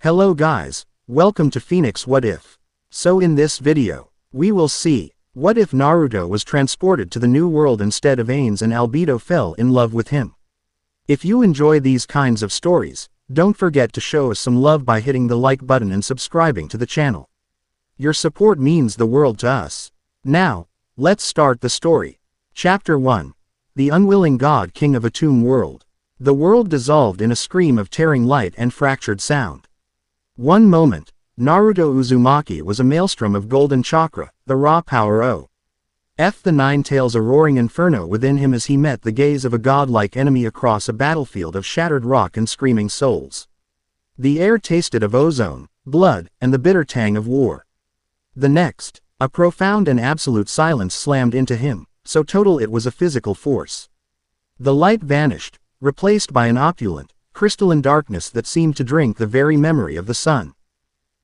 Hello guys, welcome to Phoenix What If. So in this video, we will see, what if Naruto was transported to the new world instead of Ainz and Albedo fell in love with him? If you enjoy these kinds of stories, don't forget to show us some love by hitting the like button and subscribing to the channel. Your support means the world to us. Now, let's start the story. Chapter 1. The Unwilling God King of a Tomb World. The world dissolved in a scream of tearing light and fractured sound. One moment, Naruto Uzumaki was a maelstrom of golden chakra, the raw power of the Nine Tails, a roaring inferno within him as he met the gaze of a godlike enemy across a battlefield of shattered rock and screaming souls. The air tasted of ozone, blood, and the bitter tang of war. The next, a profound and absolute silence slammed into him, so total it was a physical force. The light vanished, replaced by an opulent, crystalline darkness that seemed to drink the very memory of the sun.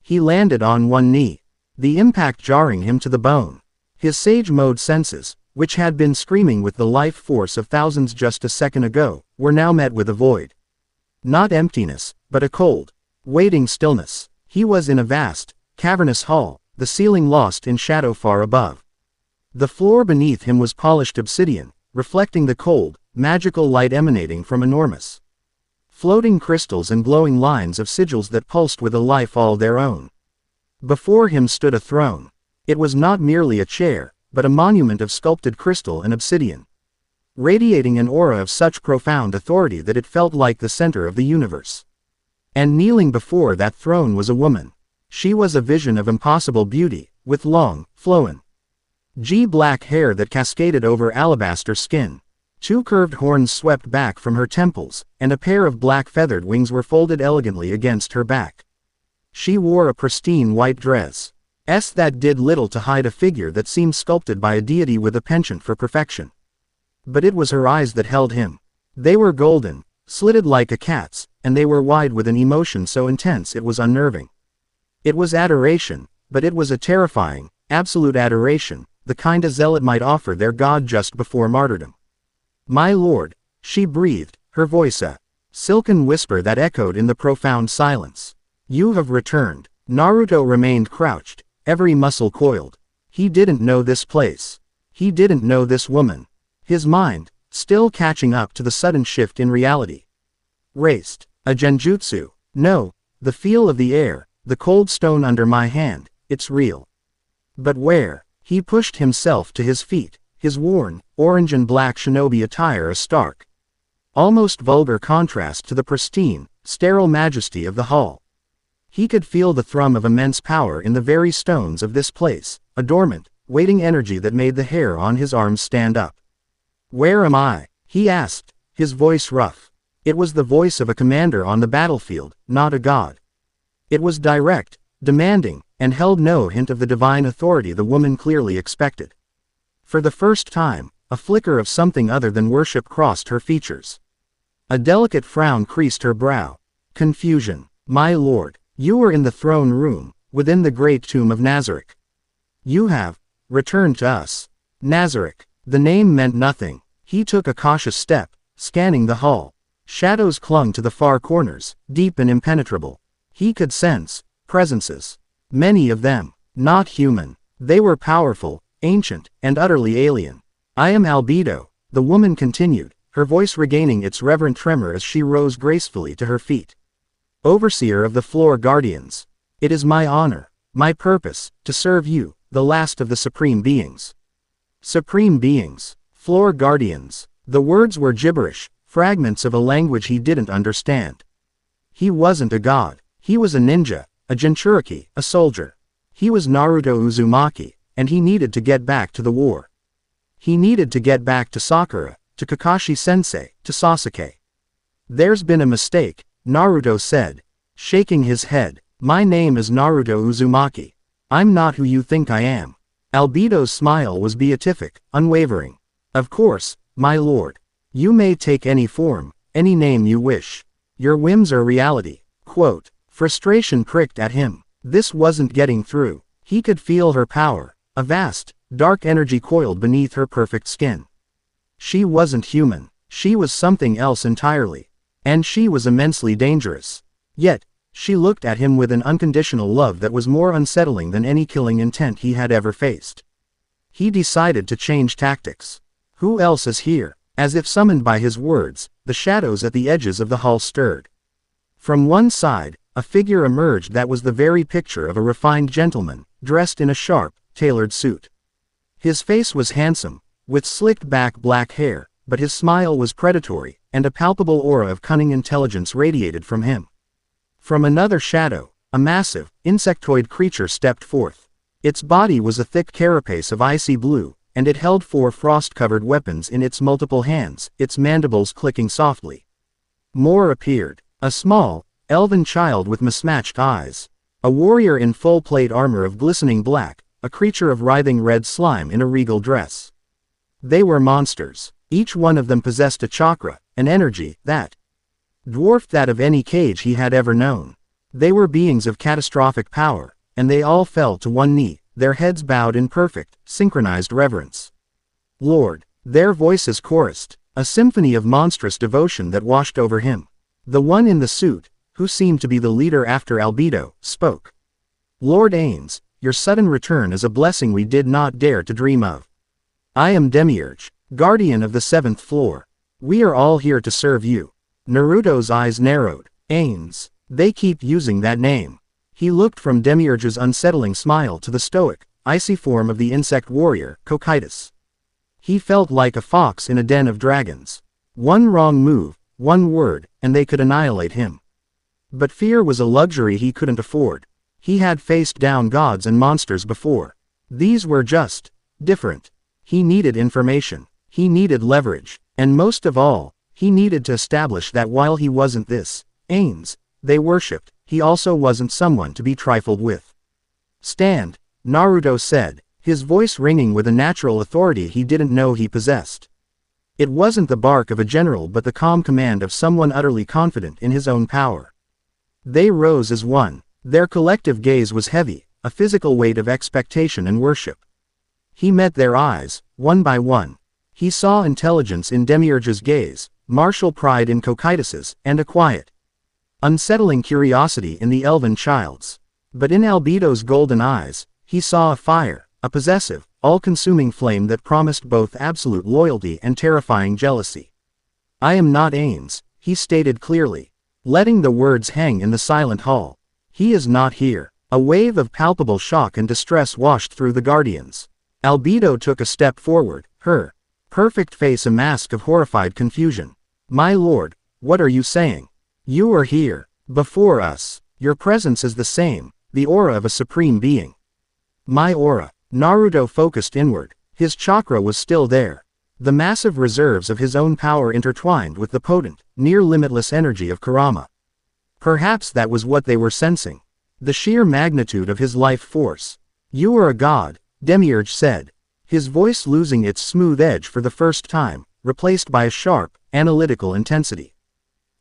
He landed on one knee, the impact jarring him to the bone. His sage-mode senses, which had been screaming with the life force of thousands just a second ago, were now met with a void. Not emptiness, but a cold, waiting stillness. He was in a vast, cavernous hall, the ceiling lost in shadow far above. The floor beneath him was polished obsidian, reflecting the cold, magical light emanating from enormous, floating crystals and glowing lines of sigils that pulsed with a life all their own. Before him stood a throne. It was not merely a chair, but a monument of sculpted crystal and obsidian, radiating an aura of such profound authority that it felt like the center of the universe. And kneeling before that throne was a woman. She was a vision of impossible beauty, with long, flowing, black hair that cascaded over alabaster skin. Two curved horns swept back from her temples, and a pair of black feathered wings were folded elegantly against her back. She wore a pristine white dress that did little to hide a figure that seemed sculpted by a deity with a penchant for perfection. But it was her eyes that held him. They were golden, slitted like a cat's, and they were wide with an emotion so intense it was unnerving. It was adoration, but it was a terrifying, absolute adoration, the kind a zealot might offer their god just before martyrdom. "My lord," she breathed, her voice a silken whisper that echoed in the profound silence. "You have returned." Naruto remained crouched, every muscle coiled. He didn't know this place. He didn't know this woman. His mind, still catching up to the sudden shift in reality, raced. A genjutsu? No. The feel of the air, the cold stone under my hand, it's real. But where? He pushed himself to his feet, his worn, orange and black shinobi attire a stark, almost vulgar contrast to the pristine, sterile majesty of the hall. He could feel the thrum of immense power in the very stones of this place, a dormant, waiting energy that made the hair on his arms stand up. "Where am I?" he asked, his voice rough. It was the voice of a commander on the battlefield, not a god. It was direct, demanding, and held no hint of the divine authority the woman clearly expected. For the first time, a flicker of something other than worship crossed her features. A delicate frown creased her brow. Confusion. "My lord, you are in the throne room, within the great tomb of Nazarick. You have returned to us." Nazarick. The name meant nothing. He took a cautious step, scanning the hall. Shadows clung to the far corners, deep and impenetrable. He could sense presences. Many of them, not human. They were powerful, ancient, and utterly alien. "I am Albedo," the woman continued, her voice regaining its reverent tremor as she rose gracefully to her feet. "Overseer of the Floor Guardians. It is my honor, my purpose, to serve you, the last of the Supreme Beings." Supreme Beings. Floor Guardians. The words were gibberish, fragments of a language he didn't understand. He wasn't a god. He was a ninja, a Jinchuriki, a soldier. He was Naruto Uzumaki, and he needed to get back to the war. He needed to get back to Sakura, to Kakashi-sensei, to Sasuke. "There's been a mistake," Naruto said, shaking his head. "My name is Naruto Uzumaki. I'm not who you think I am." Albedo's smile was beatific, unwavering. "Of course, my lord. You may take any form, any name you wish. Your whims are reality." Quote. Frustration pricked at him. This wasn't getting through. He could feel her power, a vast, dark energy coiled beneath her perfect skin. She wasn't human. She was something else entirely. And she was immensely dangerous. Yet, She looked at him with an unconditional love that was more unsettling than any killing intent he had ever faced. He decided to change tactics. Who else is here? As if summoned by his words, the shadows at the edges of the hall stirred. From one side, a figure emerged that was the very picture of a refined gentleman, dressed in a sharp, tailored suit. His face was handsome, with slicked back black hair, but his smile was predatory, and a palpable aura of cunning intelligence radiated from him. From another shadow, a massive, insectoid creature stepped forth. Its body was a thick carapace of icy blue, and it held 4 frost-covered weapons in its multiple hands, its mandibles clicking softly. More appeared. A small, elven child with mismatched eyes. A warrior in full plate armor of glistening black, a creature of writhing red slime in a regal dress. They were monsters. Each one of them possessed a chakra, an energy that dwarfed that of any cage he had ever known. They were beings of catastrophic power, and they all fell to one knee, their heads bowed in perfect, synchronized reverence. Lord, their voices chorused, a symphony of monstrous devotion that washed over him. The one in the suit, who seemed to be the leader after Albedo, spoke. Lord Ainz, your sudden return is a blessing we did not dare to dream of. I am Demiurge, guardian of the 7th floor. We are all here to serve you. Naruto's eyes narrowed. Ainz. They keep using that name. He looked from Demiurge's unsettling smile to the stoic, icy form of the insect warrior, Cocytus. He felt like a fox in a den of dragons. One wrong move, one word, and they could annihilate him. But fear was a luxury he couldn't afford. He had faced down gods and monsters before. These were just different. He needed information. He needed leverage. And most of all, he needed to establish that while he wasn't this Ainz they worshipped, he also wasn't someone to be trifled with. Stand, Naruto said, his voice ringing with a natural authority he didn't know he possessed. It wasn't the bark of a general but the calm command of someone utterly confident in his own power. They rose as one. Their collective gaze was heavy, a physical weight of expectation and worship. He met their eyes, one by one. He saw intelligence in Demiurge's gaze, martial pride in Cocytus's, and a quiet, unsettling curiosity in the elven child's. But in Albedo's golden eyes, he saw a fire, a possessive, all-consuming flame that promised both absolute loyalty and terrifying jealousy. I am not Ainz, he stated clearly, letting the words hang in the silent hall. He is not here. A wave of palpable shock and distress washed through the guardians. Albedo took a step forward, her perfect face a mask of horrified confusion. My lord, what are you saying? You are here, before us. Your presence is the same, the aura of a supreme being. My aura. Naruto focused inward. His chakra was still there. The massive reserves of his own power intertwined with the potent, near-limitless energy of Kurama. Perhaps that was what they were sensing. The sheer magnitude of his life force. You are a god, Demiurge said, his voice losing its smooth edge for the first time, replaced by a sharp, analytical intensity.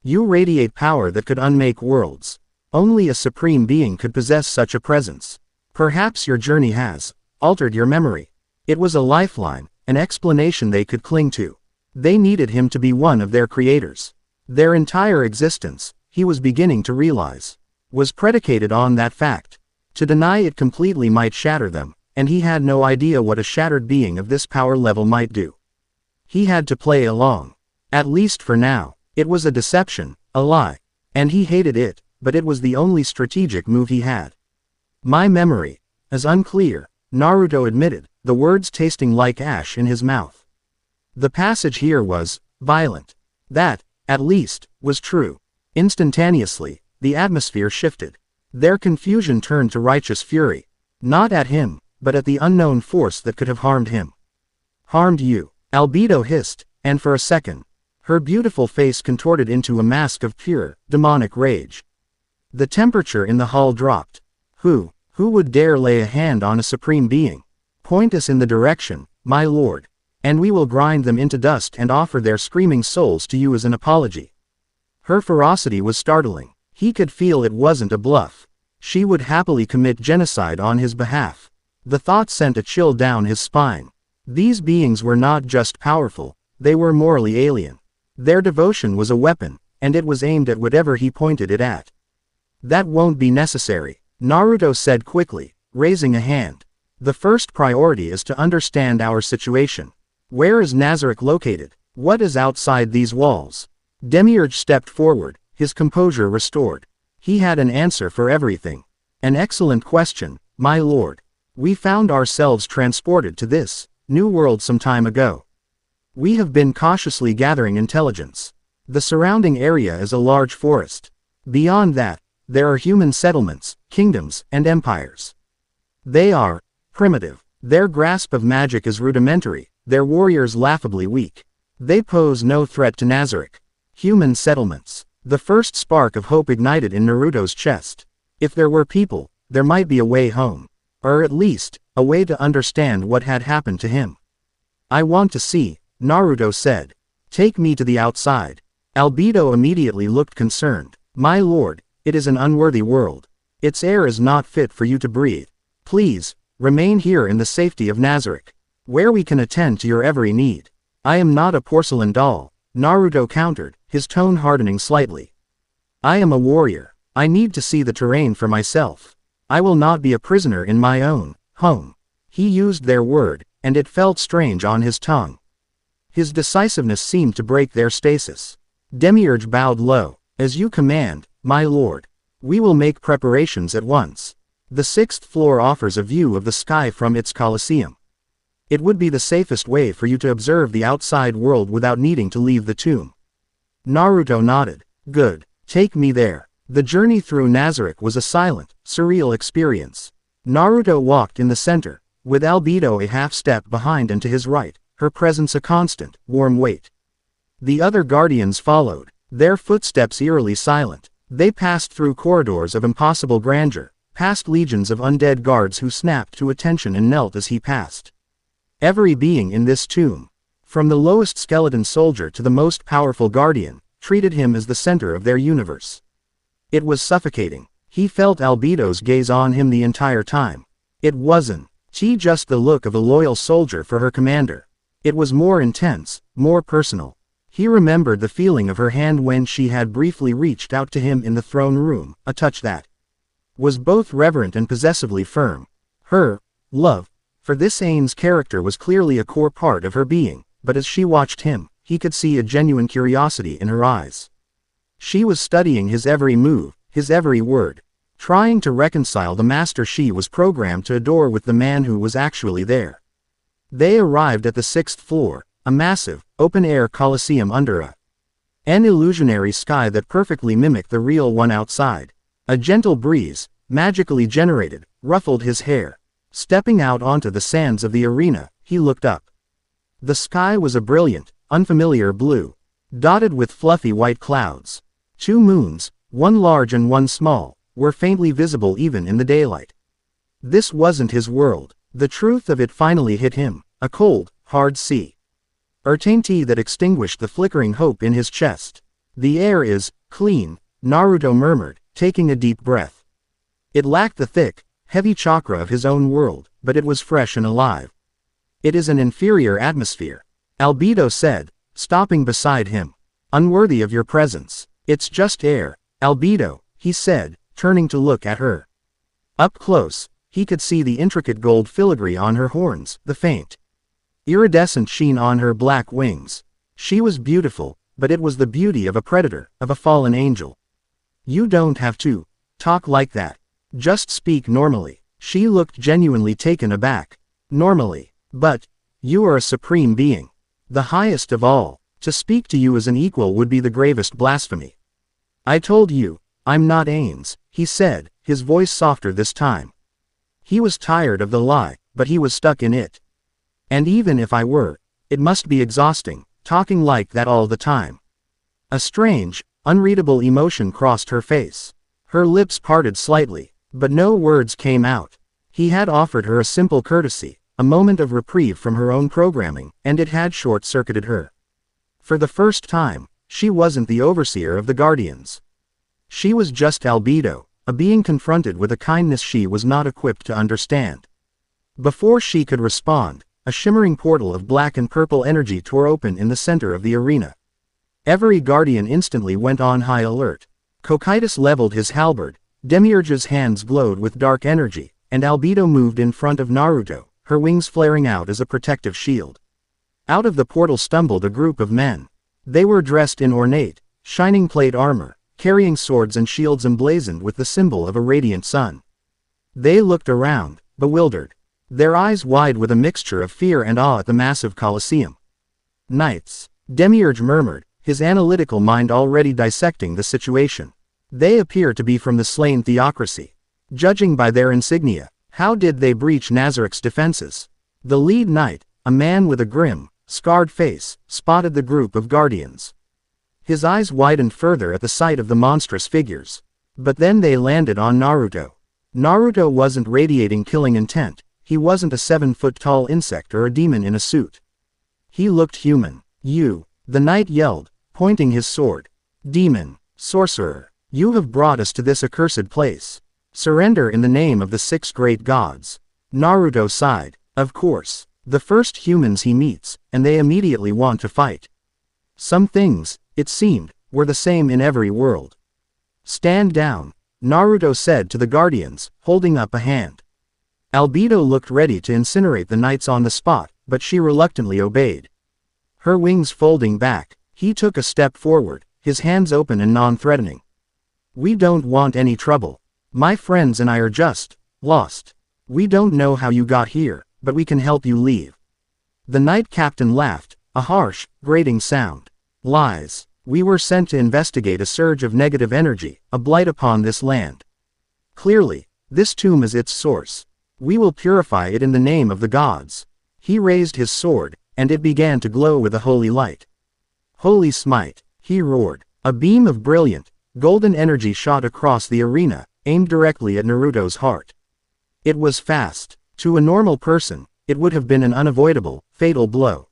You radiate power that could unmake worlds. Only a supreme being could possess such a presence. Perhaps your journey has altered your memory. It was a lifeline, an explanation they could cling to. They needed him to be one of their creators. Their entire existence, he was beginning to realize, was predicated on that fact. To deny it completely might shatter them, and he had no idea what a shattered being of this power level might do. He had to play along. At least for now. It was a deception, a lie. And he hated it, but it was the only strategic move he had. My memory is unclear, Naruto admitted, the words tasting like ash in his mouth. The passage here was violent. That, at least, was true. Instantaneously, the atmosphere shifted. Their confusion turned to righteous fury. Not at him, but at the unknown force that could have harmed him. Harmed you, Albedo hissed, and for a second, her beautiful face contorted into a mask of pure, demonic rage. The temperature in the hall dropped. Who would dare lay a hand on a supreme being? Point us in the direction, my lord, and we will grind them into dust and offer their screaming souls to you as an apology. Her ferocity was startling. He could feel it wasn't a bluff. She would happily commit genocide on his behalf. The thought sent a chill down his spine. These beings were not just powerful, they were morally alien. Their devotion was a weapon, and it was aimed at whatever he pointed it at. That won't be necessary, Naruto said quickly, raising a hand. The first priority is to understand our situation. Where is Nazarick located? What is outside these walls? Demiurge stepped forward, his composure restored. He had an answer for everything. An excellent question, my lord. We found ourselves transported to this new world some time ago. We have been cautiously gathering intelligence. The surrounding area is a large forest. Beyond that, there are human settlements, kingdoms, and empires. They are primitive. Their grasp of magic is rudimentary, their warriors laughably weak. They pose no threat to Nazarick. Human settlements. The first spark of hope ignited in Naruto's chest. If there were people, there might be a way home. Or at least, a way to understand what had happened to him. I want to see, Naruto said. Take me to the outside. Albedo immediately looked concerned. My lord, it is an unworthy world. Its air is not fit for you to breathe. Please, remain here in the safety of Nazarick, where we can attend to your every need. I am not a porcelain doll, Naruto countered, his tone hardening slightly. I am a warrior. I need to see the terrain for myself. I will not be a prisoner in my own home. He used their word, and it felt strange on his tongue. His decisiveness seemed to break their stasis. Demiurge bowed low. As you command, my lord. We will make preparations at once. The 6th floor offers a view of the sky from its coliseum. It would be the safest way for you to observe the outside world without needing to leave the tomb. Naruto nodded. Good. Take me there. The journey through Nazarick was a silent, surreal experience. Naruto walked in the center, with Albedo a half-step behind and to his right, her presence a constant, warm weight. The other guardians followed, their footsteps eerily silent. They passed through corridors of impossible grandeur, past legions of undead guards who snapped to attention and knelt as he passed. Every being in this tomb, from the lowest skeleton soldier to the most powerful guardian, treated him as the center of their universe. It was suffocating. He felt Albedo's gaze on him the entire time. It wasn't just the look of a loyal soldier for her commander. It was more intense, more personal. He remembered the feeling of her hand when she had briefly reached out to him in the throne room, a touch that was both reverent and possessively firm. Her love for this Ainz character was clearly a core part of her being, but as she watched him, he could see a genuine curiosity in her eyes. She was studying his every move, his every word, trying to reconcile the master she was programmed to adore with the man who was actually there. They arrived at the 6th floor, a massive, open-air coliseum under an illusionary sky that perfectly mimicked the real one outside. A gentle breeze, magically generated, ruffled his hair. Stepping out onto the sands of the arena, he looked up. The sky was a brilliant, unfamiliar blue, dotted with fluffy white clouds. 2 moons, one large and one small, were faintly visible even in the daylight. This wasn't his world. The truth of it finally hit him, a cold, hard sea. Certainty that extinguished the flickering hope in his chest. The air is clean, Naruto murmured, taking a deep breath. It lacked the thick, heavy chakra of his own world, but it was fresh and alive. It is an inferior atmosphere, Albedo said, stopping beside him. Unworthy of your presence. It's just air, Albedo, he said, turning to look at her. Up close, he could see the intricate gold filigree on her horns, the faint, iridescent sheen on her black wings. She was beautiful, but it was the beauty of a predator, of a fallen angel. You don't have to talk like that. Just speak normally. She looked genuinely taken aback. Normally. But you are a supreme being. The highest of all. To speak to you as an equal would be the gravest blasphemy. I told you, I'm not Ainz, he said, his voice softer this time. He was tired of the lie, but he was stuck in it. And even if I were, it must be exhausting, talking like that all the time. A strange, unreadable emotion crossed her face. Her lips parted slightly, but no words came out. He had offered her a simple courtesy, a moment of reprieve from her own programming, and it had short-circuited her. For the first time, she wasn't the overseer of the Guardians. She was just Albedo, a being confronted with a kindness she was not equipped to understand. Before she could respond, a shimmering portal of black and purple energy tore open in the center of the arena. Every Guardian instantly went on high alert. Cocytus leveled his halberd, Demiurge's hands glowed with dark energy, and Albedo moved in front of Naruto, her wings flaring out as a protective shield. Out of the portal stumbled a group of men. They were dressed in ornate, shining plate armor, carrying swords and shields emblazoned with the symbol of a radiant sun. They looked around, bewildered, their eyes wide with a mixture of fear and awe at the massive Colosseum. Knights, Demiurge murmured, his analytical mind already dissecting the situation. They appear to be from the slain theocracy. Judging by their insignia, how did they breach Nazaryk's defenses? The lead knight, a man with a grim, scarred face, spotted the group of guardians. His eyes widened further at the sight of the monstrous figures. But then they landed on Naruto. Naruto wasn't radiating killing intent, he wasn't a 7-foot-tall insect or a demon in a suit. He looked human. You, the knight yelled, pointing his sword. Demon, sorcerer, you have brought us to this accursed place. Surrender in the name of the 6 great gods. Naruto sighed. Of course, the first humans he meets, and they immediately want to fight. Some things, it seemed, were the same in every world. Stand down, Naruto said to the guardians, holding up a hand. Albedo looked ready to incinerate the knights on the spot, but she reluctantly obeyed. Her wings folding back, he took a step forward, his hands open and non-threatening. We don't want any trouble. My friends and I are just lost. We don't know how you got here, but we can help you leave. The knight captain laughed, a harsh, grating sound. Lies. We were sent to investigate a surge of negative energy, a blight upon this land. Clearly, this tomb is its source. We will purify it in the name of the gods. He raised his sword, and it began to glow with a holy light. Holy smite, he roared. A beam of brilliant, golden energy shot across the arena, aimed directly at Naruto's heart. It was fast. To a normal person, it would have been an unavoidable, fatal blow.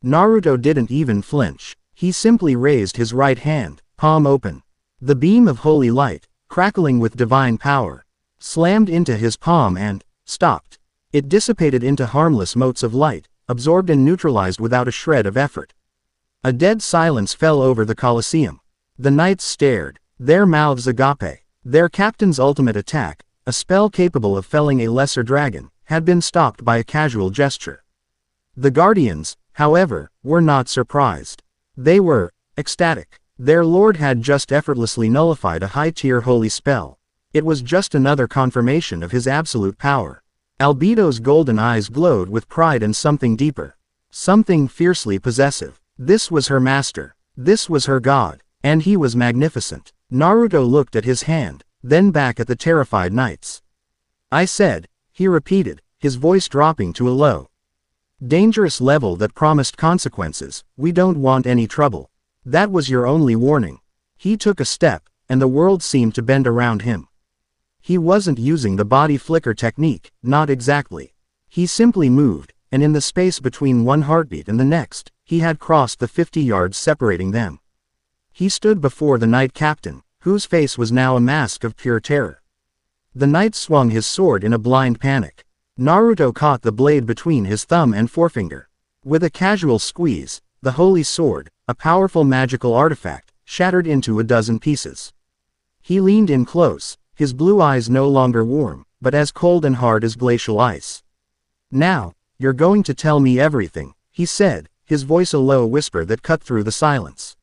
Naruto didn't even flinch. He simply raised his right hand, palm open. The beam of holy light, crackling with divine power, slammed into his palm and stopped. It dissipated into harmless motes of light, absorbed and neutralized without a shred of effort. A dead silence fell over the Colosseum. The knights stared, their mouths agape. Their captain's ultimate attack, a spell capable of felling a lesser dragon, had been stopped by a casual gesture. The guardians, however, were not surprised. They were ecstatic. Their lord had just effortlessly nullified a high-tier holy spell. It was just another confirmation of his absolute power. Albedo's golden eyes glowed with pride and something deeper. Something fiercely possessive. This was her master. This was her god. And he was magnificent. Naruto looked at his hand, then back at the terrified knights. I said, he repeated, his voice dropping to a low, dangerous level that promised consequences. We don't want any trouble. That was your only warning. He took a step, and the world seemed to bend around him. He wasn't using the body flicker technique, not exactly. He simply moved, and in the space between one heartbeat and the next, he had crossed the 50 yards separating them. He stood before the knight captain, whose face was now a mask of pure terror. The knight swung his sword in a blind panic. Naruto caught the blade between his thumb and forefinger. With a casual squeeze, the holy sword, a powerful magical artifact, shattered into a dozen pieces. He leaned in close, his blue eyes no longer warm, but as cold and hard as glacial ice. Now, you're going to tell me everything, he said, his voice a low whisper that cut through the silence.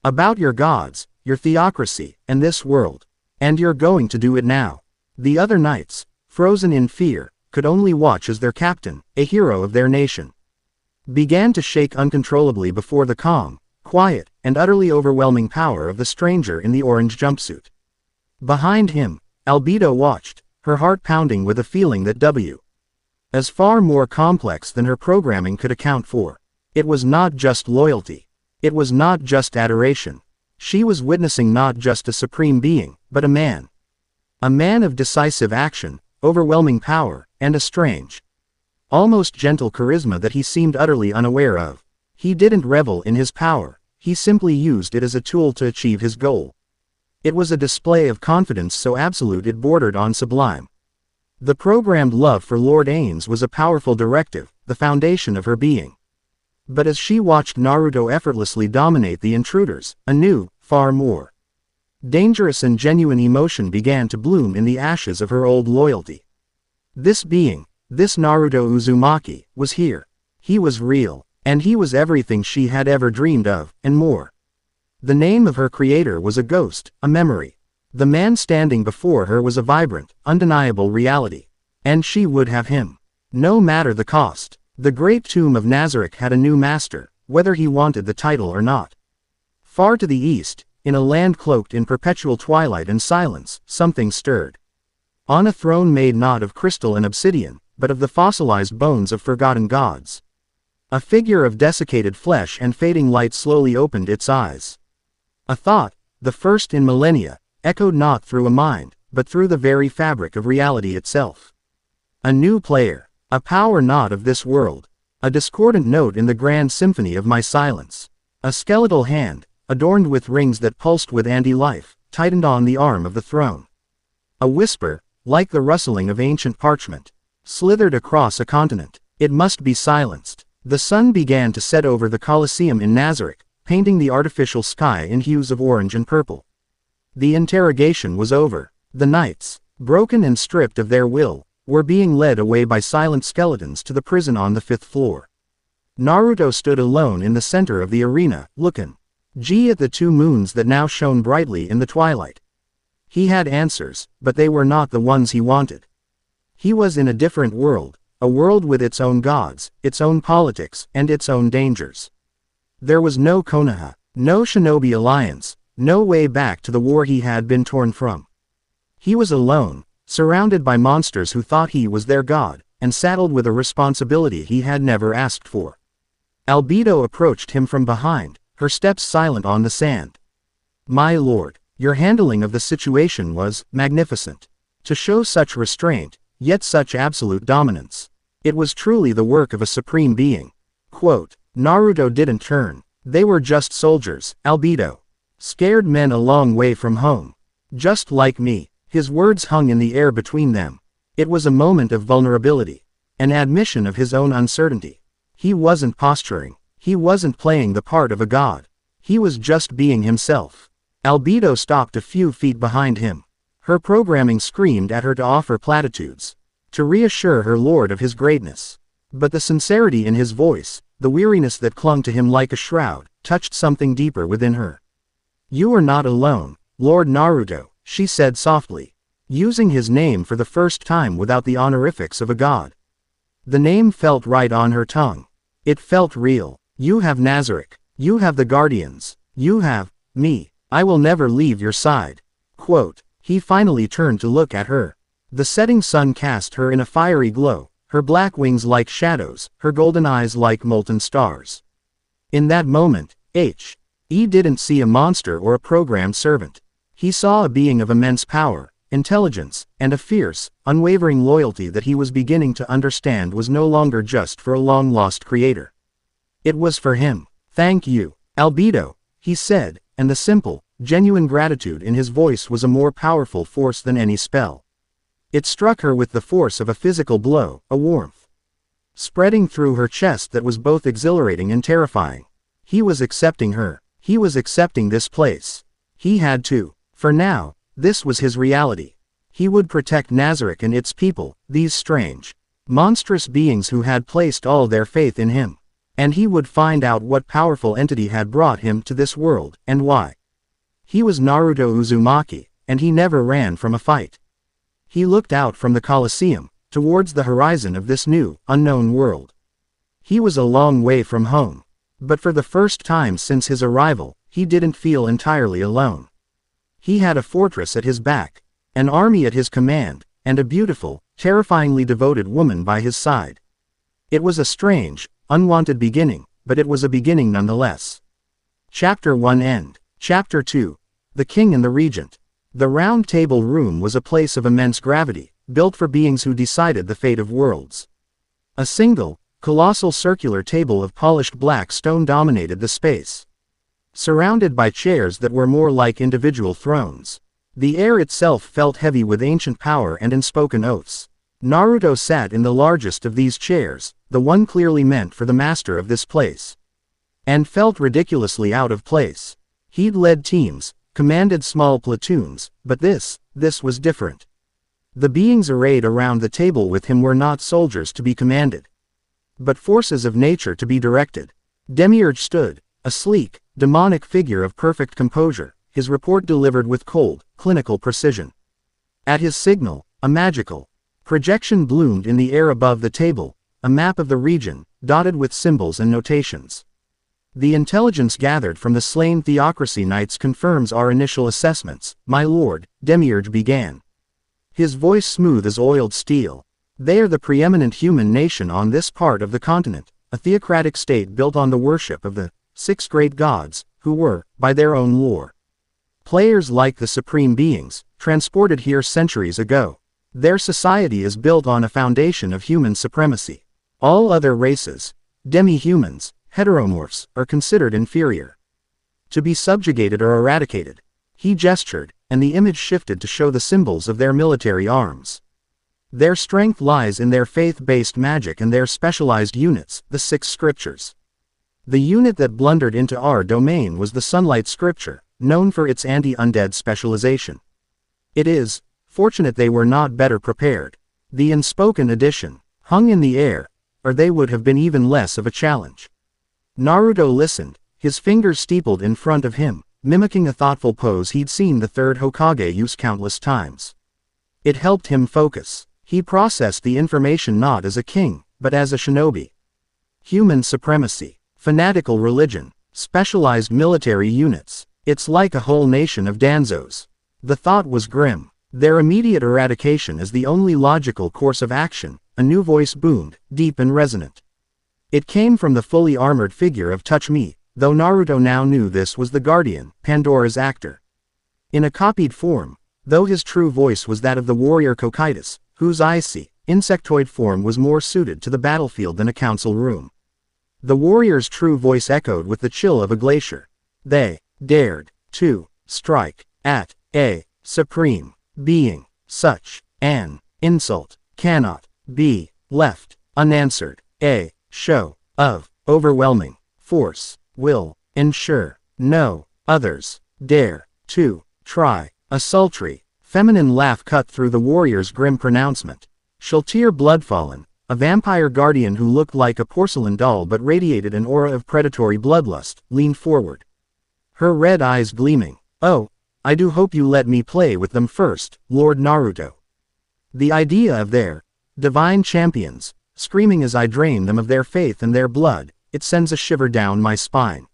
About your gods, your theocracy, and this world. And you're going to do it now. The other knights, frozen in fear, could only watch as their captain, a hero of their nation, began to shake uncontrollably before the calm, quiet, and utterly overwhelming power of the stranger in the orange jumpsuit. Behind him, Albedo watched, her heart pounding with a feeling that was far more complex than her programming could account for. It was not just loyalty. It was not just adoration. She was witnessing not just a supreme being, but a man. A man of decisive action, overwhelming power, and a strange, almost gentle charisma that he seemed utterly unaware of. He didn't revel in his power, he simply used it as a tool to achieve his goal. It was a display of confidence so absolute it bordered on sublime. The programmed love for Lord Ainz was a powerful directive, the foundation of her being. But as she watched Naruto effortlessly dominate the intruders, a new, far more Dangerous and genuine emotion began to bloom in the ashes of her old loyalty. This being, this Naruto Uzumaki, was here. He was real, and he was everything she had ever dreamed of, and more. The name of her creator was a ghost, a memory. The man standing before her was a vibrant, undeniable reality. And she would have him. No matter the cost. The great tomb of Nazarick had a new master, whether he wanted the title or not. Far to the east, in a land cloaked in perpetual twilight and silence, something stirred. On a throne made not of crystal and obsidian, but of the fossilized bones of forgotten gods. A figure of desiccated flesh and fading light slowly opened its eyes. A thought, the first in millennia, echoed not through a mind, but through the very fabric of reality itself. A new player, a power not of this world, a discordant note in the grand symphony of my silence. A skeletal hand, adorned with rings that pulsed with anti-life, tightened on the arm of the throne. A whisper, like the rustling of ancient parchment, slithered across a continent. It must be silenced. The sun began to set over the Colosseum in Nazarick, painting the artificial sky in hues of orange and purple. The interrogation was over. The knights, broken and stripped of their will, were being led away by silent skeletons to the prison on the 5th floor. Naruto stood alone in the center of the arena, looking at the two moons that now shone brightly in the twilight. He had answers, but they were not the ones he wanted. He was in a different world, a world with its own gods, its own politics, and its own dangers. There was no Konoha, no shinobi alliance, no way back to the war he had been torn from. He was alone, surrounded by monsters who thought he was their god, and saddled with a responsibility he had never asked for. Albedo approached him from behind, her steps silent on the sand. "My lord, your handling of the situation was magnificent. To show such restraint, yet such absolute dominance. It was truly the work of a supreme being." Quote, Naruto didn't turn. They were just soldiers, Albedo. Scared men a long way from home. Just like me. His words hung in the air between them. It was a moment of vulnerability. An admission of his own uncertainty. He wasn't posturing. He wasn't playing the part of a god. He was just being himself. Albedo stopped a few feet behind him. Her programming screamed at her to offer platitudes. To reassure her lord of his greatness. But the sincerity in his voice, the weariness that clung to him like a shroud, touched something deeper within her. "You are not alone, Lord Naruto," she said softly, using his name for the first time without the honorifics of a god. The name felt right on her tongue. It felt real. "You have Nazarick. You have the Guardians. You have me. I will never leave your side." Quote, he finally turned to look at her. The setting sun cast her in a fiery glow, her black wings like shadows, her golden eyes like molten stars. In that moment, He didn't see a monster or a programmed servant. He saw a being of immense power, intelligence, and a fierce, unwavering loyalty that he was beginning to understand was no longer just for a long-lost creator. It was for him. "Thank you, Albedo," he said, and the simple, genuine gratitude in his voice was a more powerful force than any spell. It struck her with the force of a physical blow, a warmth spreading through her chest that was both exhilarating and terrifying. He was accepting her. He was accepting this place. He had to. For now, this was his reality. He would protect Nazarick and its people, these strange, monstrous beings who had placed all their faith in him. And he would find out what powerful entity had brought him to this world, and why. He was Naruto Uzumaki, and he never ran from a fight. He looked out from the Colosseum, towards the horizon of this new, unknown world. He was a long way from home. But for the first time since his arrival, he didn't feel entirely alone. He had a fortress at his back, an army at his command, and a beautiful, terrifyingly devoted woman by his side. It was a strange, unwanted beginning, but it was a beginning nonetheless. Chapter 1 End. Chapter 2. The King and the Regent. The Round Table Room was a place of immense gravity, built for beings who decided the fate of worlds. A single, colossal circular table of polished black stone dominated the space, surrounded by chairs that were more like individual thrones. The air itself felt heavy with ancient power and unspoken oaths. Naruto sat in the largest of these chairs, the one clearly meant for the master of this place, and felt ridiculously out of place. He'd led teams, commanded small platoons, but this was different. The beings arrayed around the table with him were not soldiers to be commanded, but forces of nature to be directed. Demiurge stood, a sleek, demonic figure of perfect composure, his report delivered with cold, clinical precision. At his signal, a magical projection bloomed in the air above the table, a map of the region, dotted with symbols and notations. The intelligence gathered from the slain Theocracy Knights confirms our initial assessments, my lord, Demiurge began. His voice smooth as oiled steel. They are the preeminent human nation on this part of the continent, a theocratic state built on the worship of the 6 great gods, who were, by their own lore, players like the supreme beings, transported here centuries ago. Their society is built on a foundation of human supremacy. All other races, demi-humans, heteromorphs, are considered inferior, to be subjugated or eradicated. He gestured, and the image shifted to show the symbols of their military arms. Their strength lies in their faith-based magic and their specialized units, the 6 scriptures. The unit that blundered into our domain was the Sunlight Scripture, known for its anti-undead specialization. It is fortunate they were not better prepared. The unspoken edition hung in the air, or they would have been even less of a challenge. Naruto listened, his fingers steepled in front of him, mimicking a thoughtful pose he'd seen the 3rd Hokage use countless times. It helped him focus. He processed the information not as a king, but as a shinobi. Human supremacy, fanatical religion, specialized military units. It's like a whole nation of Danzos. The thought was grim. Their immediate eradication is the only logical course of action, a new voice boomed, deep and resonant. It came from the fully armored figure of Touch Me, though Naruto now knew this was the Guardian, Pandora's actor. In a copied form, though his true voice was that of the warrior Cocytus, whose icy, insectoid form was more suited to the battlefield than a council room. The warrior's true voice echoed with the chill of a glacier. They dared to strike at a supreme being. Such an insult cannot be left unanswered. A show of overwhelming force will ensure no others dare to try. A sultry, feminine laugh cut through the warrior's grim pronouncement. Shultir Bloodfallen, a vampire guardian who looked like a porcelain doll but radiated an aura of predatory bloodlust, leaned forward, her red eyes gleaming. Oh, I do hope you let me play with them first, Lord Naruto. The idea of their divine champions screaming as I drain them of their faith and their blood, it sends a shiver down my spine.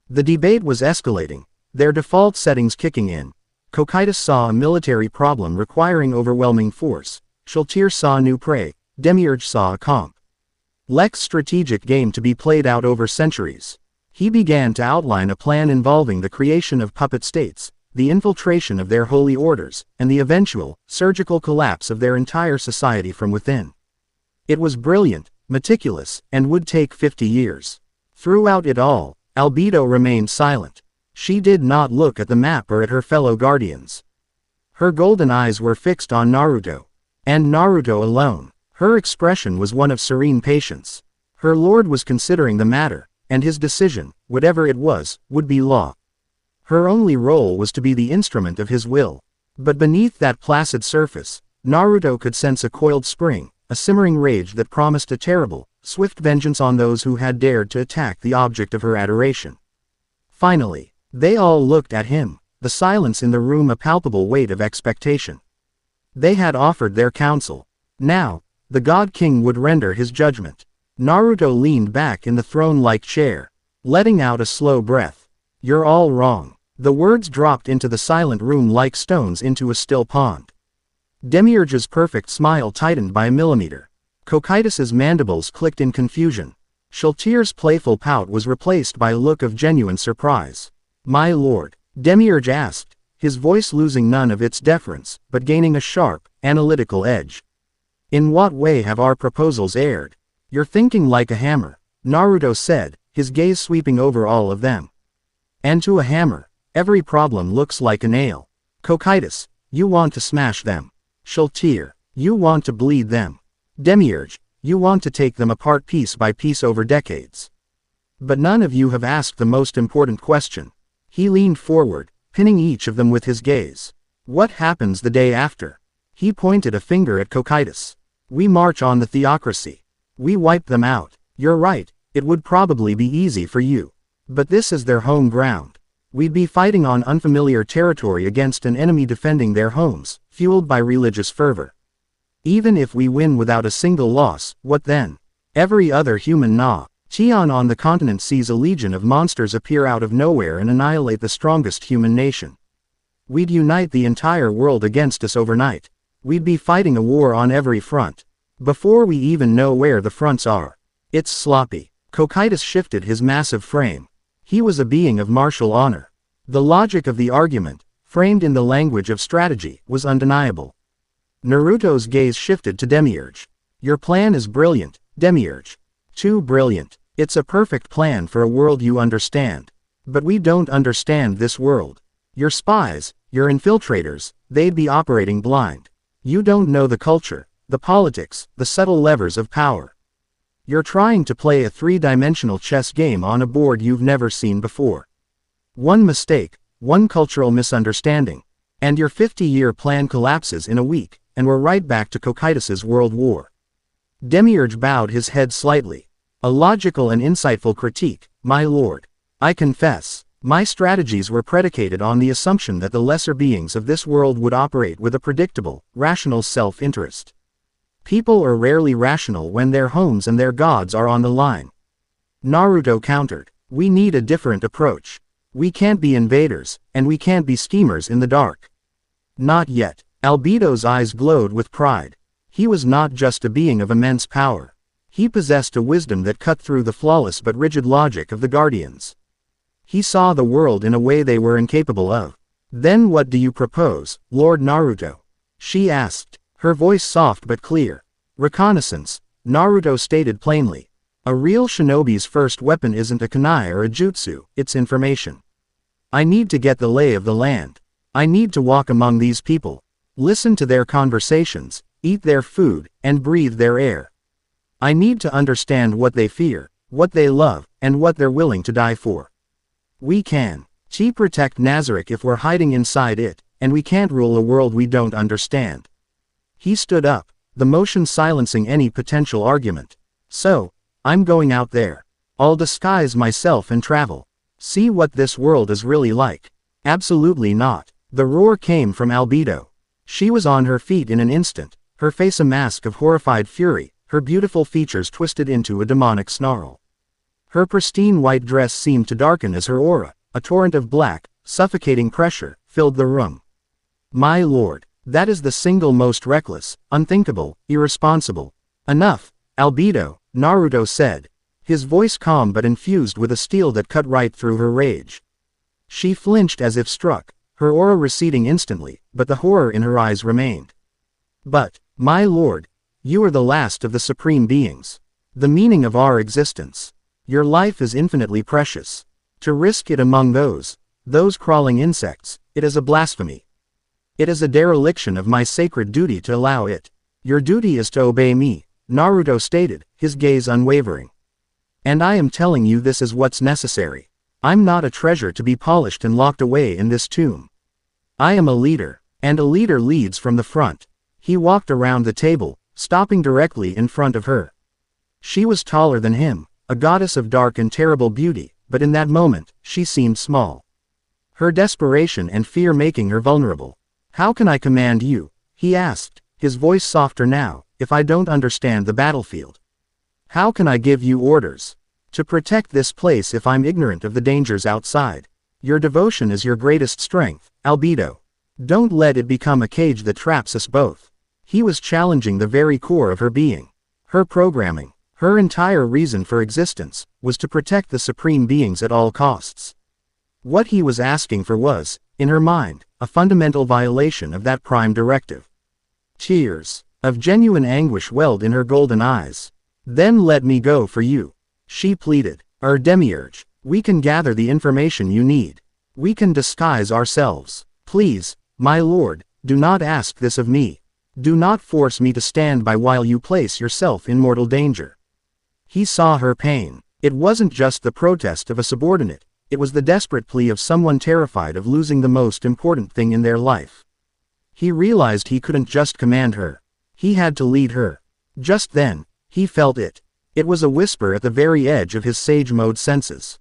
The debate was escalating, their default settings kicking in. Cocytus saw a military problem requiring overwhelming force. Shultir saw new prey. Demiurge saw a complex strategic game to be played out over centuries. He began to outline a plan involving the creation of puppet states, the infiltration of their holy orders, and the eventual, surgical collapse of their entire society from within. It was brilliant, meticulous, and would take 50 years. Throughout it all, Albedo remained silent. She did not look at the map or at her fellow guardians. Her golden eyes were fixed on Naruto. And Naruto alone. Her expression was one of serene patience. Her lord was considering the matter, and his decision, whatever it was, would be law. Her only role was to be the instrument of his will. But beneath that placid surface, Naruto could sense a coiled spring, a simmering rage that promised a terrible, swift vengeance on those who had dared to attack the object of her adoration. Finally, they all looked at him, the silence in the room a palpable weight of expectation. They had offered their counsel. Now, the God King would render his judgment. Naruto leaned back in the throne-like chair, letting out a slow breath. You're all wrong. The words dropped into the silent room like stones into a still pond. Demiurge's perfect smile tightened by a millimeter. Cocytus's mandibles clicked in confusion. Shultir's playful pout was replaced by a look of genuine surprise. My lord, Demiurge asked, his voice losing none of its deference, but gaining a sharp, analytical edge. In what way have our proposals erred? You're thinking like a hammer, Naruto said, his gaze sweeping over all of them. And to a hammer, every problem looks like a nail. Cocytus, you want to smash them. Shultir, you want to bleed them. Demiurge, you want to take them apart piece by piece over decades. But none of you have asked the most important question. He leaned forward, pinning each of them with his gaze. What happens the day after? He pointed a finger at Cocytus. We march on the theocracy. We wipe them out. You're right, it would probably be easy for you. But this is their home ground. We'd be fighting on unfamiliar territory against an enemy defending their homes, fueled by religious fervor. Even if we win without a single loss, what then? Every other human Tian on the continent sees a legion of monsters appear out of nowhere and annihilate the strongest human nation. We'd unite the entire world against us overnight. We'd be fighting a war on every front. Before we even know where the fronts are. It's sloppy. Cocytus shifted his massive frame. He was a being of martial honor. The logic of the argument, framed in the language of strategy, was undeniable. Naruto's gaze shifted to Demiurge. Your plan is brilliant, Demiurge. Too brilliant. It's a perfect plan for a world you understand. But we don't understand this world. Your spies, your infiltrators, they'd be operating blind. You don't know the culture, the politics, the subtle levers of power. You're trying to play a three-dimensional chess game on a board you've never seen before. One mistake, one cultural misunderstanding, and your 50-year plan collapses in a week, and we're right back to Cocytus's world war. Demiurge bowed his head slightly. A logical and insightful critique, my lord. I confess, my strategies were predicated on the assumption that the lesser beings of this world would operate with a predictable, rational self-interest. People are rarely rational when their homes and their gods are on the line. Naruto countered. We need a different approach. We can't be invaders, and we can't be schemers in the dark. Not yet. Albedo's eyes glowed with pride. He was not just a being of immense power. He possessed a wisdom that cut through the flawless but rigid logic of the Guardians. He saw the world in a way they were incapable of. Then what do you propose, Lord Naruto? She asked, her voice soft but clear. Reconnaissance, Naruto stated plainly. A real shinobi's first weapon isn't a kunai or a jutsu, it's information. I need to get the lay of the land. I need to walk among these people. Listen to their conversations, eat their food, and breathe their air. I need to understand what they fear, what they love, and what they're willing to die for. We can protect Nazarick if we're hiding inside it, and we can't rule a world we don't understand. He stood up, the motion silencing any potential argument. So, I'm going out there. I'll disguise myself and travel. See what this world is really like. Absolutely not. The roar came from Albedo. She was on her feet in an instant, her face a mask of horrified fury, her beautiful features twisted into a demonic snarl. Her pristine white dress seemed to darken as her aura, a torrent of black, suffocating pressure, filled the room. My lord, that is the single most reckless, unthinkable, irresponsible. Enough, Albedo, Naruto said, his voice calm but infused with a steel that cut right through her rage. She flinched as if struck, her aura receding instantly, but the horror in her eyes remained. But, my lord, you are the last of the supreme beings. The meaning of our existence. Your life is infinitely precious. To risk it among those crawling insects, it is a blasphemy. It is a dereliction of my sacred duty to allow it. Your duty is to obey me, Naruto stated, his gaze unwavering. And I am telling you this is what's necessary. I'm not a treasure to be polished and locked away in this tomb. I am a leader, and a leader leads from the front. He walked around the table, stopping directly in front of her. She was taller than him, a goddess of dark and terrible beauty, but in that moment, she seemed small. Her desperation and fear making her vulnerable. How can I command you? He asked, his voice softer now, if I don't understand the battlefield. How can I give you orders? To protect this place if I'm ignorant of the dangers outside. Your devotion is your greatest strength, Albedo. Don't let it become a cage that traps us both. He was challenging the very core of her being. Her programming, her entire reason for existence, was to protect the supreme beings at all costs. What he was asking for was, in her mind, a fundamental violation of that prime directive. Tears of genuine anguish welled in her golden eyes. Then let me go for you, she pleaded. Demiurge, we can gather the information you need. We can disguise ourselves. Please, my lord, do not ask this of me. Do not force me to stand by while you place yourself in mortal danger. He saw her pain. It wasn't just the protest of a subordinate. It was the desperate plea of someone terrified of losing the most important thing in their life. He realized he couldn't just command her. He had to lead her. Just then, he felt it. It was a whisper at the very edge of his sage mode senses.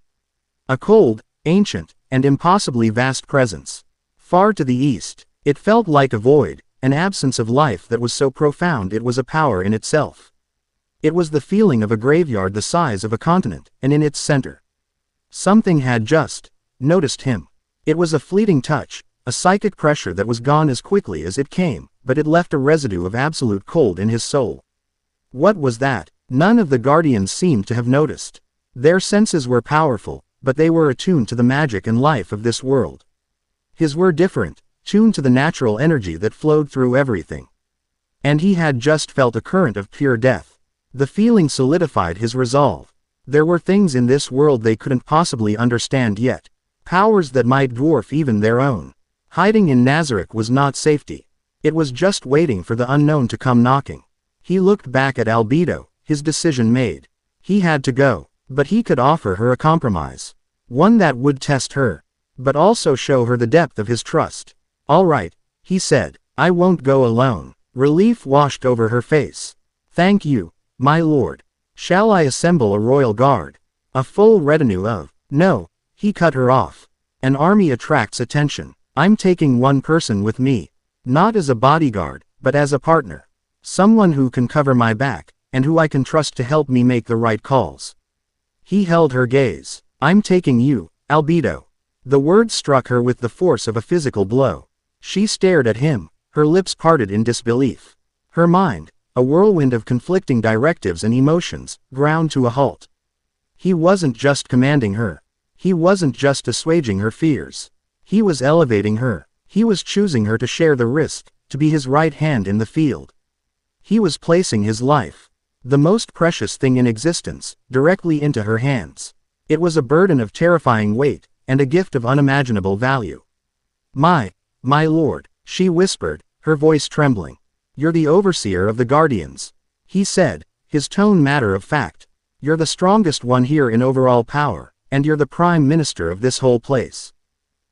A cold, ancient, and impossibly vast presence. Far to the east, it felt like a void, an absence of life that was so profound it was a power in itself. It was the feeling of a graveyard the size of a continent, and in its center. Something had just noticed him. It was a fleeting touch, a psychic pressure that was gone as quickly as it came, but it left a residue of absolute cold in his soul. What was that? None of the guardians seemed to have noticed. Their senses were powerful, but they were attuned to the magic and life of this world. His were different, tuned to the natural energy that flowed through everything. And he had just felt a current of pure death. The feeling solidified his resolve. There were things in this world they couldn't possibly understand yet. Powers that might dwarf even their own. Hiding in Nazareth was not safety. It was just waiting for the unknown to come knocking. He looked back at Albedo, his decision made. He had to go, but he could offer her a compromise. One that would test her, but also show her the depth of his trust. All right, he said, I won't go alone. Relief washed over her face. Thank you, my lord. Shall I assemble a royal guard? A full retinue of... No, he cut her off. An army attracts attention. I'm taking one person with me. Not as a bodyguard, but as a partner. Someone who can cover my back, and who I can trust to help me make the right calls. He held her gaze. I'm taking you, Albedo. The word struck her with the force of a physical blow. She stared at him, her lips parted in disbelief. Her mind, a whirlwind of conflicting directives and emotions, ground to a halt. He wasn't just commanding her. He wasn't just assuaging her fears. He was elevating her. He was choosing her to share the risk, to be his right hand in the field. He was placing his life, the most precious thing in existence, directly into her hands. It was a burden of terrifying weight, and a gift of unimaginable value. My lord, she whispered, her voice trembling. You're the overseer of the guardians. He said, his tone matter of fact. You're the strongest one here in overall power, and you're the prime minister of this whole place.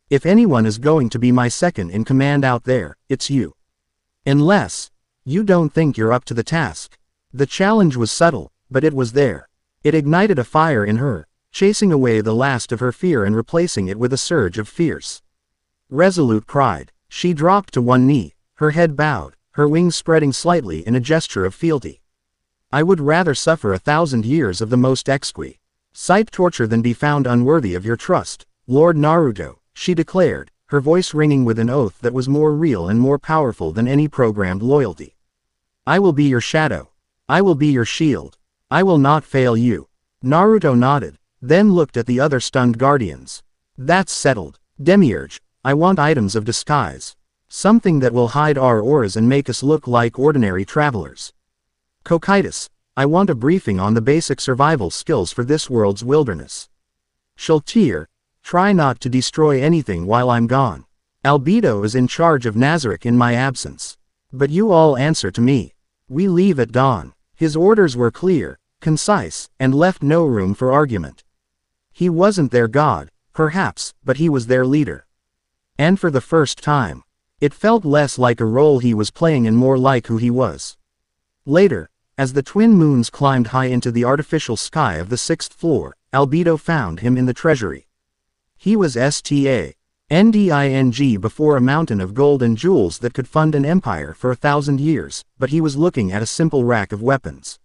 If anyone is going to be my second in command out there, it's you. Unless you don't think you're up to the task. The challenge was subtle, but it was there. It ignited a fire in her, chasing away the last of her fear and replacing it with a surge of fierce, resolute pride. She dropped to one knee, her head bowed, her wings spreading slightly in a gesture of fealty. I would rather suffer 1,000 years of the most exquisite sight torture than be found unworthy of your trust, Lord Naruto, she declared, her voice ringing with an oath that was more real and more powerful than any programmed loyalty. I will be your shadow. I will be your shield. I will not fail you. Naruto nodded, then looked at the other stunned guardians. That's settled. Demiurge, I want items of disguise. Something that will hide our auras and make us look like ordinary travelers. Cocytus, I want a briefing on the basic survival skills for this world's wilderness. Shaltir, try not to destroy anything while I'm gone. Albedo is in charge of Nazareth in my absence. But you all answer to me. We leave at dawn. His orders were clear, concise, and left no room for argument. He wasn't their god, perhaps, but he was their leader. And for the first time, it felt less like a role he was playing and more like who he was. Later, as the twin moons climbed high into the artificial sky of the 6th floor, Albedo found him in the treasury. He was standing before a mountain of gold and jewels that could fund an empire for 1,000 years, but he was looking at a simple rack of weapons.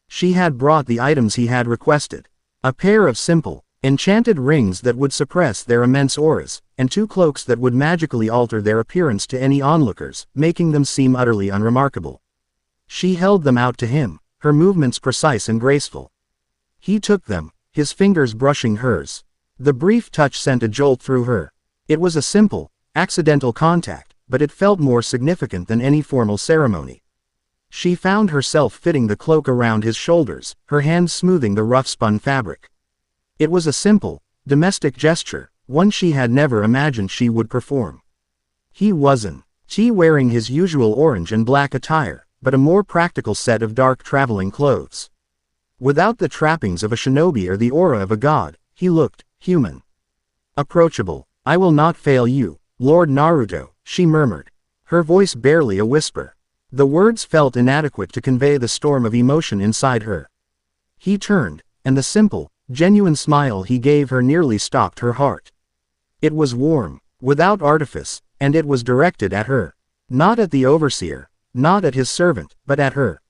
She had brought the items he had requested. A pair of simple, enchanted rings that would suppress their immense auras, and 2 cloaks that would magically alter their appearance to any onlookers, making them seem utterly unremarkable. She held them out to him, her movements precise and graceful. He took them, his fingers brushing hers. The brief touch sent a jolt through her. It was a simple, accidental contact, but it felt more significant than any formal ceremony. She found herself fitting the cloak around his shoulders, her hands smoothing the rough-spun fabric. It was a simple, domestic gesture, one she had never imagined she would perform. He wasn't wearing his usual orange and black attire, but a more practical set of dark traveling clothes. Without the trappings of a shinobi or the aura of a god, he looked human. approachable. I will not fail you, Lord Naruto, she murmured. Her voice barely a whisper. The words felt inadequate to convey the storm of emotion inside her. He turned, and the simple, genuine smile he gave her nearly stopped her heart. It was warm, without artifice, and it was directed at her. Not at the overseer, not at his servant, but at her.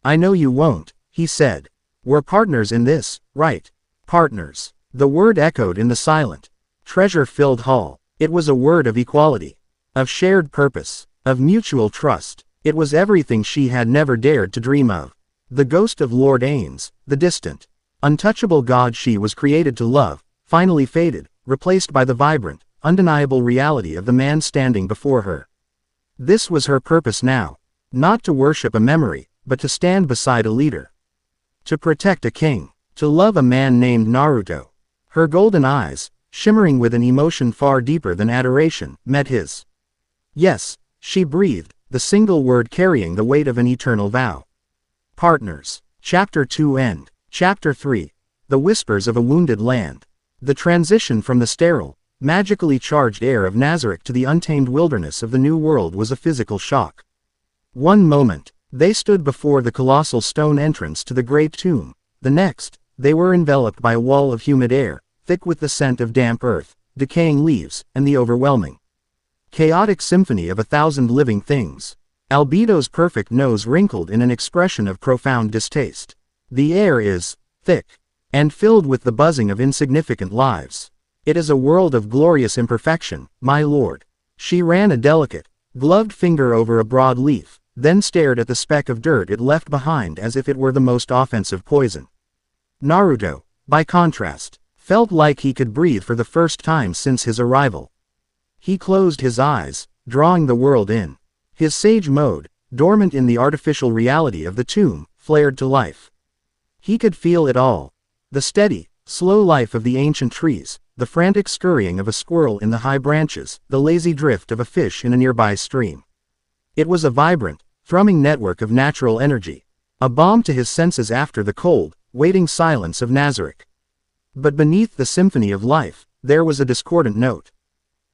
I know you won't, he said. We're partners in this, right? Partners. The word echoed in the silent, treasure-filled hall. It was a word of equality, of shared purpose, of mutual trust. It was everything she had never dared to dream of. The ghost of Lord Ainz, the distant, untouchable god she was created to love, finally faded, replaced by the vibrant, undeniable reality of the man standing before her. This was her purpose now. Not to worship a memory, but to stand beside a leader. To protect a king. To love a man named Naruto. Her golden eyes, shimmering with an emotion far deeper than adoration, met his. Yes, she breathed, the single word carrying the weight of an eternal vow. Partners. Chapter 2 End. Chapter 3. The Whispers of a Wounded Land. The transition from the sterile, magically charged air of Nazarick to the untamed wilderness of the New World was a physical shock. One moment, they stood before the colossal stone entrance to the great tomb. The next, they were enveloped by a wall of humid air, thick with the scent of damp earth, decaying leaves, and the overwhelming, chaotic symphony of 1,000 living things. Albedo's perfect nose wrinkled in an expression of profound distaste. The air is thick and filled with the buzzing of insignificant lives. It is a world of glorious imperfection, my lord. She ran a delicate, gloved finger over a broad leaf, then stared at the speck of dirt it left behind as if it were the most offensive poison. Naruto, by contrast, felt like he could breathe for the first time since his arrival. He closed his eyes, drawing the world in. His sage mode, dormant in the artificial reality of the tomb, flared to life. He could feel it all. The steady, slow life of the ancient trees, the frantic scurrying of a squirrel in the high branches, the lazy drift of a fish in a nearby stream. It was a vibrant, thrumming network of natural energy, a balm to his senses after the cold, waiting silence of Nazarick. But beneath the symphony of life, there was a discordant note.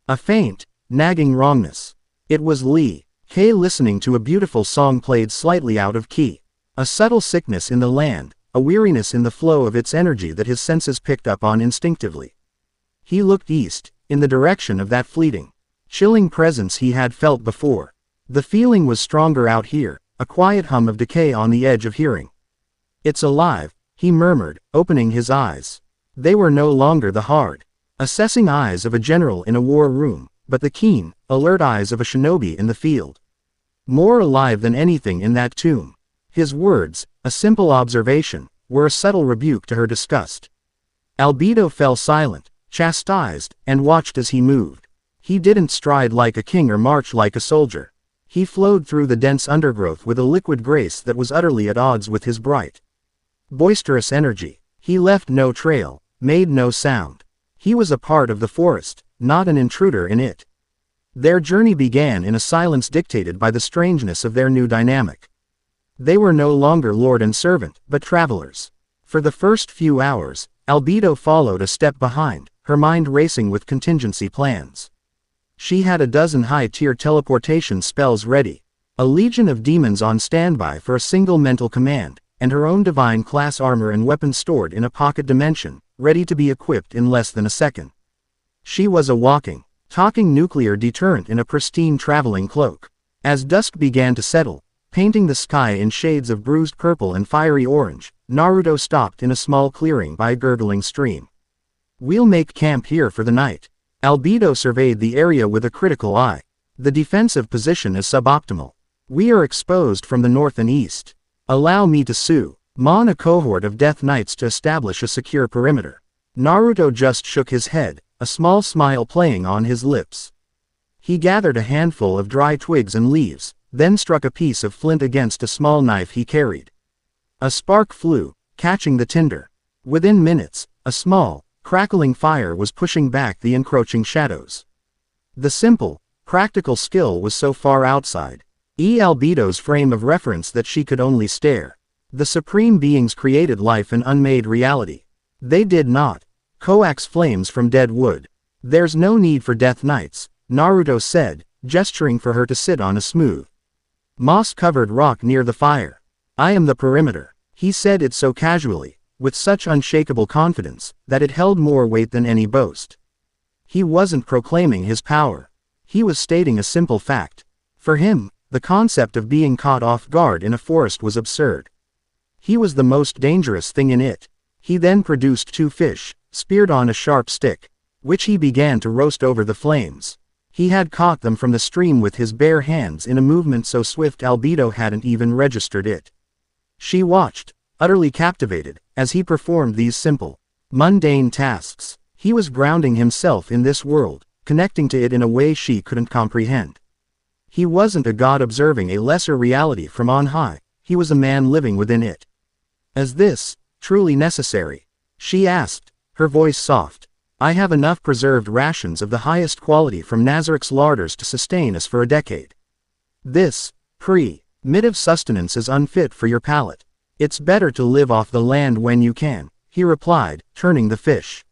A faint, nagging wrongness. It was Lee K listening to a beautiful song played slightly out of key. A subtle sickness in the land, a weariness in the flow of its energy that his senses picked up on instinctively. He looked east, in the direction of that fleeting, chilling presence he had felt before. The feeling was stronger out here, a quiet hum of decay on the edge of hearing. It's alive, he murmured, opening his eyes. They were no longer the hard, assessing eyes of a general in a war room, but the keen, alert eyes of a shinobi in the field. More alive than anything in that tomb. His words, a simple observation, were a subtle rebuke to her disgust. Albedo fell silent, chastised, and watched as he moved. He didn't stride like a king or march like a soldier. He flowed through the dense undergrowth with a liquid grace that was utterly at odds with his bright, boisterous energy. He left no trail, made no sound. He was a part of the forest, not an intruder in it. Their journey began in a silence dictated by the strangeness of their new dynamic. They were no longer lord and servant, but travelers. For the first few hours, Albedo followed a step behind, her mind racing with contingency plans. She had a dozen high-tier teleportation spells ready, a legion of demons on standby for a single mental command, and her own divine class armor and weapons stored in a pocket dimension, ready to be equipped in less than a second. She was a walking, talking nuclear deterrent in a pristine traveling cloak. As dusk began to settle, painting the sky in shades of bruised purple and fiery orange, Naruto stopped in a small clearing by a gurgling stream. We'll make camp here for the night. Albedo surveyed the area with a critical eye. The defensive position is suboptimal. We are exposed from the north and east. Allow me to summon a cohort of Death Knights to establish a secure perimeter. Naruto just shook his head, a small smile playing on his lips. He gathered a handful of dry twigs and leaves, then struck a piece of flint against a small knife he carried. A spark flew, catching the tinder. Within minutes, a small, crackling fire was pushing back the encroaching shadows. The simple, practical skill was so far outside Albedo's frame of reference that she could only stare. The supreme beings created life and unmade reality. They did not coax flames from dead wood. There's no need for death knights, Naruto said, gesturing for her to sit on a smooth, moss-covered rock near the fire. I am the perimeter. He said it so casually, with such unshakable confidence, that it held more weight than any boast. He wasn't proclaiming his power. He was stating a simple fact. For him, the concept of being caught off guard in a forest was absurd. He was the most dangerous thing in it. He then produced 2 fish, speared on a sharp stick, which he began to roast over the flames. He had caught them from the stream with his bare hands in a movement so swift Albedo hadn't even registered it. She watched, utterly captivated, as he performed these simple, mundane tasks. He was grounding himself in this world, connecting to it in a way she couldn't comprehend. He wasn't a god observing a lesser reality from on high, he was a man living within it. Is this truly necessary? She asked, her voice soft. I have enough preserved rations of the highest quality from Nazarik's larders to sustain us for a decade. This primitive sustenance is unfit for your palate. It's better to live off the land when you can, he replied, turning the fish.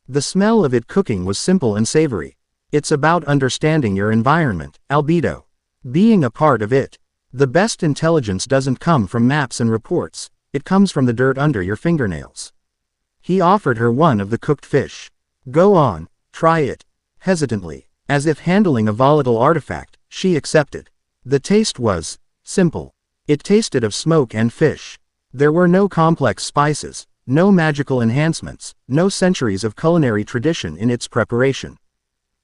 The smell of it cooking was simple and savory. It's about understanding your environment, Albedo. Being a part of it. The best intelligence doesn't come from maps and reports, it comes from the dirt under your fingernails. He offered her one of the cooked fish. Go on, try it. Hesitantly, as if handling a volatile artifact, she accepted. The taste was simple. It tasted of smoke and fish. There were no complex spices, no magical enhancements, no centuries of culinary tradition in its preparation.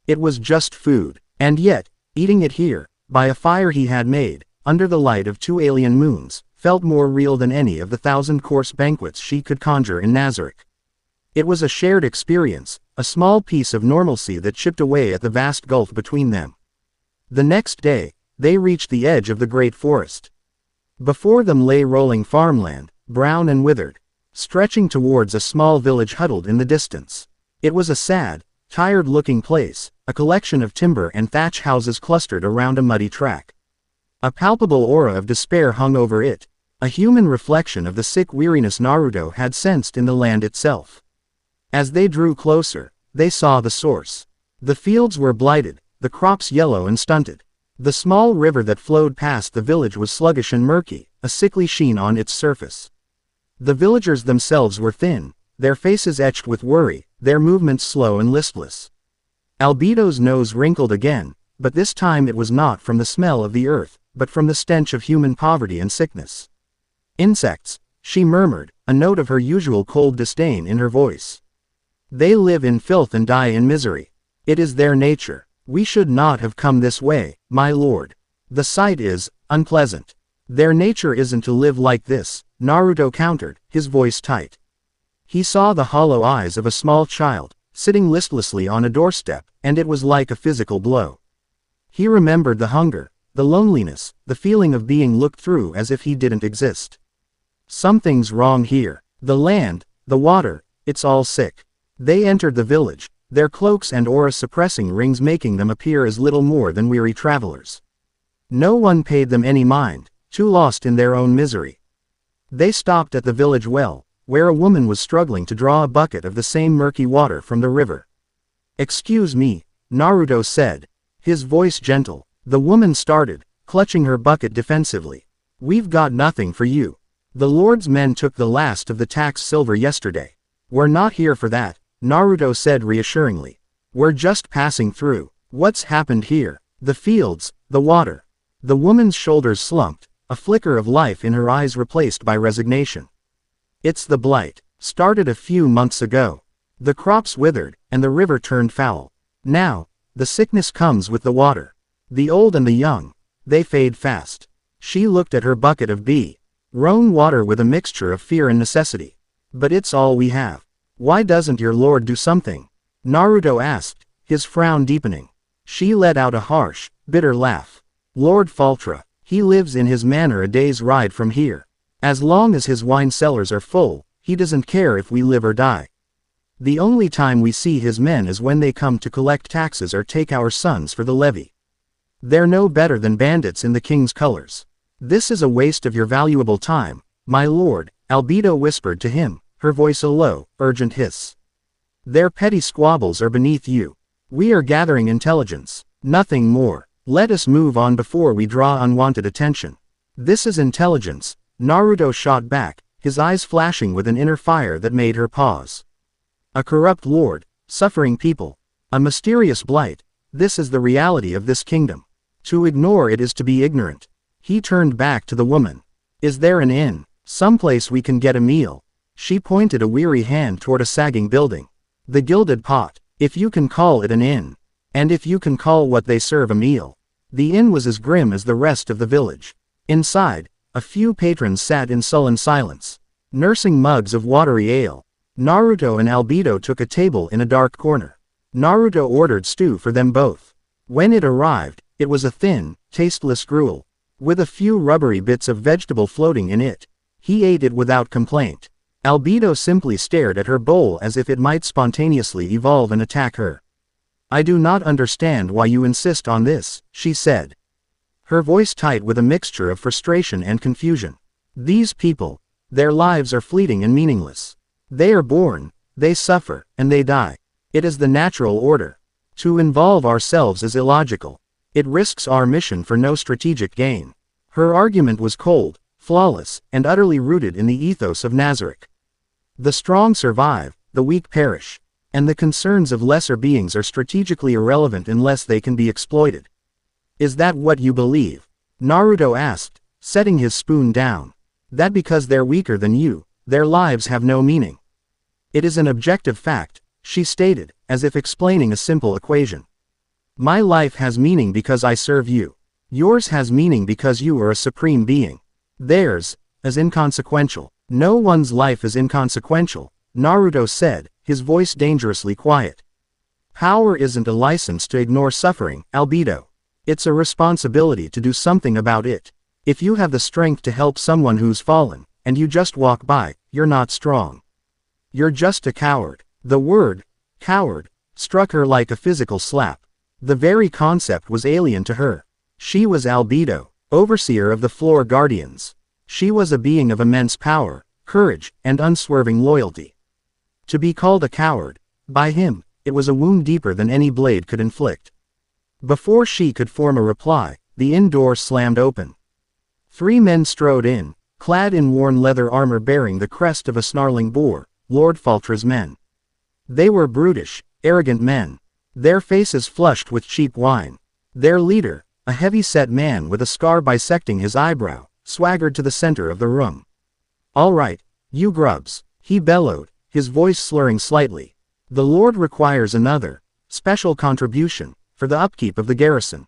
It was just food, and yet, eating it here, by a fire he had made, under the light of 2 alien moons, felt more real than any of the 1,000-course banquets she could conjure in Nazarik. It was a shared experience, a small piece of normalcy that chipped away at the vast gulf between them. The next day, they reached the edge of the great forest. Before them lay rolling farmland, brown and withered, stretching towards a small village huddled in the distance. It was a sad, tired-looking place, a collection of timber and thatch houses clustered around a muddy track. A palpable aura of despair hung over it, a human reflection of the sick weariness Naruto had sensed in the land itself. As they drew closer, they saw the source. The fields were blighted, the crops yellow and stunted. The small river that flowed past the village was sluggish and murky, a sickly sheen on its surface. The villagers themselves were thin, their faces etched with worry, their movements slow and listless. Albedo's nose wrinkled again, but this time it was not from the smell of the earth, but from the stench of human poverty and sickness. Insects, she murmured, a note of her usual cold disdain in her voice. They live in filth and die in misery. It is their nature. We should not have come this way, my lord. The sight is unpleasant. Their nature isn't to live like this, Naruto countered, his voice tight. He saw the hollow eyes of a small child, sitting listlessly on a doorstep, and it was like a physical blow. He remembered the hunger, the loneliness, the feeling of being looked through as if he didn't exist. Something's wrong here. The land, the water, it's all sick. They entered the village, their cloaks and aura-suppressing rings making them appear as little more than weary travelers. No one paid them any mind, too lost in their own misery. They stopped at the village well, where a woman was struggling to draw a bucket of the same murky water from the river. Excuse me, Naruto said, his voice gentle. The woman started, clutching her bucket defensively. We've got nothing for you. The Lord's men took the last of the tax silver yesterday. We're not here for that, Naruto said reassuringly. We're just passing through. What's happened here? The fields, the water. The woman's shoulders slumped, a flicker of life in her eyes replaced by resignation. It's the blight. Started a few months ago. The crops withered, and the river turned foul. Now, the sickness comes with the water. The old and the young, they fade fast. She looked at her bucket of roan water with a mixture of fear and necessity. But it's all we have. Why doesn't your lord do something? Naruto asked, his frown deepening. She let out a harsh, bitter laugh. Lord Faltra, he lives in his manor a day's ride from here. As long as his wine cellars are full, he doesn't care if we live or die. The only time we see his men is when they come to collect taxes or take our sons for the levy. They're no better than bandits in the king's colors. This is a waste of your valuable time, my lord, Albedo whispered to him, her voice a low, urgent hiss. Their petty squabbles are beneath you. We are gathering intelligence. Nothing more. Let us move on before we draw unwanted attention. This is intelligence, Naruto shot back, his eyes flashing with an inner fire that made her pause. A corrupt lord, suffering people. A mysterious blight. This is the reality of this kingdom. To ignore it is to be ignorant. He turned back to the woman. Is there an inn? Someplace we can get a meal? She pointed a weary hand toward a sagging building. The Gilded Pot. If you can call it an inn. And if you can call what they serve a meal. The inn was as grim as the rest of the village. Inside, a few patrons sat in sullen silence, nursing mugs of watery ale. Naruto and Albedo took a table in a dark corner. Naruto ordered stew for them both. When it arrived, it was a thin, tasteless gruel, with a few rubbery bits of vegetable floating in it. He ate it without complaint. Albedo simply stared at her bowl as if it might spontaneously evolve and attack her. I do not understand why you insist on this, she said. Her voice tight with a mixture of frustration and confusion. These people, their lives are fleeting and meaningless. They are born, they suffer, and they die. It is the natural order. To involve ourselves is illogical. It risks our mission for no strategic gain. Her argument was cold, flawless, and utterly rooted in the ethos of Nazareth. The strong survive, the weak perish. And the concerns of lesser beings are strategically irrelevant unless they can be exploited. Is that what you believe? Naruto asked, setting his spoon down. That because they're weaker than you, their lives have no meaning. It is an objective fact, she stated, as if explaining a simple equation. My life has meaning because I serve you. Yours has meaning because you are a supreme being. Theirs is inconsequential. No one's life is inconsequential, Naruto said, his voice dangerously quiet. Power isn't a license to ignore suffering, Albedo. It's a responsibility to do something about it. If you have the strength to help someone who's fallen, and you just walk by, you're not strong. You're just a coward. The word, coward, struck her like a physical slap. The very concept was alien to her. She was Albedo, overseer of the Floor Guardians. She was a being of immense power, courage, and unswerving loyalty. To be called a coward, by him, it was a wound deeper than any blade could inflict. Before she could form a reply, the inn door slammed open. 3 men strode in, clad in worn leather armor bearing the crest of a snarling boar, Lord Faltra's men. They were brutish, arrogant men, their faces flushed with cheap wine. Their leader, a heavy-set man with a scar bisecting his eyebrow, swaggered to the center of the room. All right, you grubs, he bellowed, his voice slurring slightly. The Lord requires another, special contribution, for the upkeep of the garrison.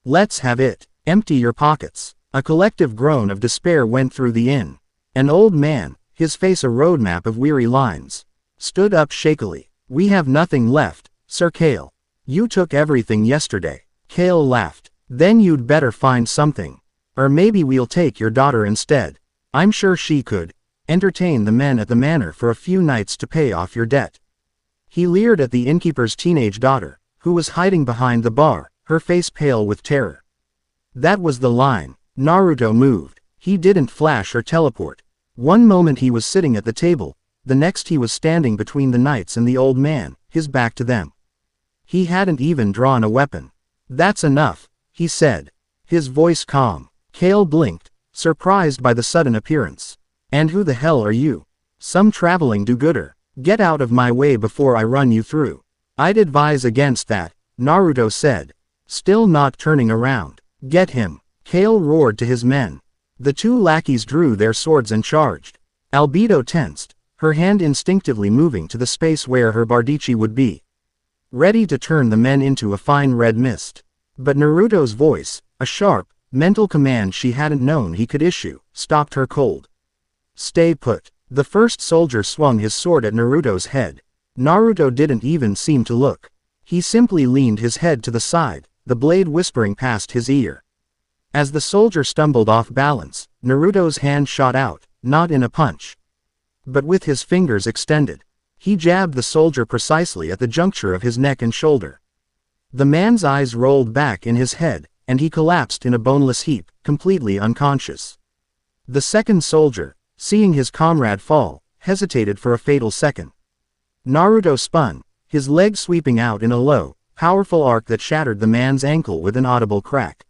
Let's have it. Empty your pockets. A collective groan of despair went through the inn. An old man, his face a roadmap of weary lines, stood up shakily. We have nothing left, Sir Kale. You took everything yesterday. Kale laughed. Then you'd better find something. Or maybe we'll take your daughter instead. I'm sure she could entertain the men at the manor for a few nights to pay off your debt. He leered at the innkeeper's teenage daughter, who was hiding behind the bar, her face pale with terror. That was the line. Naruto moved. He didn't flash or teleport. One moment he was sitting at the table, the next he was standing between the knights and the old man, his back to them. He hadn't even drawn a weapon. That's enough, he said, his voice calm. Kale blinked, surprised by the sudden appearance. And who the hell are you? Some traveling do-gooder. Get out of my way before I run you through. I'd advise against that, Naruto said, still not turning around. Get him. Kale roared to his men. The 2 lackeys drew their swords and charged. Albedo tensed, her hand instinctively moving to the space where her bardichi would be, ready to turn the men into a fine red mist. But Naruto's voice, a sharp, mental command she hadn't known he could issue, stopped her cold. Stay put. The first soldier swung his sword at Naruto's head. Naruto didn't even seem to look. He simply leaned his head to the side, the blade whispering past his ear. As the soldier stumbled off balance, Naruto's hand shot out, not in a punch, but with his fingers extended. He jabbed the soldier precisely at the juncture of his neck and shoulder. The man's eyes rolled back in his head, and he collapsed in a boneless heap, completely unconscious. The second soldier, seeing his comrade fall, hesitated for a fatal second. Naruto spun, his leg sweeping out in a low, powerful arc that shattered the man's ankle with an audible crack.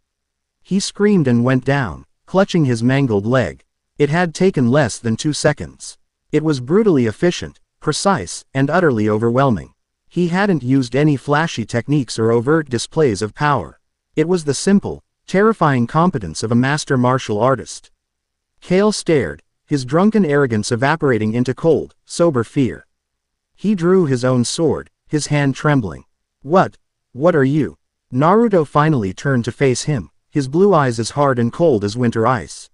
He screamed and went down, clutching his mangled leg. It had taken less than 2 seconds. It was brutally efficient, precise, and utterly overwhelming. He hadn't used any flashy techniques or overt displays of power. It was the simple, terrifying competence of a master martial artist. Kale stared, his drunken arrogance evaporating into cold, sober fear. He drew his own sword, his hand trembling. What are you? Naruto finally turned to face him, his blue eyes as hard and cold as winter ice.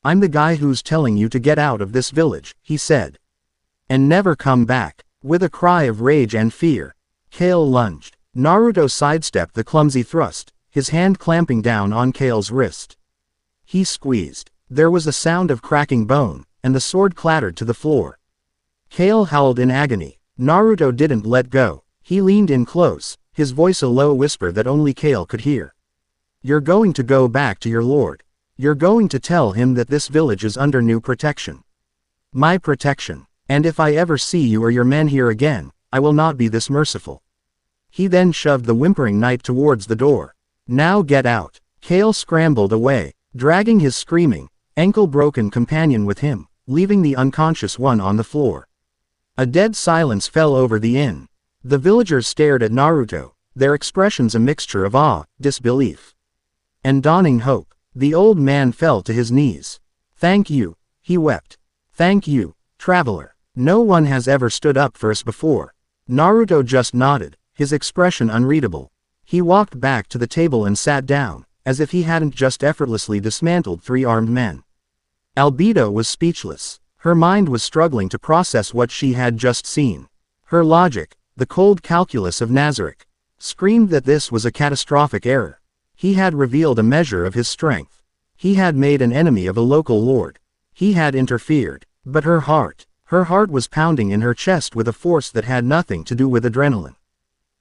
I'm the guy who's telling you to get out of this village, he said. And never come back. With a cry of rage and fear, Kale lunged. Naruto sidestepped the clumsy thrust, his hand clamping down on Kale's wrist. He squeezed. There was a sound of cracking bone, and the sword clattered to the floor. Kale howled in agony. Naruto didn't let go. He leaned in close, his voice a low whisper that only Kale could hear. You're going to go back to your lord. You're going to tell him that this village is under new protection. My protection. And if I ever see you or your men here again, I will not be this merciful. He then shoved the whimpering knight towards the door. Now get out. Kale scrambled away, dragging his screaming, ankle-broken companion with him, leaving the unconscious one on the floor. A dead silence fell over the inn. The villagers stared at Naruto, their expressions a mixture of awe, disbelief, and dawning hope. The old man fell to his knees. Thank you, he wept. Thank you, traveler. No one has ever stood up for us before. Naruto just nodded, his expression unreadable. He walked back to the table and sat down, as if he hadn't just effortlessly dismantled 3 armed men. Albedo was speechless. Her mind was struggling to process what she had just seen. Her logic, the cold calculus of Nazarick, screamed that this was a catastrophic error. He had revealed a measure of his strength. He had made an enemy of a local lord. He had interfered. But her heart was pounding in her chest with a force that had nothing to do with adrenaline.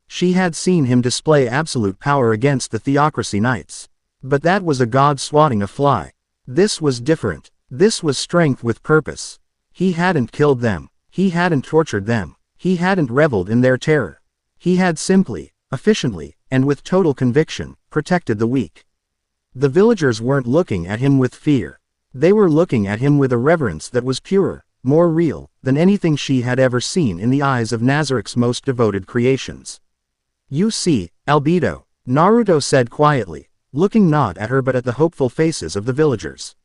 She had seen him display absolute power against the Theocracy Knights. But that was a god swatting a fly. This was different. This was strength with purpose. He hadn't killed them. He hadn't tortured them. He hadn't reveled in their terror. He had simply, efficiently, and with total conviction, protected the weak. The villagers weren't looking at him with fear. They were looking at him with a reverence that was purer, more real, than anything she had ever seen in the eyes of Nazarick's most devoted creations. You see, Albedo, Naruto said quietly, looking not at her but at the hopeful faces of the villagers.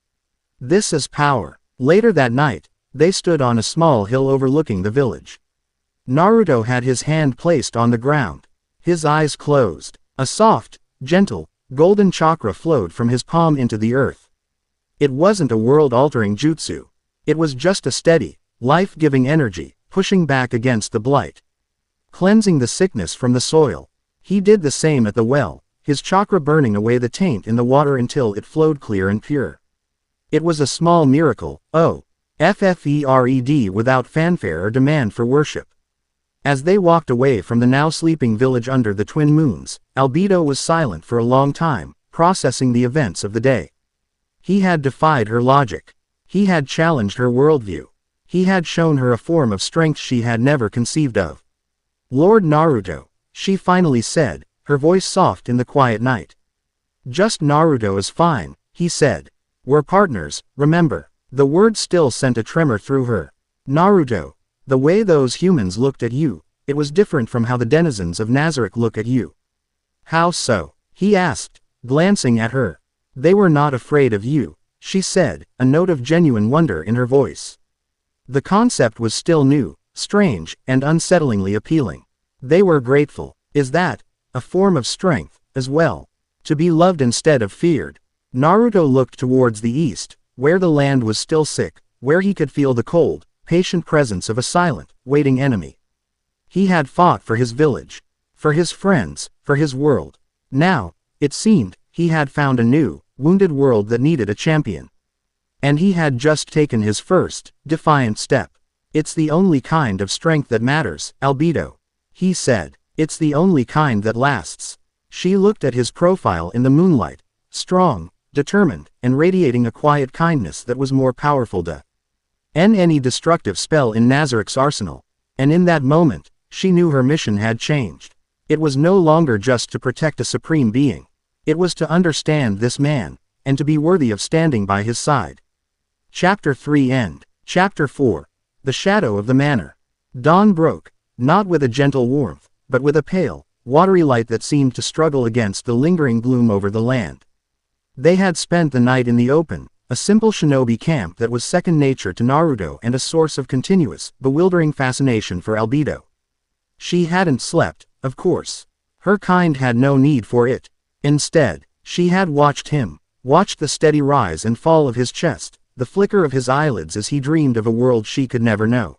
This is power. Later that night, they stood on a small hill overlooking the village. Naruto had his hand placed on the ground. His eyes closed. A soft, gentle, golden chakra flowed from his palm into the earth. It wasn't a world-altering jutsu. It was just a steady, life-giving energy, pushing back against the blight, cleansing the sickness from the soil. He did the same at the well, his chakra burning away the taint in the water until it flowed clear and pure. It was a small miracle, FFERED, without fanfare or demand for worship. As they walked away from the now sleeping village under the twin moons, Albedo was silent for a long time, processing the events of the day. He had defied her logic. He had challenged her worldview. He had shown her a form of strength she had never conceived of. Lord Naruto, she finally said, her voice soft in the quiet night. Just Naruto is fine, he said. We're partners, remember. The word still sent a tremor through her. Naruto, the way those humans looked at you, it was different from how the denizens of Nazarick look at you. How so? He asked, glancing at her. They were not afraid of you, she said, a note of genuine wonder in her voice. The concept was still new, strange, and unsettlingly appealing. They were grateful. Is that a form of strength, as well? To be loved instead of feared? Naruto looked towards the east, where the land was still sick, where he could feel the cold, patient presence of a silent, waiting enemy. He had fought for his village, for his friends, for his world. Now, it seemed, he had found a new, wounded world that needed a champion. And he had just taken his first, defiant step. It's the only kind of strength that matters, Albedo, he said. It's the only kind that lasts. She looked at his profile in the moonlight, strong, determined, and radiating a quiet kindness that was more powerful than any destructive spell in Nazarick's arsenal. And in that moment, she knew her mission had changed. It was no longer just to protect a supreme being. It was to understand this man, and to be worthy of standing by his side. Chapter 3 End. Chapter 4. The Shadow of the Manor. Dawn broke, not with a gentle warmth, but with a pale, watery light that seemed to struggle against the lingering gloom over the land. They had spent the night in the open, a simple shinobi camp that was second nature to Naruto and a source of continuous, bewildering fascination for Albedo. She hadn't slept, of course. Her kind had no need for it. Instead, she had watched him, watched the steady rise and fall of his chest, the flicker of his eyelids as he dreamed of a world she could never know.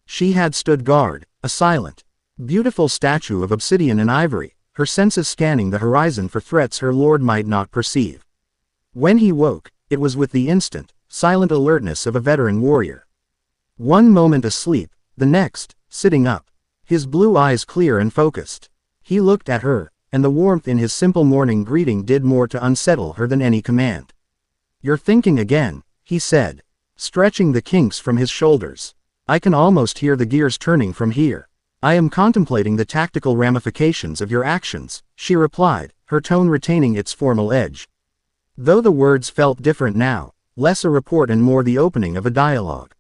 She had stood guard, a silent, beautiful statue of obsidian and ivory, her senses scanning the horizon for threats her lord might not perceive. When he woke, it was with the instant, silent alertness of a veteran warrior. One moment asleep, the next, sitting up, his blue eyes clear and focused. He looked at her, and the warmth in his simple morning greeting did more to unsettle her than any command. "You're thinking again," he said, stretching the kinks from his shoulders. "I can almost hear the gears turning from here." "I am contemplating the tactical ramifications of your actions," she replied, her tone retaining its formal edge. Though the words felt different now, less a report and more the opening of a dialogue.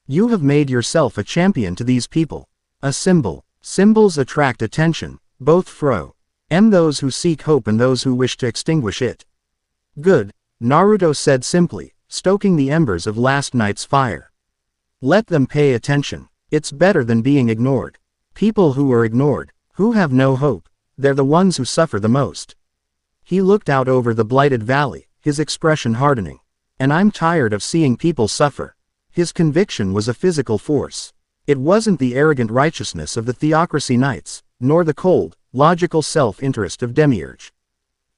"You have made yourself a champion to these people. A symbol. Symbols attract attention, both those who seek hope and those who wish to extinguish it." "Good," Naruto said simply, stoking the embers of last night's fire. "Let them pay attention. It's better than being ignored. People who are ignored, who have no hope, they're the ones who suffer the most." He looked out over the blighted valley, his expression hardening. "And I'm tired of seeing people suffer." His conviction was a physical force. It wasn't the arrogant righteousness of the theocracy knights, nor the cold, logical self-interest of Demiurge.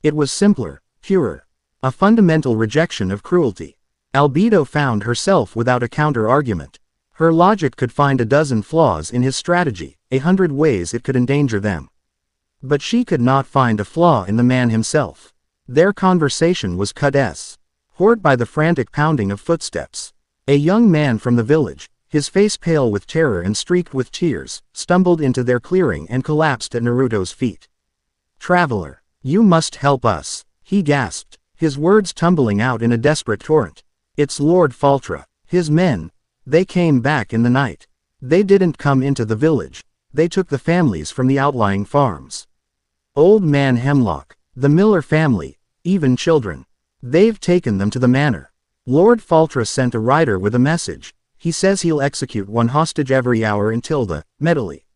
It was simpler, purer. A fundamental rejection of cruelty. Albedo found herself without a counter-argument. Her logic could find a dozen flaws in his strategy, 100 ways it could endanger them. But she could not find a flaw in the man himself. Their conversation was cut short by the frantic pounding of footsteps. A young man from the village, his face pale with terror and streaked with tears, stumbled into their clearing and collapsed at Naruto's feet. "Traveler, you must help us," he gasped, his words tumbling out in a desperate torrent. "It's Lord Faltra. His men. They came back in the night. They didn't come into the village. They took the families from the outlying farms. Old Man Hemlock, the Miller family, even children. They've taken them to the manor. Lord Faltra sent a rider with a message. He says he'll execute one hostage every hour until the Medley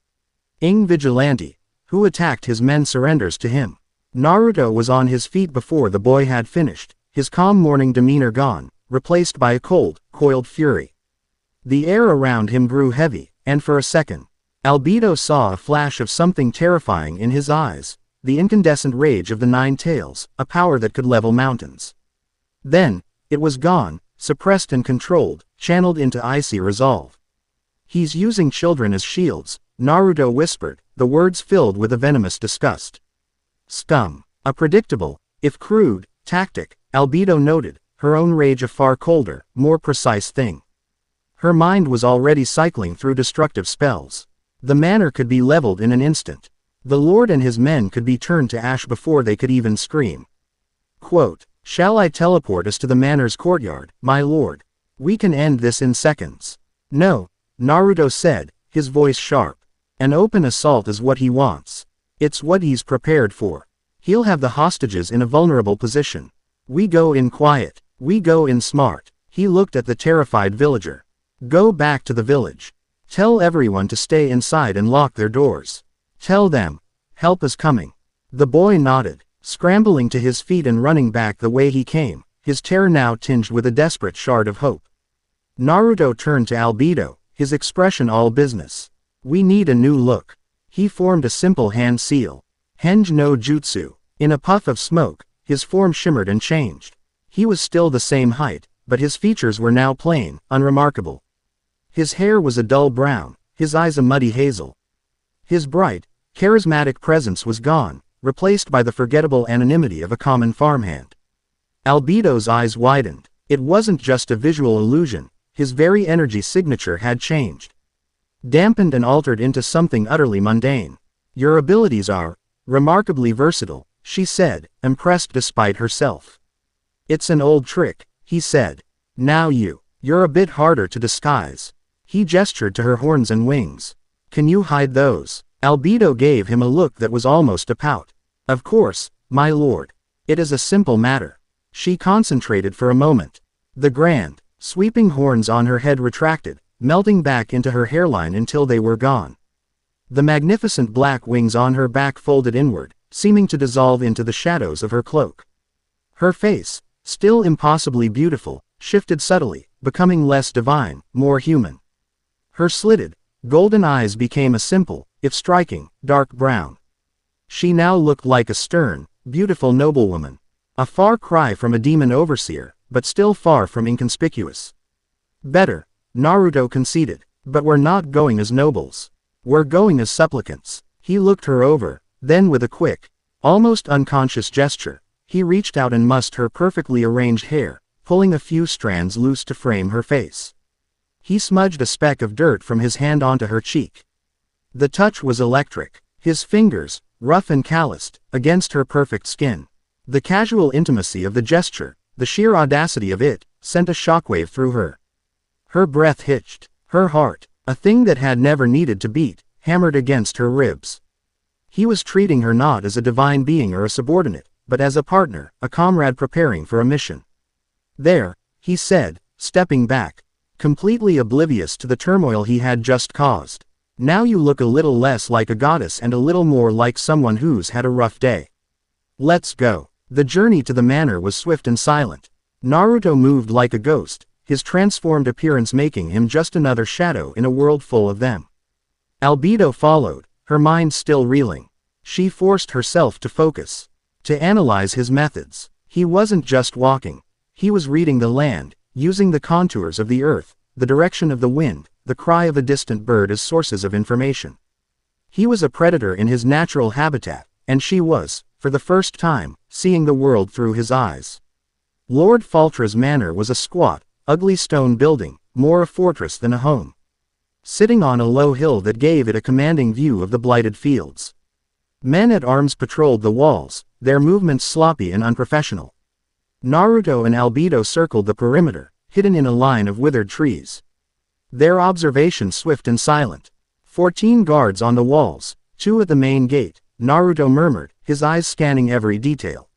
Ing vigilante, who attacked his men surrenders to him." Naruto was on his feet before the boy had finished, his calm morning demeanor gone, replaced by a cold, coiled fury. The air around him grew heavy, and for a second, Albedo saw a flash of something terrifying in his eyes, the incandescent rage of the Nine Tails, a power that could level mountains. Then, it was gone, suppressed and controlled, channeled into icy resolve. "He's using children as shields," Naruto whispered, the words filled with a venomous disgust. "Scum. A predictable, if crude, tactic," Albedo noted, her own rage a far colder, more precise thing. Her mind was already cycling through destructive spells. The manor could be leveled in an instant. The lord and his men could be turned to ash before they could even scream. Quote, "Shall I teleport us to the manor's courtyard, my lord? We can end this in seconds." "No," Naruto said, his voice sharp. "An open assault is what he wants. It's what he's prepared for. He'll have the hostages in a vulnerable position. We go in quiet. We go in smart." He looked at the terrified villager. "Go back to the village. Tell everyone to stay inside and lock their doors. Tell them, help is coming." The boy nodded, scrambling to his feet and running back the way he came, his terror now tinged with a desperate shard of hope. Naruto turned to Albedo, his expression all business. "We need a new look." He formed a simple hand seal. Henge no Jutsu. In a puff of smoke, his form shimmered and changed. He was still the same height, but his features were now plain, unremarkable. His hair was a dull brown, his eyes a muddy hazel. His bright, charismatic presence was gone, replaced by the forgettable anonymity of a common farmhand. Albedo's eyes widened. It wasn't just a visual illusion, his very energy signature had changed. Dampened and altered into something utterly mundane. Your abilities are remarkably versatile, she said, impressed despite herself. It's an old trick, he said. Now you're a bit harder to disguise. He gestured to her horns and wings. Can you hide those? Albedo gave him a look that was almost a pout. Of course, my lord. It is a simple matter. She concentrated for a moment. The grand, sweeping horns on her head retracted, melting back into her hairline until they were gone. The magnificent black wings on her back folded inward, seeming to dissolve into the shadows of her cloak. Her face, still impossibly beautiful, shifted subtly, becoming less divine, more human. Her slitted, golden eyes became a simple, if striking, dark brown. She now looked like a stern, beautiful noblewoman. A far cry from a demon overseer, but still far from inconspicuous. Better, Naruto conceded, but we're not going as nobles. We're going as supplicants. He looked her over, then with a quick, almost unconscious gesture, he reached out and mussed her perfectly arranged hair, pulling a few strands loose to frame her face. He smudged a speck of dirt from his hand onto her cheek. The touch was electric, his fingers, rough and calloused, against her perfect skin. The casual intimacy of the gesture, the sheer audacity of it, sent a shockwave through her. Her breath hitched. Her heart, a thing that had never needed to beat, hammered against her ribs. He was treating her not as a divine being or a subordinate, but as a partner, a comrade preparing for a mission. There, he said, stepping back, completely oblivious to the turmoil he had just caused. Now you look a little less like a goddess and a little more like someone who's had a rough day. Let's go. The journey to the manor was swift and silent. Naruto moved like a ghost, his transformed appearance making him just another shadow in a world full of them. Albedo followed, her mind still reeling. She forced herself to focus, to analyze his methods. He wasn't just walking. He was reading the land, using the contours of the earth, the direction of the wind, the cry of a distant bird as sources of information. He was a predator in his natural habitat, and she was, for the first time, seeing the world through his eyes. Lord Faltra's manor was a squat, ugly stone building, more a fortress than a home. Sitting on a low hill that gave it a commanding view of the blighted fields. Men at arms patrolled the walls, their movements sloppy and unprofessional. Naruto and Albedo circled the perimeter, hidden in a line of withered trees. Their observation swift and silent. 14 guards on the walls, 2 at the main gate, Naruto murmured, his eyes scanning every detail.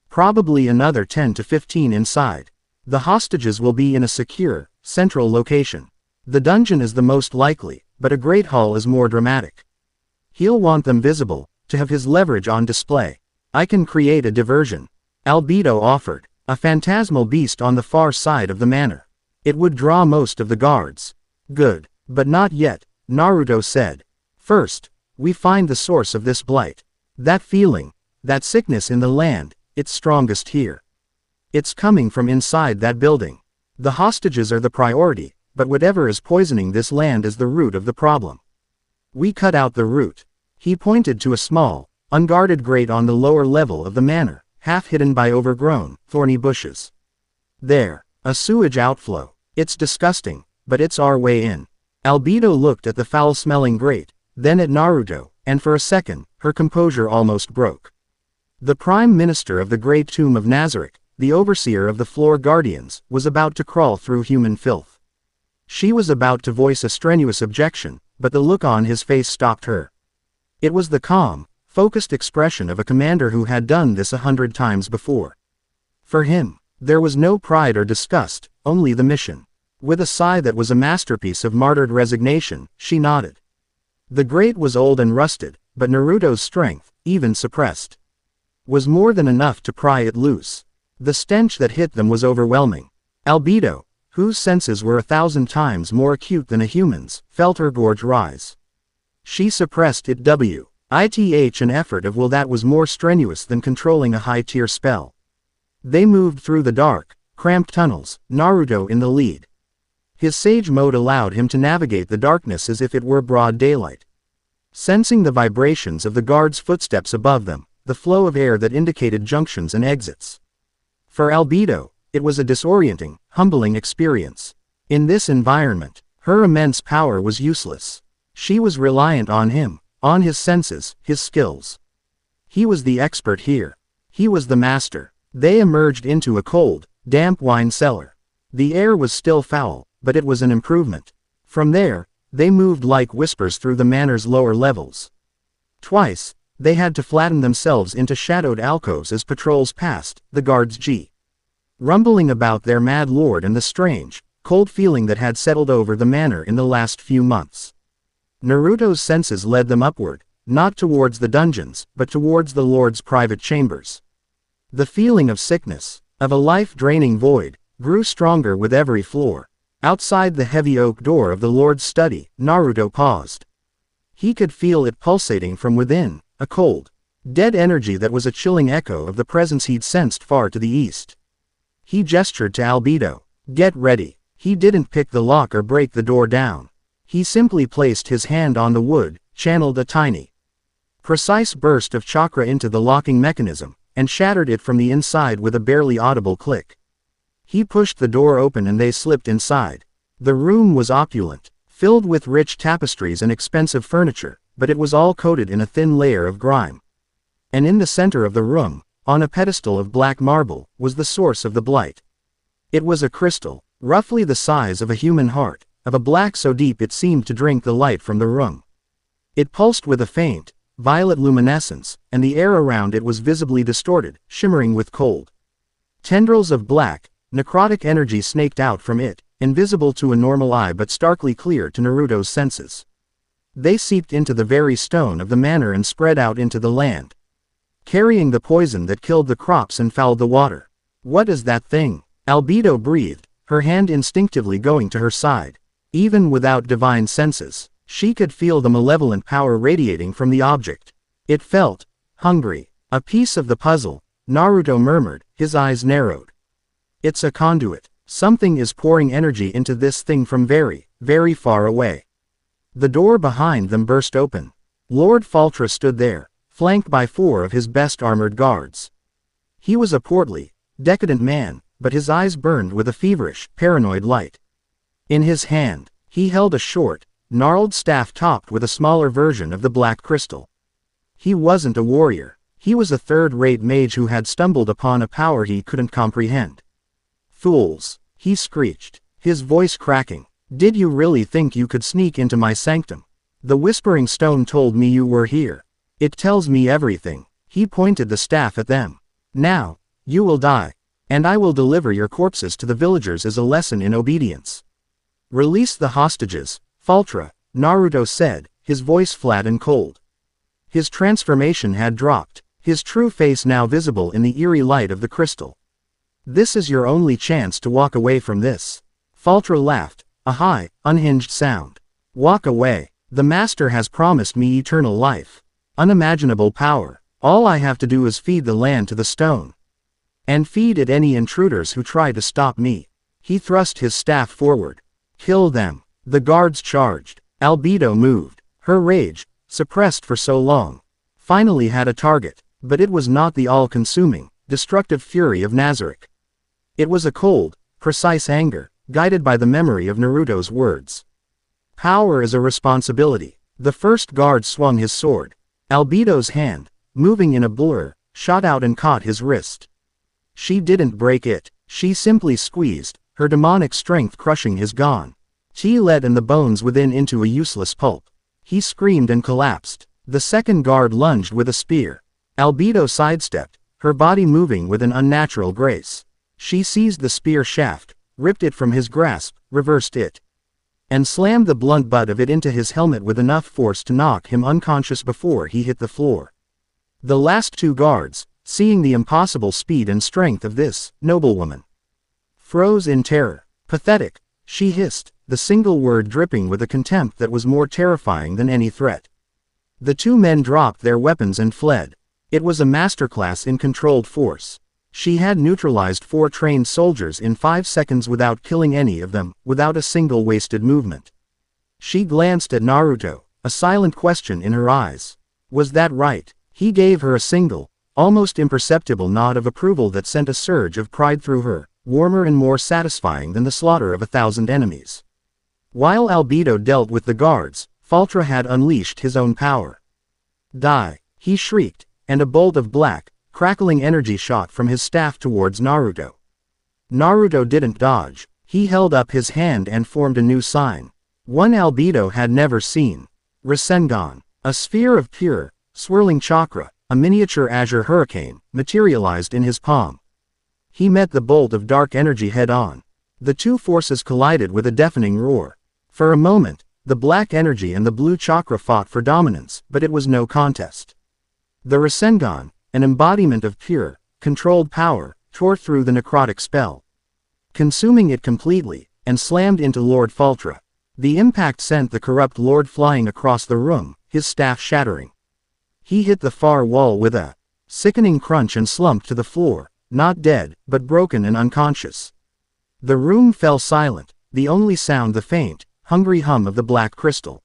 Probably another 10 to 15 inside. The hostages will be in a secure, central location. The dungeon is the most likely, but a great hall is more dramatic. He'll want them visible, to have his leverage on display. I can create a diversion. Albedo offered, a phantasmal beast on the far side of the manor. It would draw most of the guards. Good, but not yet, Naruto said. First, we find the source of this blight. That feeling, that sickness in the land, it's strongest here. It's coming from inside that building. The hostages are the priority, but whatever is poisoning this land is the root of the problem. We cut out the root. He pointed to a small, unguarded grate on the lower level of the manor, half hidden by overgrown, thorny bushes. There, a sewage outflow. It's disgusting, but it's our way in. Albedo looked at the foul-smelling grate, then at Naruto, and for a second, her composure almost broke. The Prime Minister of the Great Tomb of Nazarick, the overseer of the Floor Guardians, was about to crawl through human filth. She was about to voice a strenuous objection, but the look on his face stopped her. It was the calm, focused expression of a commander who had done this 100 times before. For him, there was no pride or disgust, only the mission. With a sigh that was a masterpiece of martyred resignation, she nodded. The grate was old and rusted, but Naruto's strength, even suppressed, was more than enough to pry it loose. The stench that hit them was overwhelming. Albedo, whose senses were 1,000 times more acute than a human's, felt her gorge rise. She suppressed it an effort of will that was more strenuous than controlling a high-tier spell. They moved through the dark, cramped tunnels, Naruto in the lead. His sage mode allowed him to navigate the darkness as if it were broad daylight. Sensing the vibrations of the guards' footsteps above them, the flow of air that indicated junctions and exits. For Albedo, it was a disorienting, humbling experience. In this environment, her immense power was useless. She was reliant on him, On his senses, his skills. He was the expert here. He was the master. They emerged into a cold, damp wine cellar. The air was still foul, but it was an improvement. From there, they moved like whispers through the manor's lower levels. Twice, they had to flatten themselves into shadowed alcoves as patrols passed, the guards rumbling about their mad lord and the strange, cold feeling that had settled over the manor in the last few months. Naruto's senses led them upward, not towards the dungeons, but towards the lord's private chambers. The feeling of sickness, of a life-draining void, grew stronger with every floor. Outside the heavy oak door of the lord's study, Naruto paused. He could feel it pulsating from within, a cold, dead energy that was a chilling echo of the presence he'd sensed far to the east. He gestured to Albedo. Get ready. He didn't pick the lock or break the door down. He simply placed his hand on the wood, channeled a tiny, precise burst of chakra into the locking mechanism, and shattered it from the inside with a barely audible click. He pushed the door open and they slipped inside. The room was opulent, filled with rich tapestries and expensive furniture, but it was all coated in a thin layer of grime. And in the center of the room, on a pedestal of black marble, was the source of the blight. It was a crystal, roughly the size of a human heart, of a black so deep it seemed to drink the light from the room. It pulsed with a faint, violet luminescence, and the air around it was visibly distorted, shimmering with cold. Tendrils of black, necrotic energy snaked out from it, invisible to a normal eye but starkly clear to Naruto's senses. They seeped into the very stone of the manor and spread out into the land, carrying the poison that killed the crops and fouled the water. What is that thing? Albedo breathed, her hand instinctively going to her side. Even without divine senses, she could feel the malevolent power radiating from the object. It felt hungry. A piece of the puzzle, Naruto murmured, his eyes narrowed. It's a conduit. Something is pouring energy into this thing from very, very far away. The door behind them burst open. Lord Faltra stood there, flanked by 4 of his best armored guards. He was a portly, decadent man, but his eyes burned with a feverish, paranoid light. In his hand, he held a short, gnarled staff topped with a smaller version of the black crystal. He wasn't a warrior. He was a third-rate mage who had stumbled upon a power he couldn't comprehend. Fools, he screeched, his voice cracking. Did you really think you could sneak into my sanctum? The whispering stone told me you were here. It tells me everything. He pointed the staff at them. Now, you will die, and I will deliver your corpses to the villagers as a lesson in obedience. Release the hostages, Faltra, Naruto said, his voice flat and cold. His transformation had dropped, his true face now visible in the eerie light of the crystal. This is your only chance to walk away from this. Faltra laughed, a high, unhinged sound. Walk away. The master has promised me eternal life. Unimaginable power. All I have to do is feed the land to the stone. And feed it any intruders who try to stop me. He thrust his staff forward. Kill them. The guards charged. Albedo moved. Her rage, suppressed for so long, finally had a target, but it was not the all-consuming, destructive fury of Nazarick. It was a cold, precise anger, guided by the memory of Naruto's words. Power is a responsibility. The first guard swung his sword. Albedo's hand, moving in a blur, shot out and caught his wrist. She didn't break it, she simply squeezed, her demonic strength crushing his gon. She let in the bones within into a useless pulp. He screamed and collapsed. The second guard lunged with a spear. Albedo sidestepped, her body moving with an unnatural grace. She seized the spear shaft, ripped it from his grasp, reversed it, and slammed the blunt butt of it into his helmet with enough force to knock him unconscious before he hit the floor. The last 2 guards, seeing the impossible speed and strength of this noblewoman, froze in terror. Pathetic, she hissed, the single word dripping with a contempt that was more terrifying than any threat. The 2 men dropped their weapons and fled. It was a masterclass in controlled force. She had neutralized 4 trained soldiers in 5 seconds without killing any of them, without a single wasted movement. She glanced at Naruto, a silent question in her eyes. Was that right? He gave her a single, almost imperceptible nod of approval that sent a surge of pride through her, warmer and more satisfying than the slaughter of 1,000 enemies. While Albedo dealt with the guards, Faltra had unleashed his own power. Die! He shrieked, and a bolt of black, crackling energy shot from his staff towards Naruto. Naruto didn't dodge. He held up his hand and formed a new sign. One Albedo had never seen. Rasengan. A sphere of pure, swirling chakra, a miniature azure hurricane, materialized in his palm. He met the bolt of dark energy head-on. The two forces collided with a deafening roar. For a moment, the black energy and the blue chakra fought for dominance, but it was no contest. The Rasengan, an embodiment of pure, controlled power, tore through the necrotic spell, consuming it completely, and slammed into Lord Faltra. The impact sent the corrupt lord flying across the room, his staff shattering. He hit the far wall with a sickening crunch and slumped to the floor, not dead, but broken and unconscious. The room fell silent, the only sound the faint, hungry hum of the black crystal.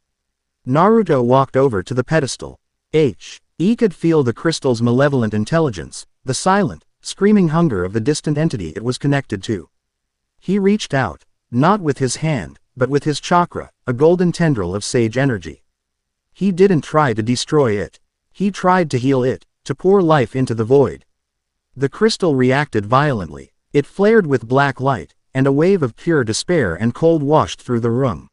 Naruto walked over to the pedestal. He could feel the crystal's malevolent intelligence, the silent, screaming hunger of the distant entity it was connected to. He reached out, not with his hand, but with his chakra, a golden tendril of sage energy. He didn't try to destroy it. He tried to heal it, to pour life into the void. The crystal reacted violently. It flared with black light, and a wave of pure despair and cold washed through the room.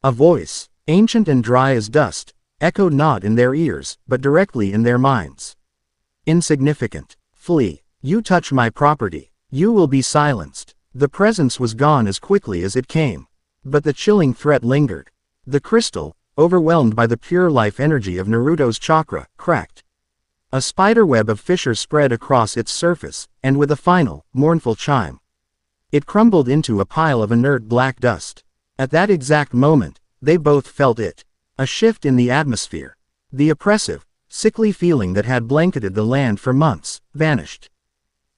A voice, ancient and dry as dust, echoed not in their ears, but directly in their minds. Insignificant. Flee. You touch my property. You will be silenced. The presence was gone as quickly as it came. But the chilling threat lingered. The crystal, overwhelmed by the pure life energy of Naruto's chakra, cracked. A spiderweb of fissures spread across its surface, and with a final, mournful chime, it crumbled into a pile of inert black dust. At that exact moment, they both felt it. A shift in the atmosphere. The oppressive, sickly feeling that had blanketed the land for months, vanished.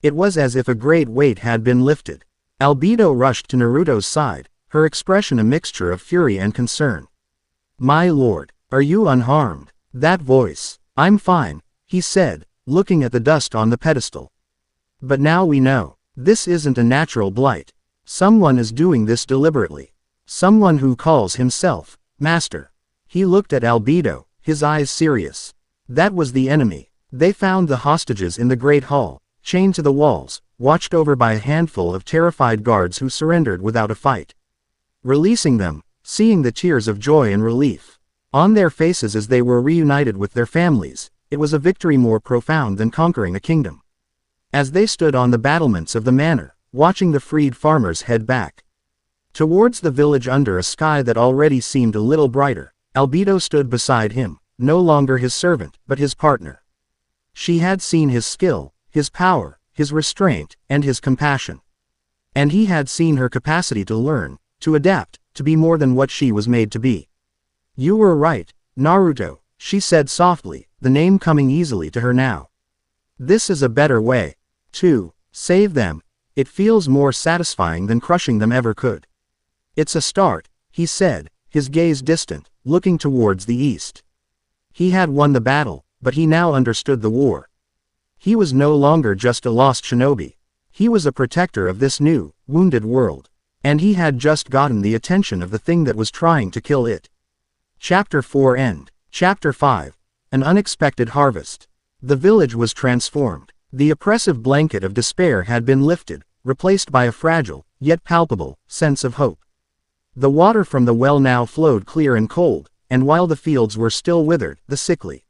It was as if a great weight had been lifted. Albedo rushed to Naruto's side, her expression a mixture of fury and concern. My lord, are you unharmed? That voice. I'm fine, he said, looking at the dust on the pedestal. But now we know. This isn't a natural blight. Someone is doing this deliberately. Someone who calls himself Master. He looked at Albedo, his eyes serious. That was the enemy. They found the hostages in the Great Hall, chained to the walls, watched over by a handful of terrified guards who surrendered without a fight. Releasing them, seeing the tears of joy and relief on their faces as they were reunited with their families, it was a victory more profound than conquering a kingdom. As they stood on the battlements of the manor, watching the freed farmers head back towards the village under a sky that already seemed a little brighter, Albedo stood beside him, no longer his servant, but his partner. She had seen his skill, his power, his restraint, and his compassion. And he had seen her capacity to learn, to adapt, to be more than what she was made to be. You were right, Naruto, she said softly, the name coming easily to her now. This is a better way. To save them. It feels more satisfying than crushing them ever could. It's a start, he said, his gaze distant, looking towards the east. He had won the battle, but he now understood the war. He was no longer just a lost shinobi. He was a protector of this new, wounded world. And he had just gotten the attention of the thing that was trying to kill it. Chapter 4 End. Chapter 5. An unexpected harvest. The village was transformed. The oppressive blanket of despair had been lifted, replaced by a fragile, yet palpable, sense of hope. The water from the well now flowed clear and cold, and while the fields were still withered, the sickly,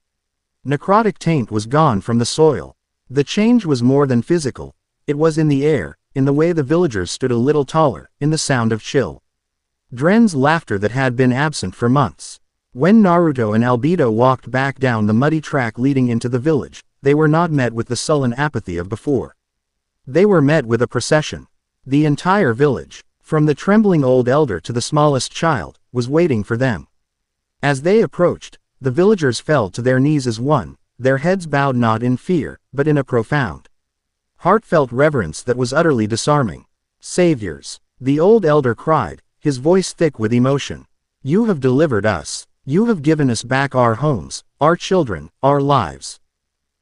necrotic taint was gone from the soil. The change was more than physical. It was in the air, in the way the villagers stood a little taller, in the sound of chill Dren's laughter that had been absent for months. When Naruto and Albedo walked back down the muddy track leading into the village, they were not met with the sullen apathy of before. They were met with a procession. The entire village, from the trembling old elder to the smallest child, was waiting for them. As they approached, the villagers fell to their knees as one, their heads bowed not in fear, but in a profound, heartfelt reverence that was utterly disarming. Saviors, the old elder cried, his voice thick with emotion. You have delivered us. You have given us back our homes, our children, our lives.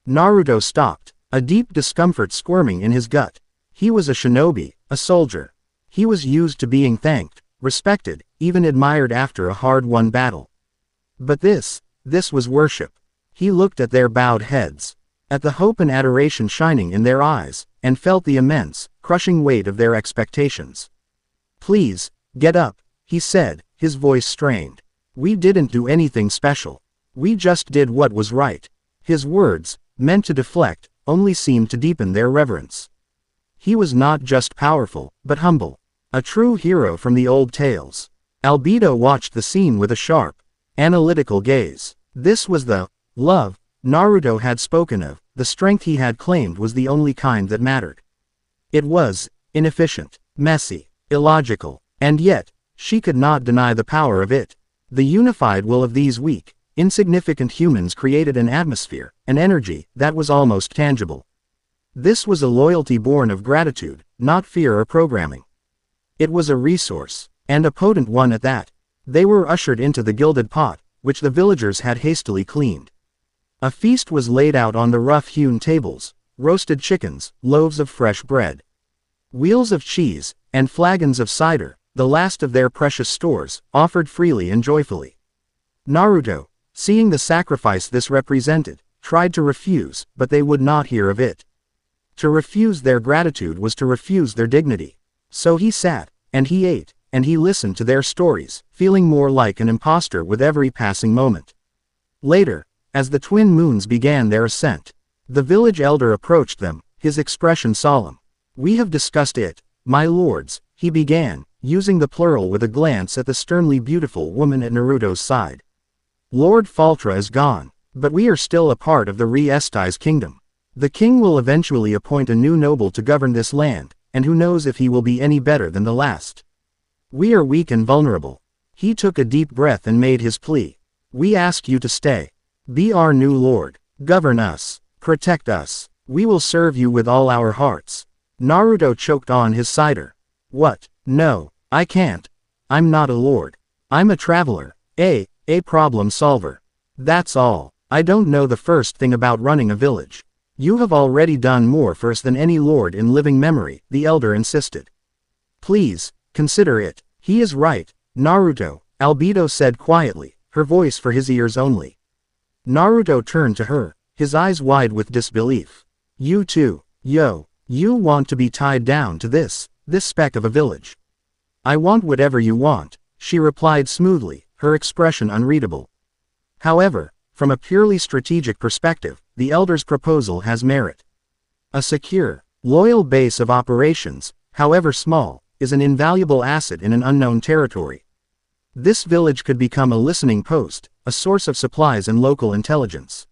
Naruto stopped, a deep discomfort squirming in his gut. He was a shinobi, a soldier. He was used to being thanked, respected, even admired after a hard-won battle. But this was worship. He looked at their bowed heads, at the hope and adoration shining in their eyes, and felt the immense, crushing weight of their expectations. "Please, get up," he said, his voice strained. "We didn't do anything special. We just did what was right." His words, meant to deflect, only seemed to deepen their reverence. He was not just powerful, but humble. A true hero from the old tales. Albedo watched the scene with a sharp, analytical gaze. This was the love Naruto had spoken of. The strength he had claimed was the only kind that mattered. It was inefficient, messy, illogical, and yet, she could not deny the power of it. The unified will of these weak, insignificant humans created an atmosphere, an energy, that was almost tangible. This was a loyalty born of gratitude, not fear or programming. It was a resource, and a potent one at that. They were ushered into the gilded pot, which the villagers had hastily cleaned. A feast was laid out on the rough-hewn tables: roasted chickens, loaves of fresh bread, wheels of cheese, and flagons of cider, the last of their precious stores, offered freely and joyfully. Naruto, seeing the sacrifice this represented, tried to refuse, but they would not hear of it. To refuse their gratitude was to refuse their dignity. So he sat, and he ate, and he listened to their stories, feeling more like an imposter with every passing moment. Later, as the twin moons began their ascent, the village elder approached them, his expression solemn. "We have discussed it, my lords," he began, using the plural with a glance at the sternly beautiful woman at Naruto's side. "Lord Faltra is gone, but we are still a part of the Re-Estai's kingdom. The king will eventually appoint a new noble to govern this land, and who knows if he will be any better than the last. We are weak and vulnerable." He took a deep breath and made his plea. "We ask you to stay. Be our new lord. Govern us. Protect us. We will serve you with all our hearts." Naruto choked on his cider. "What? No, I can't. I'm not a lord. I'm a traveler. A problem solver. That's all. I don't know the first thing about running a village." "You have already done more for us than any lord in living memory," the elder insisted. "Please, consider it." "He is right, Naruto," Albedo said quietly, her voice for his ears only. Naruto turned to her, his eyes wide with disbelief. "You too, you want to be tied down to this speck of a village?" "I want whatever you want," she replied smoothly, her expression unreadable. However, from a purely strategic perspective, the elder's proposal has merit. A secure, loyal base of operations, however small, is an invaluable asset in an unknown territory. This village could become a listening post, a source of supplies and local intelligence.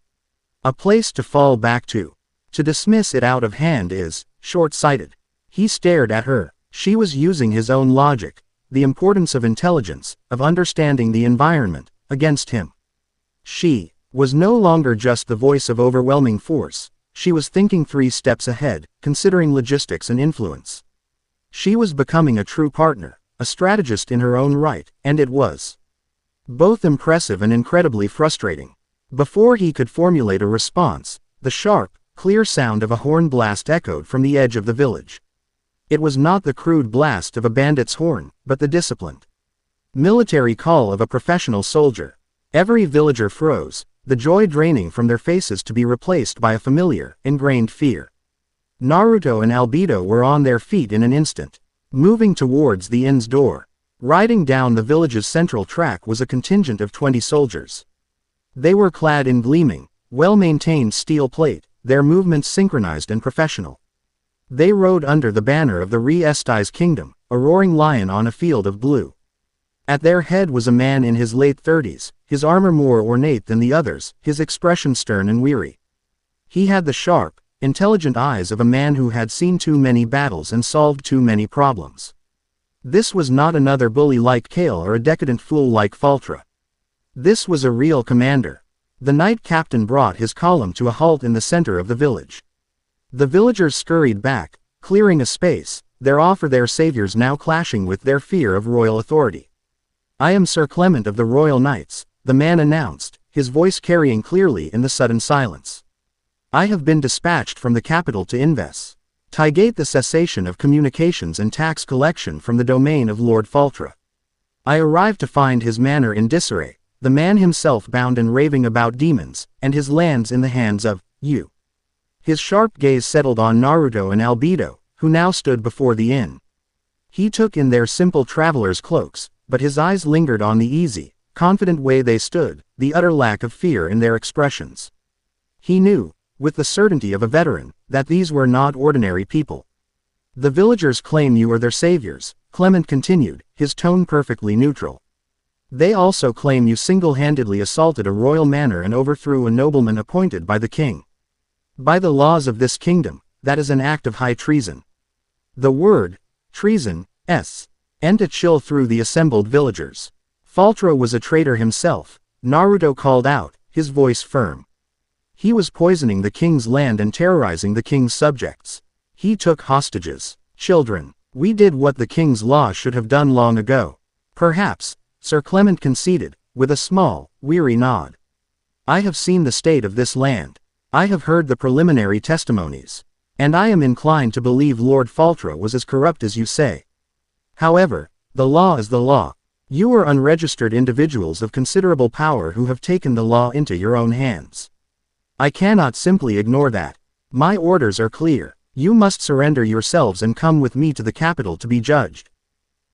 A place to fall back to. To dismiss it out of hand is short-sighted. He stared at her. She was using his own logic, the importance of intelligence, of understanding the environment, against him. She was no longer just the voice of overwhelming force. She was thinking 3 steps ahead, considering logistics and influence. She was becoming a true partner, a strategist in her own right, and it was both impressive and incredibly frustrating. Before he could formulate a response, the sharp, clear sound of a horn blast echoed from the edge of the village. It was not the crude blast of a bandit's horn, but the disciplined military call of a professional soldier. Every villager froze, the joy draining from their faces to be replaced by a familiar, ingrained fear. Naruto and Albedo were on their feet in an instant, moving towards the inn's door. Riding down the village's central track was a contingent of 20 soldiers. They were clad in gleaming, well-maintained steel plate, their movements synchronized and professional. They rode under the banner of the Re-Estai's kingdom, a roaring lion on a field of blue. At their head was a man in his late 30s, his armor more ornate than the others, his expression stern and weary. He had the sharp, intelligent eyes of a man who had seen too many battles and solved too many problems. This was not another bully like Kale or a decadent fool like Faltra. This was a real commander. The knight captain brought his column to a halt in the center of the village. The villagers scurried back, clearing a space, their awe for their saviors now clashing with their fear of royal authority. "I am Sir Clement of the Royal Knights," the man announced, his voice carrying clearly in the sudden silence. "I have been dispatched from the capital to investigate the cessation of communications and tax collection from the domain of Lord Faltra. I arrived to find his manor in disarray, the man himself bound and raving about demons, and his lands in the hands of you. His sharp gaze settled on Naruto and Albedo, who now stood before the inn. He took in their simple traveler's cloaks, but his eyes lingered on the easy, confident way they stood, the utter lack of fear in their expressions. He knew, with the certainty of a veteran, that these were not ordinary people. The villagers claim you are their saviors, Clement continued, his tone perfectly neutral. They also claim you single-handedly assaulted a royal manor and overthrew a nobleman appointed by the king. By the laws of this kingdom, that is an act of high treason. The word, treason, sent a chill through the assembled villagers. Faltra was a traitor himself, Naruto called out, his voice firm. He was poisoning the king's land and terrorizing the king's subjects. He took hostages, children. We did what the king's law should have done long ago. Perhaps, Sir Clement conceded, with a small, weary nod. I have seen the state of this land. I have heard the preliminary testimonies. And I am inclined to believe Lord Faltra was as corrupt as you say. However, the law is the law. You are unregistered individuals of considerable power who have taken the law into your own hands. I cannot simply ignore that. My orders are clear. You must surrender yourselves and come with me to the capital to be judged.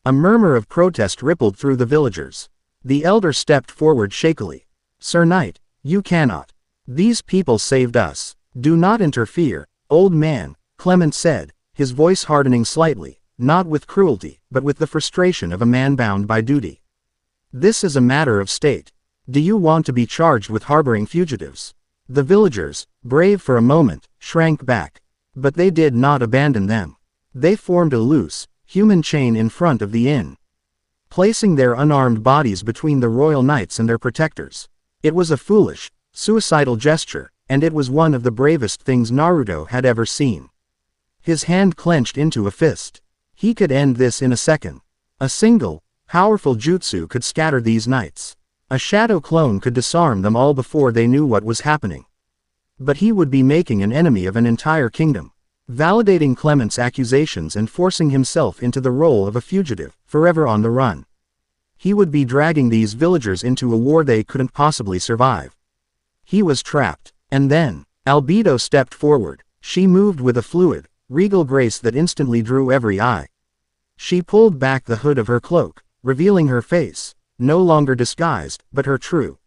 A murmur of protest rippled through the villagers. The elder stepped forward shakily. Sir Knight, you cannot. These people saved us. Do not interfere, old man, Clement said, his voice hardening slightly, not with cruelty, but with the frustration of a man bound by duty. This is a matter of state. Do you want to be charged with harboring fugitives? The villagers, brave for a moment, shrank back. But they did not abandon them. They formed a loose, human chain in front of the inn, placing their unarmed bodies between the royal knights and their protectors. It was a foolish, suicidal gesture, and it was one of the bravest things Naruto had ever seen. His hand clenched into a fist. He could end this in a second. A single, powerful jutsu could scatter these knights. A shadow clone could disarm them all before they knew what was happening. But he would be making an enemy of an entire kingdom, validating Clement's accusations and forcing himself into the role of a fugitive, forever on the run. He would be dragging these villagers into a war they couldn't possibly survive. He was trapped. And then, Albedo stepped forward. She moved with a fluid, regal grace that instantly drew every eye. She pulled back the hood of her cloak, revealing her face, no longer disguised, but her true,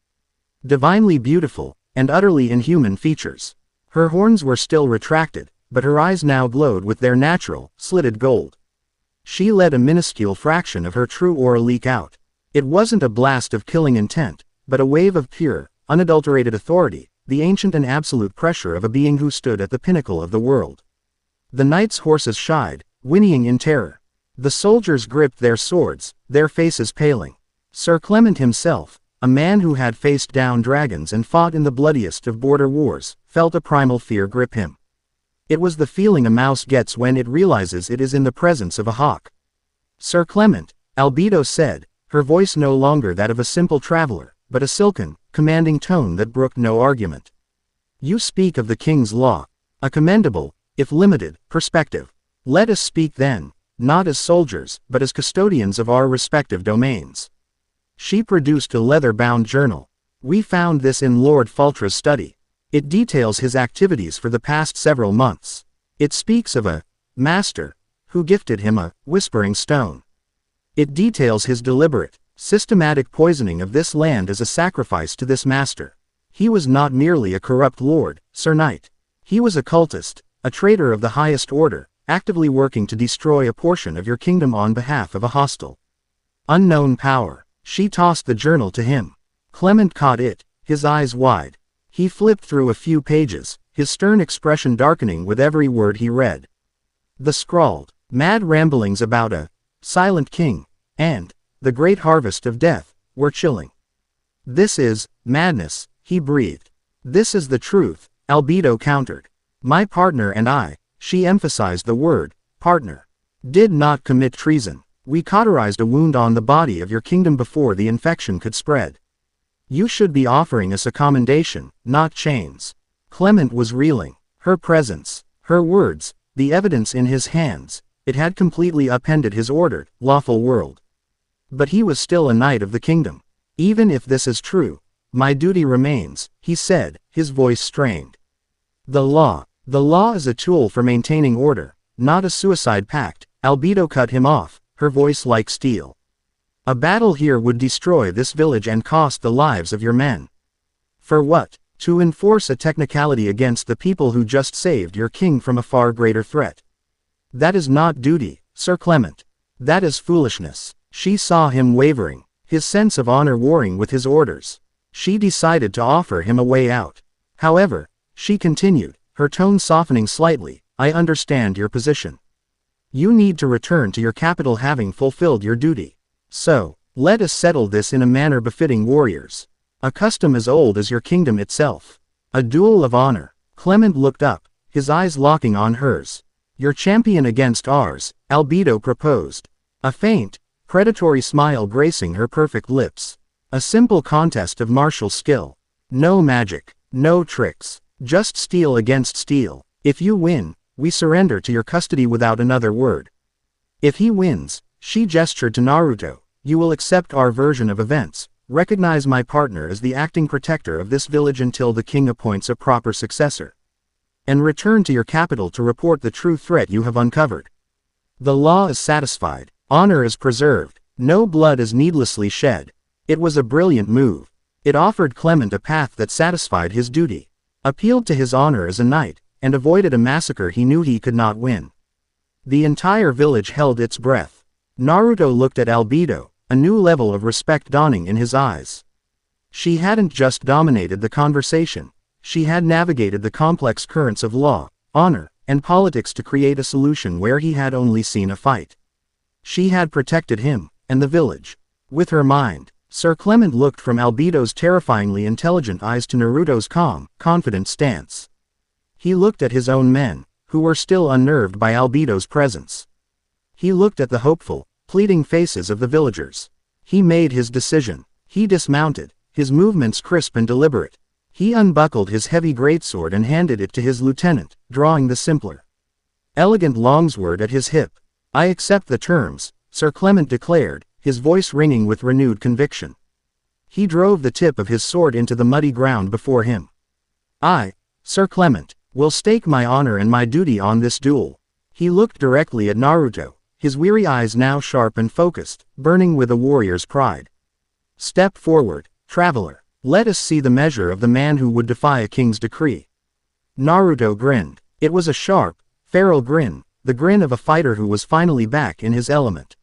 divinely beautiful, and utterly inhuman features. Her horns were still retracted, but her eyes now glowed with their natural, slitted gold. She let a minuscule fraction of her true aura leak out. It wasn't a blast of killing intent, but a wave of pure, unadulterated authority, the ancient and absolute pressure of a being who stood at the pinnacle of the world. The knights' horses shied, whinnying in terror. The soldiers gripped their swords, their faces paling. Sir Clement himself, a man who had faced down dragons and fought in the bloodiest of border wars, felt a primal fear grip him. It was the feeling a mouse gets when it realizes it is in the presence of a hawk. Sir Clement, Albedo said, her voice no longer that of a simple traveler, but a silken, commanding tone that brooked no argument. You speak of the king's law, a commendable, if limited, perspective. Let us speak then, not as soldiers, but as custodians of our respective domains. She produced a leather-bound journal. We found this in Lord Faltra's study. It details his activities for the past several months. It speaks of a master who gifted him a whispering stone. It details his deliberate, systematic poisoning of this land as a sacrifice to this master. He was not merely a corrupt lord, Sir Knight. He was a cultist, a traitor of the highest order, actively working to destroy a portion of your kingdom on behalf of a hostile, unknown power. She tossed the journal to him. Clement caught it, his eyes wide. He flipped through a few pages, his stern expression darkening with every word he read. The scrawled, mad ramblings about a silent king, and the great harvest of death, were chilling. This is madness, he breathed. This is the truth, Albedo countered. My partner and I, she emphasized the word, partner, did not commit treason. We cauterized a wound on the body of your kingdom before the infection could spread. You should be offering us a commendation, not chains. Clement was reeling. Her presence, her words, the evidence in his hands, it had completely upended his ordered, lawful world. But he was still a knight of the kingdom. Even if this is true, my duty remains, he said, his voice strained. The law is a tool for maintaining order, not a suicide pact. Albedo cut him off, her voice like steel. A battle here would destroy this village and cost the lives of your men. For what? To enforce a technicality against the people who just saved your king from a far greater threat. That is not duty, Sir Clement. That is foolishness. She saw him wavering, his sense of honor warring with his orders. She decided to offer him a way out. However, she continued, her tone softening slightly, I understand your position. You need to return to your capital having fulfilled your duty. So, let us settle this in a manner befitting warriors. A custom as old as your kingdom itself. A duel of honor. Clement looked up, his eyes locking on hers. Your champion against ours, Albedo proposed. A faint, predatory smile gracing her perfect lips. A simple contest of martial skill. No magic, no tricks, just steel against steel. If you win, we surrender to your custody without another word. If he wins, she gestured to Naruto, you will accept our version of events, recognize my partner as the acting protector of this village until the king appoints a proper successor. And return to your capital to report the true threat you have uncovered. The law is satisfied, honor is preserved, no blood is needlessly shed. It was a brilliant move. It offered Clement a path that satisfied his duty, appealed to his honor as a knight, and avoided a massacre he knew he could not win. The entire village held its breath. Naruto looked at Albedo, a new level of respect dawning in his eyes. She hadn't just dominated the conversation, she had navigated the complex currents of law, honor, and politics to create a solution where he had only seen a fight. She had protected him, and the village. With her mind, Sir Clement looked from Albedo's terrifyingly intelligent eyes to Naruto's calm, confident stance. He looked at his own men, who were still unnerved by Albedo's presence. He looked at the hopeful, pleading faces of the villagers. He made his decision. He dismounted, his movements crisp and deliberate. He unbuckled his heavy greatsword and handed it to his lieutenant, drawing the simpler, elegant longsword at his hip. I accept the terms, Sir Clement declared, his voice ringing with renewed conviction. He drove the tip of his sword into the muddy ground before him. I, Sir Clement, will stake my honor and my duty on this duel. He looked directly at Naruto, his weary eyes now sharp and focused, burning with a warrior's pride. Step forward, traveler. Let us see the measure of the man who would defy a king's decree. Naruto grinned. It was a sharp, feral grin, the grin of a fighter who was finally back in his element.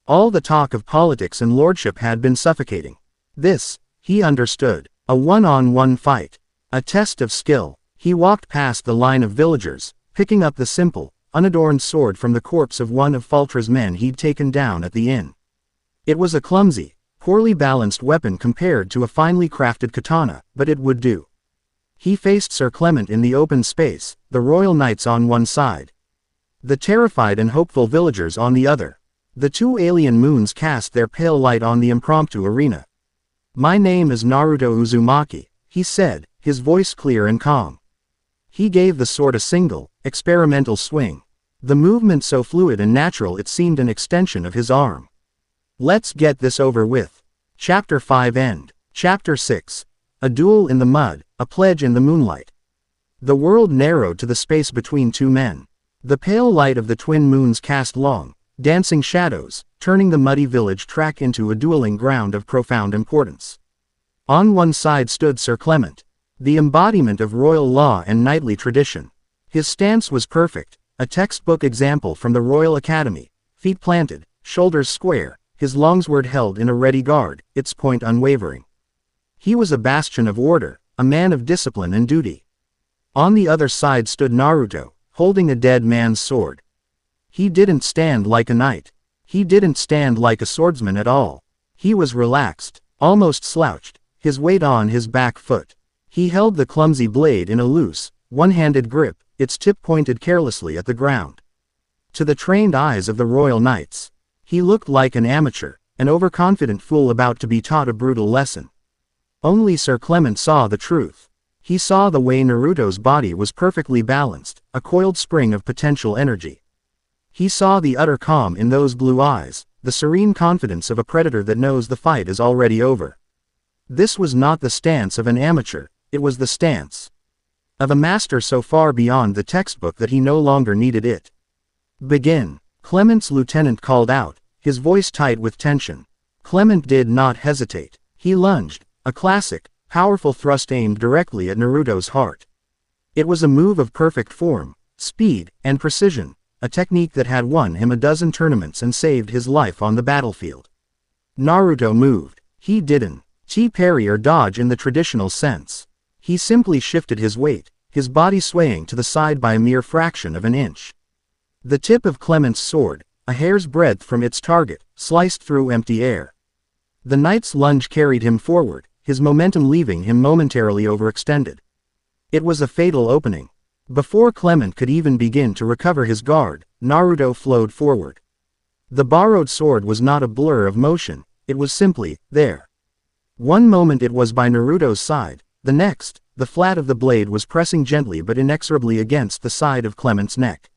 All the talk of politics and lordship had been suffocating. This, he understood, a one-on-one fight, a test of skill. He walked past the line of villagers, picking up the simple, unadorned sword from the corpse of one of Faltra's men he'd taken down at the inn. It was a clumsy, poorly balanced weapon compared to a finely crafted katana, but it would do. He faced Sir Clement in the open space, the royal knights on one side, the terrified and hopeful villagers on the other. The two alien moons cast their pale light on the impromptu arena. My name is Naruto Uzumaki, he said, his voice clear and calm. He gave the sword a single, experimental swing. The movement so fluid and natural it seemed an extension of his arm. Let's get this over with. Chapter 5 End. Chapter 6. A duel in the mud, a pledge in the moonlight. The world narrowed to the space between two men. The pale light of the twin moons cast long, dancing shadows, turning the muddy village track into a dueling ground of profound importance. On one side stood Sir Clement, the embodiment of royal law and knightly tradition. His stance was perfect, a textbook example from the Royal Academy, feet planted, shoulders square, his longsword held in a ready guard, its point unwavering. He was a bastion of order, a man of discipline and duty. On the other side stood Naruto, holding a dead man's sword. He didn't stand like a knight. He didn't stand like a swordsman at all. He was relaxed, almost slouched, his weight on his back foot. He held the clumsy blade in a loose, one-handed grip, its tip pointed carelessly at the ground. To the trained eyes of the royal knights, he looked like an amateur, an overconfident fool about to be taught a brutal lesson. Only Sir Clement saw the truth. He saw the way Naruto's body was perfectly balanced, a coiled spring of potential energy. He saw the utter calm in those blue eyes, the serene confidence of a predator that knows the fight is already over. This was not the stance of an amateur, it was the stance of a master so far beyond the textbook that he no longer needed it. Begin. Clement's lieutenant called out, his voice tight with tension. Clement did not hesitate. He lunged, a classic, powerful thrust aimed directly at Naruto's heart. It was a move of perfect form, speed, and precision, a technique that had won him a dozen tournaments and saved his life on the battlefield. Naruto moved. He didn't parry or dodge in the traditional sense. He simply shifted his weight, his body swaying to the side by a mere fraction of an inch. The tip of Clement's sword, a hair's breadth from its target, sliced through empty air. The knight's lunge carried him forward, his momentum leaving him momentarily overextended. It was a fatal opening. Before Clement could even begin to recover his guard, Naruto flowed forward. The borrowed sword was not a blur of motion, it was simply there. One moment it was by Naruto's side, the next, the flat of the blade was pressing gently but inexorably against the side of Clement's neck.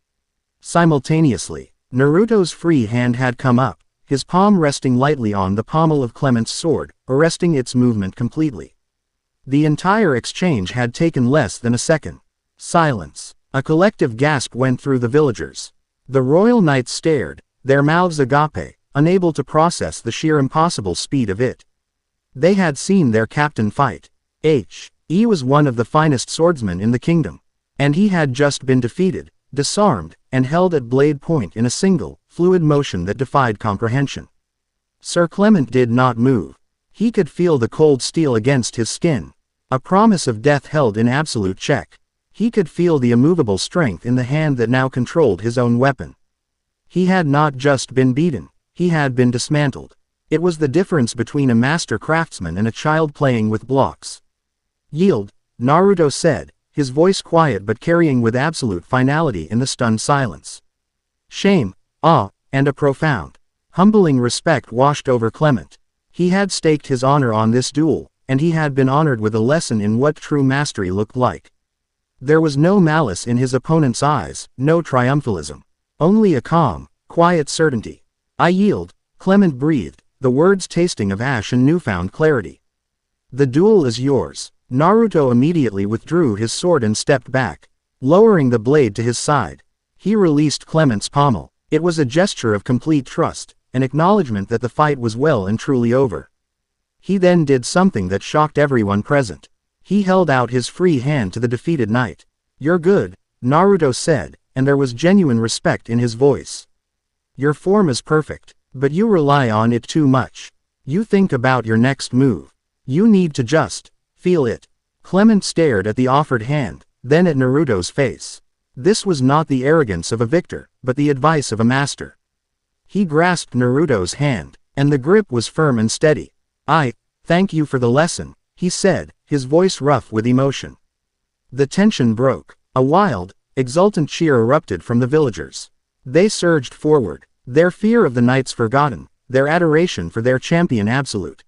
Simultaneously, Naruto's free hand had come up, his palm resting lightly on the pommel of Clement's sword, arresting its movement completely. The entire exchange had taken less than a second. Silence. A collective gasp went through the villagers. The royal knights stared, their mouths agape, unable to process the sheer impossible speed of it. They had seen their captain fight. He was one of the finest swordsmen in the kingdom. And he had just been defeated, disarmed, and held at blade point in a single, fluid motion that defied comprehension. Sir Clement did not move. He could feel the cold steel against his skin. A promise of death held in absolute check. He could feel the immovable strength in the hand that now controlled his own weapon. He had not just been beaten, he had been dismantled. It was the difference between a master craftsman and a child playing with blocks. Yield, Naruto said, his voice quiet but carrying with absolute finality in the stunned silence. Shame, awe, and a profound, humbling respect washed over Clement. He had staked his honor on this duel, and he had been honored with a lesson in what true mastery looked like. There was no malice in his opponent's eyes, no triumphalism. Only a calm, quiet certainty. I yield, Clement breathed, the words tasting of ash and newfound clarity. The duel is yours. Naruto immediately withdrew his sword and stepped back, lowering the blade to his side. He released Clement's pommel. It was a gesture of complete trust, an acknowledgement that the fight was well and truly over. He then did something that shocked everyone present. He held out his free hand to the defeated knight. You're good, Naruto said, and there was genuine respect in his voice. Your form is perfect, but you rely on it too much. You think about your next move. You need to just feel it. Clement stared at the offered hand, then at Naruto's face. This was not the arrogance of a victor, but the advice of a master. He grasped Naruto's hand, and the grip was firm and steady. I thank you for the lesson, he said, his voice rough with emotion. The tension broke. A wild, exultant cheer erupted from the villagers. They surged forward, their fear of the knights forgotten, their adoration for their champion absolute.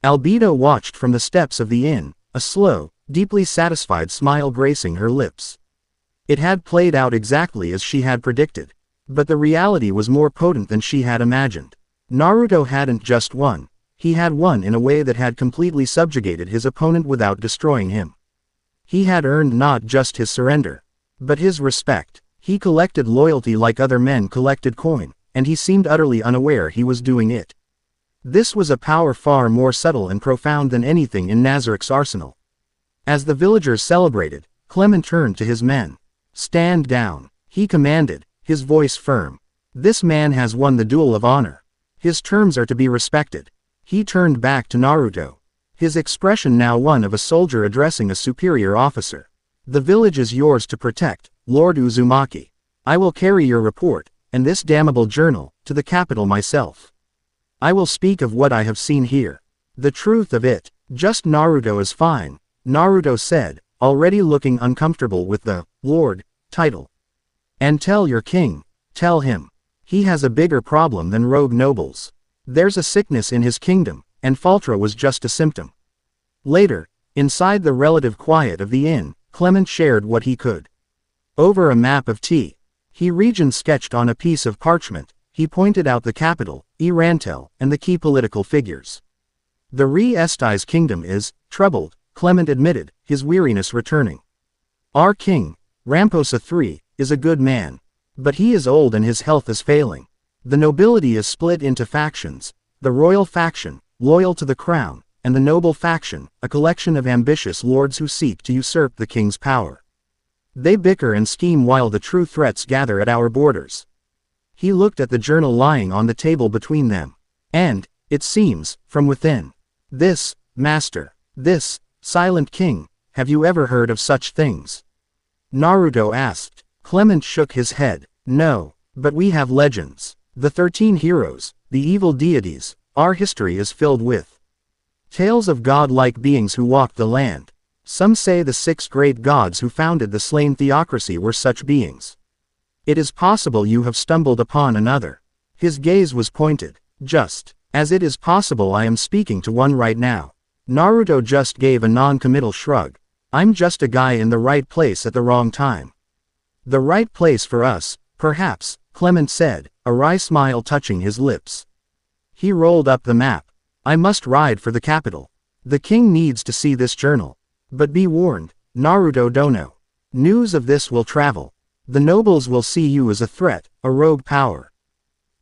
Albedo watched from the steps of the inn, a slow, deeply satisfied smile gracing her lips. It had played out exactly as she had predicted. But the reality was more potent than she had imagined. Naruto hadn't just won. He had won in a way that had completely subjugated his opponent without destroying him. He had earned not just his surrender, but his respect. He collected loyalty like other men collected coin, and he seemed utterly unaware he was doing it. This was a power far more subtle and profound than anything in Nazarik's arsenal. As the villagers celebrated, Clement turned to his men. Stand down, he commanded, his voice firm. This man has won the duel of honor. His terms are to be respected. He turned back to Naruto, his expression now one of a soldier addressing a superior officer. The village is yours to protect, Lord Uzumaki. I will carry your report, and this damnable journal, to the capital myself. I will speak of what I have seen here. The truth of it. Just Naruto is fine, Naruto said, already looking uncomfortable with the Lord title. And tell your king, tell him. He has a bigger problem than rogue nobles. There's a sickness in his kingdom, and Faltra was just a symptom. Later, inside the relative quiet of the inn, Clement shared what he could. Over a map of T. He region sketched on a piece of parchment, he pointed out the capital, Irantel, and the key political figures. The Re-Esti's kingdom is troubled, Clement admitted, his weariness returning. Our king, Ramposa III, is a good man. But he is old and his health is failing. The nobility is split into factions, the royal faction, loyal to the crown, and the noble faction, a collection of ambitious lords who seek to usurp the king's power. They bicker and scheme while the true threats gather at our borders. He looked at the journal lying on the table between them. And, it seems, from within. This, master, this, silent king, have you ever heard of such things? Naruto asked. Clement shook his head. No, but we have legends. The 13 heroes, the evil deities, our history is filled with tales of god-like beings who walked the land. Some say the 6 great gods who founded the slain theocracy were such beings. It is possible you have stumbled upon another. His gaze was pointed. Just as it is possible I am speaking to one right now. Naruto just gave a non-committal shrug. I'm just a guy in the right place at the wrong time. The right place for us, perhaps, Clement said, a wry smile touching his lips. He rolled up the map. I must ride for the capital. The king needs to see this journal. But be warned, Naruto Dono. News of this will travel. The nobles will see you as a threat, a rogue power.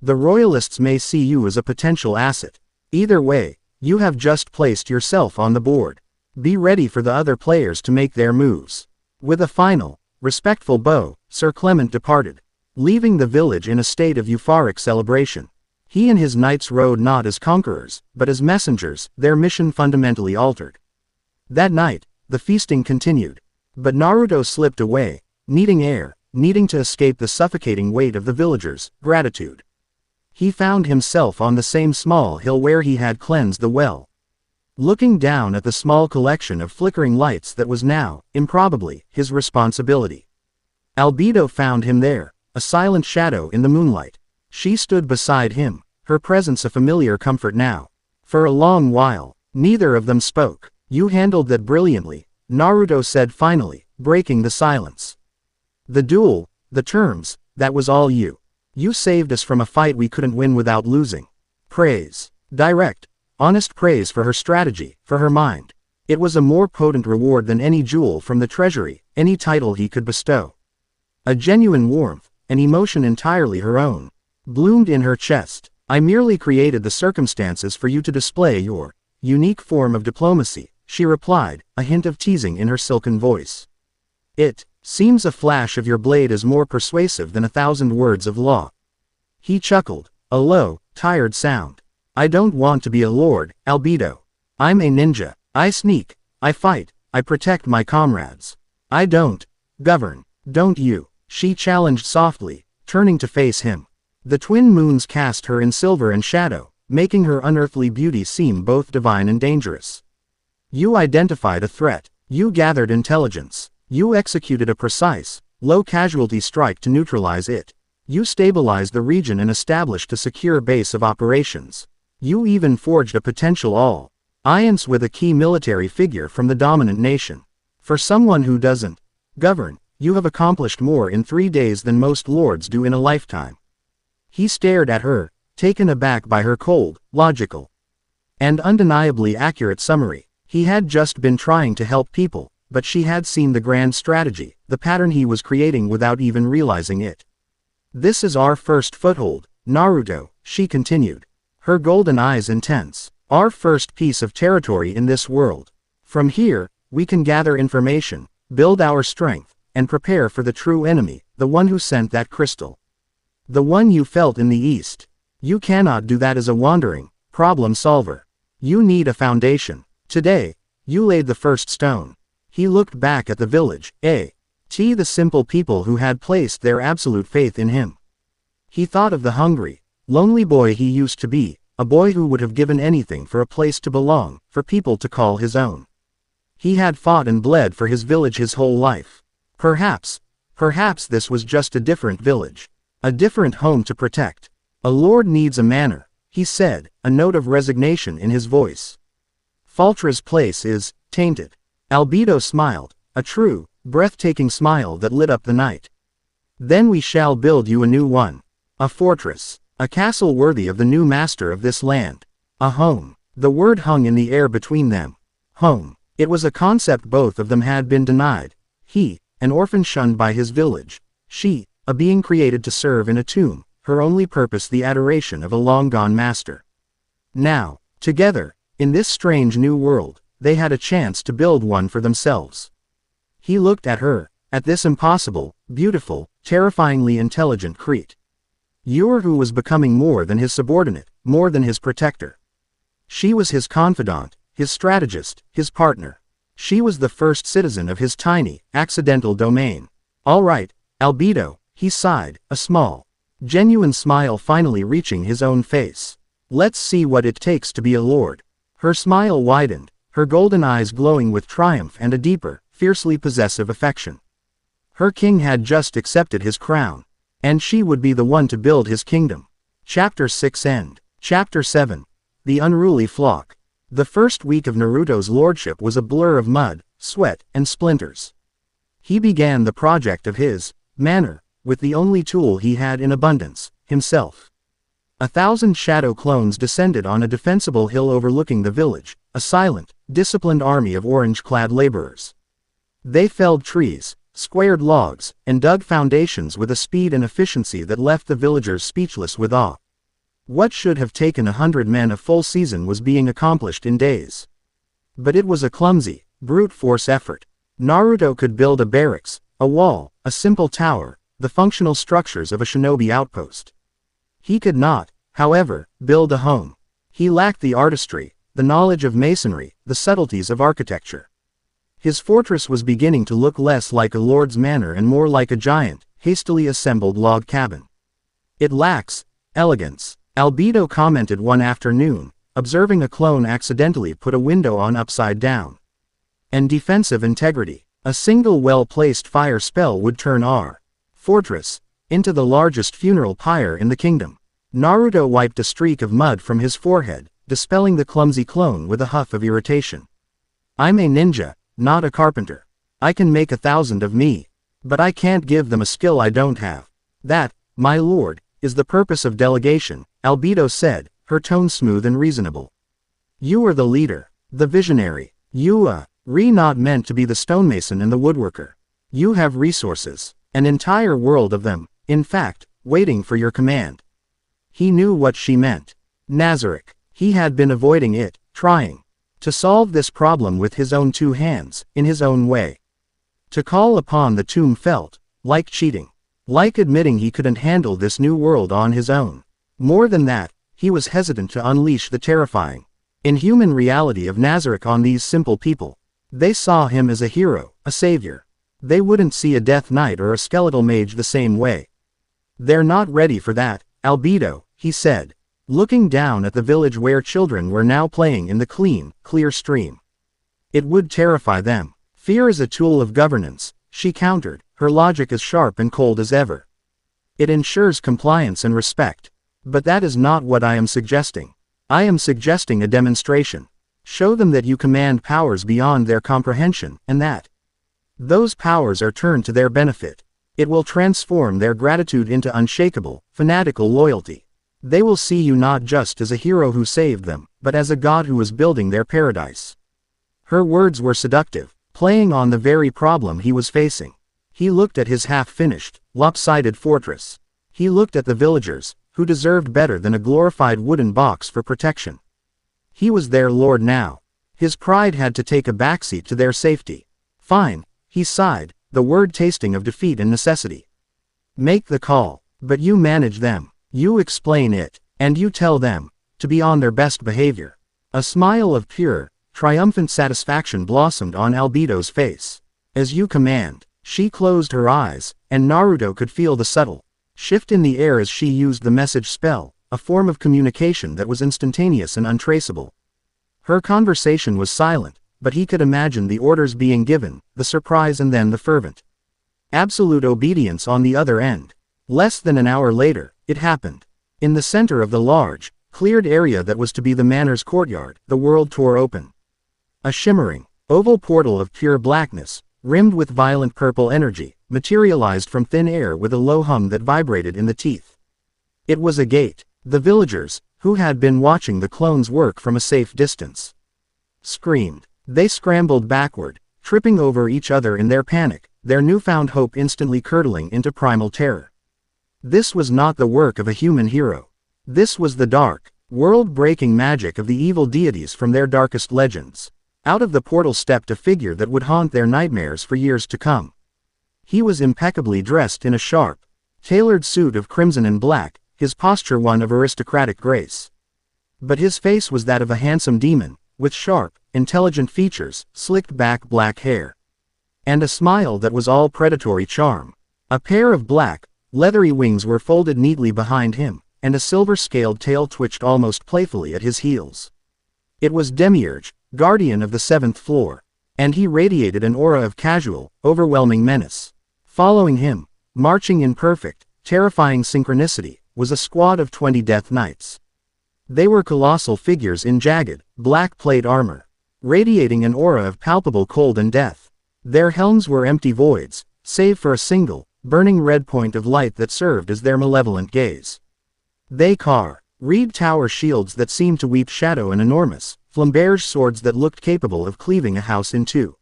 The royalists may see you as a potential asset. Either way, you have just placed yourself on the board. Be ready for the other players to make their moves. With a final, respectful bow, Sir Clement departed, leaving the village in a state of euphoric celebration. He and his knights rode not as conquerors, but as messengers, their mission fundamentally altered. That night, the feasting continued. But Naruto slipped away, needing air, needing to escape the suffocating weight of the villagers' gratitude. He found himself on the same small hill where he had cleansed the well. Looking down at the small collection of flickering lights that was now, improbably, his responsibility. Albedo found him there, a silent shadow in the moonlight. She stood beside him, her presence a familiar comfort now. For a long while, neither of them spoke. You handled that brilliantly, Naruto said finally, breaking the silence. The duel, the terms, that was all you. You saved us from a fight we couldn't win without losing. Praise. Direct, honest praise for her strategy, for her mind. It was a more potent reward than any jewel from the treasury, any title he could bestow. A genuine warmth, an emotion entirely her own, bloomed in her chest. I merely created the circumstances for you to display your unique form of diplomacy, she replied, a hint of teasing in her silken voice. It seems a flash of your blade is more persuasive than 1,000 words of law. He chuckled, a low, tired sound. I don't want to be a lord, Albedo. I'm a ninja. I sneak, I fight, I protect my comrades. I don't govern, don't you? She challenged softly, turning to face him. The twin moons cast her in silver and shadow, making her unearthly beauty seem both divine and dangerous. You identified a threat. You gathered intelligence. You executed a precise, low-casualty strike to neutralize it. You stabilized the region and established a secure base of operations. You even forged a potential alliance with a key military figure from the dominant nation. For someone who doesn't govern, you have accomplished more in 3 days than most lords do in a lifetime. He stared at her, taken aback by her cold, logical, and undeniably accurate summary. He had just been trying to help people, but she had seen the grand strategy, the pattern he was creating without even realizing it. This is our first foothold, Naruto, she continued, her golden eyes intense. Our first piece of territory in this world. From here, we can gather information, build our strength, and prepare for the true enemy, the one who sent that crystal. The one you felt in the east. You cannot do that as a wandering problem solver. You need a foundation. Today, you laid the first stone. He looked back at the village, the simple people who had placed their absolute faith in him. He thought of the hungry, lonely boy he used to be, a boy who would have given anything for a place to belong, for people to call his own. He had fought and bled for his village his whole life. Perhaps this was just a different village. A different home to protect. A lord needs a manor, he said, a note of resignation in his voice. Faltra's place is tainted. Albedo smiled, a true, breathtaking smile that lit up the night. Then we shall build you a new one. A fortress. A castle worthy of the new master of this land. A home. The word hung in the air between them. Home. It was a concept both of them had been denied. He, an orphan shunned by his village. She, a being created to serve in a tomb, her only purpose the adoration of a long-gone master. Now, together, in this strange new world, they had a chance to build one for themselves. He looked at her, at this impossible, beautiful, terrifyingly intelligent Crete. Who was becoming more than his subordinate, more than his protector. She was his confidant, his strategist, his partner. She was the first citizen of his tiny, accidental domain. All right, Albedo, he sighed, a small, genuine smile finally reaching his own face. Let's see what it takes to be a lord. Her smile widened, her golden eyes glowing with triumph and a deeper, fiercely possessive affection. Her king had just accepted his crown, and she would be the one to build his kingdom. Chapter 6 End. Chapter 7. The Unruly Flock. The first week of Naruto's lordship was a blur of mud, sweat, and splinters. He began the project of his manor with the only tool he had in abundance, himself. 1,000 shadow clones descended on a defensible hill overlooking the village, a silent, disciplined army of orange-clad laborers. They felled trees, squared logs, and dug foundations with a speed and efficiency that left the villagers speechless with awe. What should have taken 100 men a full season was being accomplished in days. But it was a clumsy, brute force effort. Naruto could build a barracks, a wall, a simple tower, the functional structures of a shinobi outpost. He could not, however, build a home. He lacked the artistry, the knowledge of masonry, the subtleties of architecture. His fortress was beginning to look less like a lord's manor and more like a giant, hastily assembled log cabin. It lacks elegance, Albedo commented one afternoon, observing a clone accidentally put a window on upside down. And defensive integrity. A single well-placed fire spell would turn our fortress into the largest funeral pyre in the kingdom. Naruto wiped a streak of mud from his forehead, dispelling the clumsy clone with a huff of irritation. I'm a ninja, not a carpenter. I can make 1,000 of me. But I can't give them a skill I don't have. That, my lord, is the purpose of delegation, Albedo said, her tone smooth and reasonable. You are the leader, the visionary. You not meant to be the stonemason and the woodworker. You have resources, an entire world of them, in fact, waiting for your command. He knew what she meant. Nazarick. He had been avoiding it, trying to solve this problem with his own two hands, in his own way. To call upon the tomb felt like cheating, like admitting he couldn't handle this new world on his own. More than that, he was hesitant to unleash the terrifying, inhuman reality of Nazarick on these simple people. They saw him as a hero, a savior. They wouldn't see a Death Knight or a skeletal mage the same way. They're not ready for that, Albedo, he said, looking down at the village where children were now playing in the clean, clear stream. It would terrify them. Fear is a tool of governance, she countered, her logic as sharp and cold as ever. It ensures compliance and respect. But that is not what I am suggesting. I am suggesting a demonstration. Show them that you command powers beyond their comprehension, and that those powers are turned to their benefit. It will transform their gratitude into unshakable, fanatical loyalty. They will see you not just as a hero who saved them, but as a god who is building their paradise. Her words were seductive, playing on the very problem he was facing. He looked at his half-finished, lopsided fortress. He looked at the villagers, who deserved better than a glorified wooden box for protection. He was their lord now. His pride had to take a backseat to their safety. Fine, he sighed, the word tasting of defeat and necessity. Make the call, but you manage them. You explain it, and you tell them to be on their best behavior. A smile of pure, triumphant satisfaction blossomed on Albedo's face. As you command. She closed her eyes, and Naruto could feel the subtle shift in the air as she used the message spell, a form of communication that was instantaneous and untraceable. Her conversation was silent, but he could imagine the orders being given, the surprise and then the fervent, absolute obedience on the other end. Less than an hour later, it happened. In the center of the large, cleared area that was to be the manor's courtyard, the world tore open. A shimmering, oval portal of pure blackness, rimmed with violent purple energy, materialized from thin air with a low hum that vibrated in the teeth. It was a gate. The villagers, who had been watching the clones work from a safe distance, screamed. They scrambled backward, tripping over each other in their panic, their newfound hope instantly curdling into primal terror. This was not the work of a human hero. This was the dark, world-breaking magic of the evil deities from their darkest legends. Out of the portal stepped a figure that would haunt their nightmares for years to come. He was impeccably dressed in a sharp, tailored suit of crimson and black, his posture one of aristocratic grace. But his face was that of a handsome demon, with sharp, intelligent features, slicked back black hair, and a smile that was all predatory charm. A pair of black, leathery wings were folded neatly behind him, and a silver-scaled tail twitched almost playfully at his heels. It was Demiurge, guardian of the seventh floor, and he radiated an aura of casual, overwhelming menace. Following him, marching in perfect, terrifying synchronicity, was a squad of 20 Death Knights. They were colossal figures in jagged, black plate armor, radiating an aura of palpable cold and death. Their helms were empty voids, save for a single, burning red point of light that served as their malevolent gaze. They carried tower shields that seemed to weep shadow and enormous, flamberge swords that looked capable of cleaving a house in two.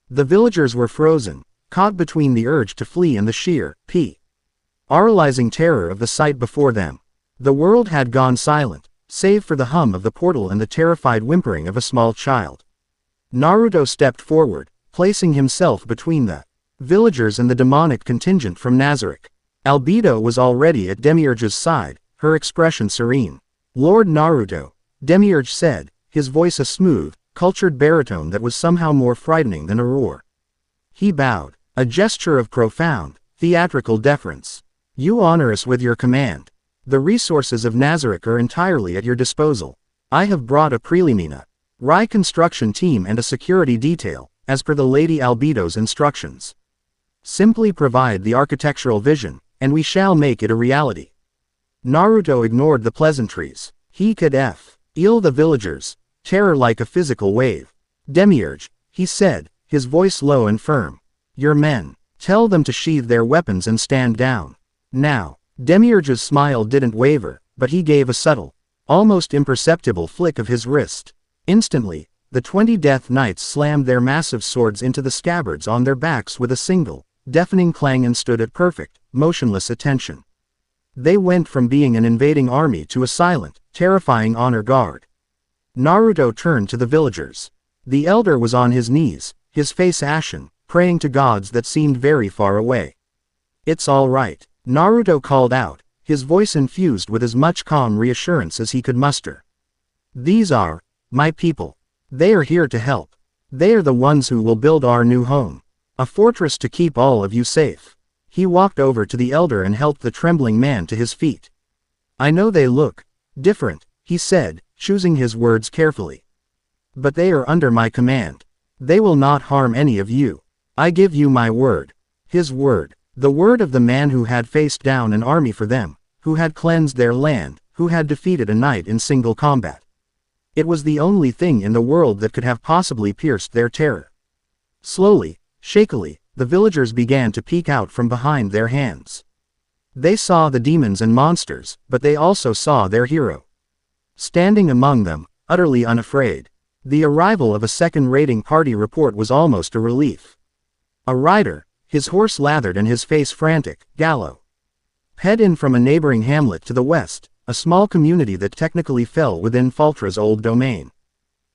The villagers were frozen, caught between the urge to flee and the sheer, paralyzing terror of the sight before them. The world had gone silent, save for the hum of the portal and the terrified whimpering of a small child. Naruto stepped forward, placing himself between the villagers and the demonic contingent from Nazarick. Albedo was already at Demiurge's side, her expression serene. "Lord Naruto," Demiurge said, his voice a smooth, cultured baritone that was somehow more frightening than a roar. He bowed, a gesture of profound, theatrical deference. "You honor us with your command. The resources of Nazarick are entirely at your disposal. I have brought a preliminary reconstruction team and a security detail, as per the Lady Albedo's instructions. Simply provide the architectural vision, and we shall make it a reality." Naruto ignored the pleasantries. He could feel the villagers' terror like a physical wave. "Demiurge," he said, his voice low and firm. "Your men, tell them to sheathe their weapons and stand down. Now." Demiurge's smile didn't waver, but he gave a subtle, almost imperceptible flick of his wrist. Instantly, the 20 Death Knights slammed their massive swords into the scabbards on their backs with a single, deafening clang and stood at perfect, motionless attention. They went from being an invading army to a silent, terrifying honor guard. Naruto turned to the villagers. The elder was on his knees, his face ashen, praying to gods that seemed very far away. "It's all right," Naruto called out, his voice infused with as much calm reassurance as he could muster. "These are my people. They are here to help. They are the ones who will build our new home. A fortress to keep all of you safe." He walked over to the elder and helped the trembling man to his feet. "I know they look different," he said, choosing his words carefully. "But they are under my command. They will not harm any of you. I give you my word." His word. The word of the man who had faced down an army for them, who had cleansed their land, who had defeated a knight in single combat. It was the only thing in the world that could have possibly pierced their terror. Slowly, shakily, the villagers began to peek out from behind their hands. They saw the demons and monsters, but they also saw their hero, standing among them, utterly unafraid. The arrival of a second raiding party report was almost a relief. A rider, his horse lathered and his face frantic, galloped in from a neighboring hamlet to the west, a small community that technically fell within Faltra's old domain.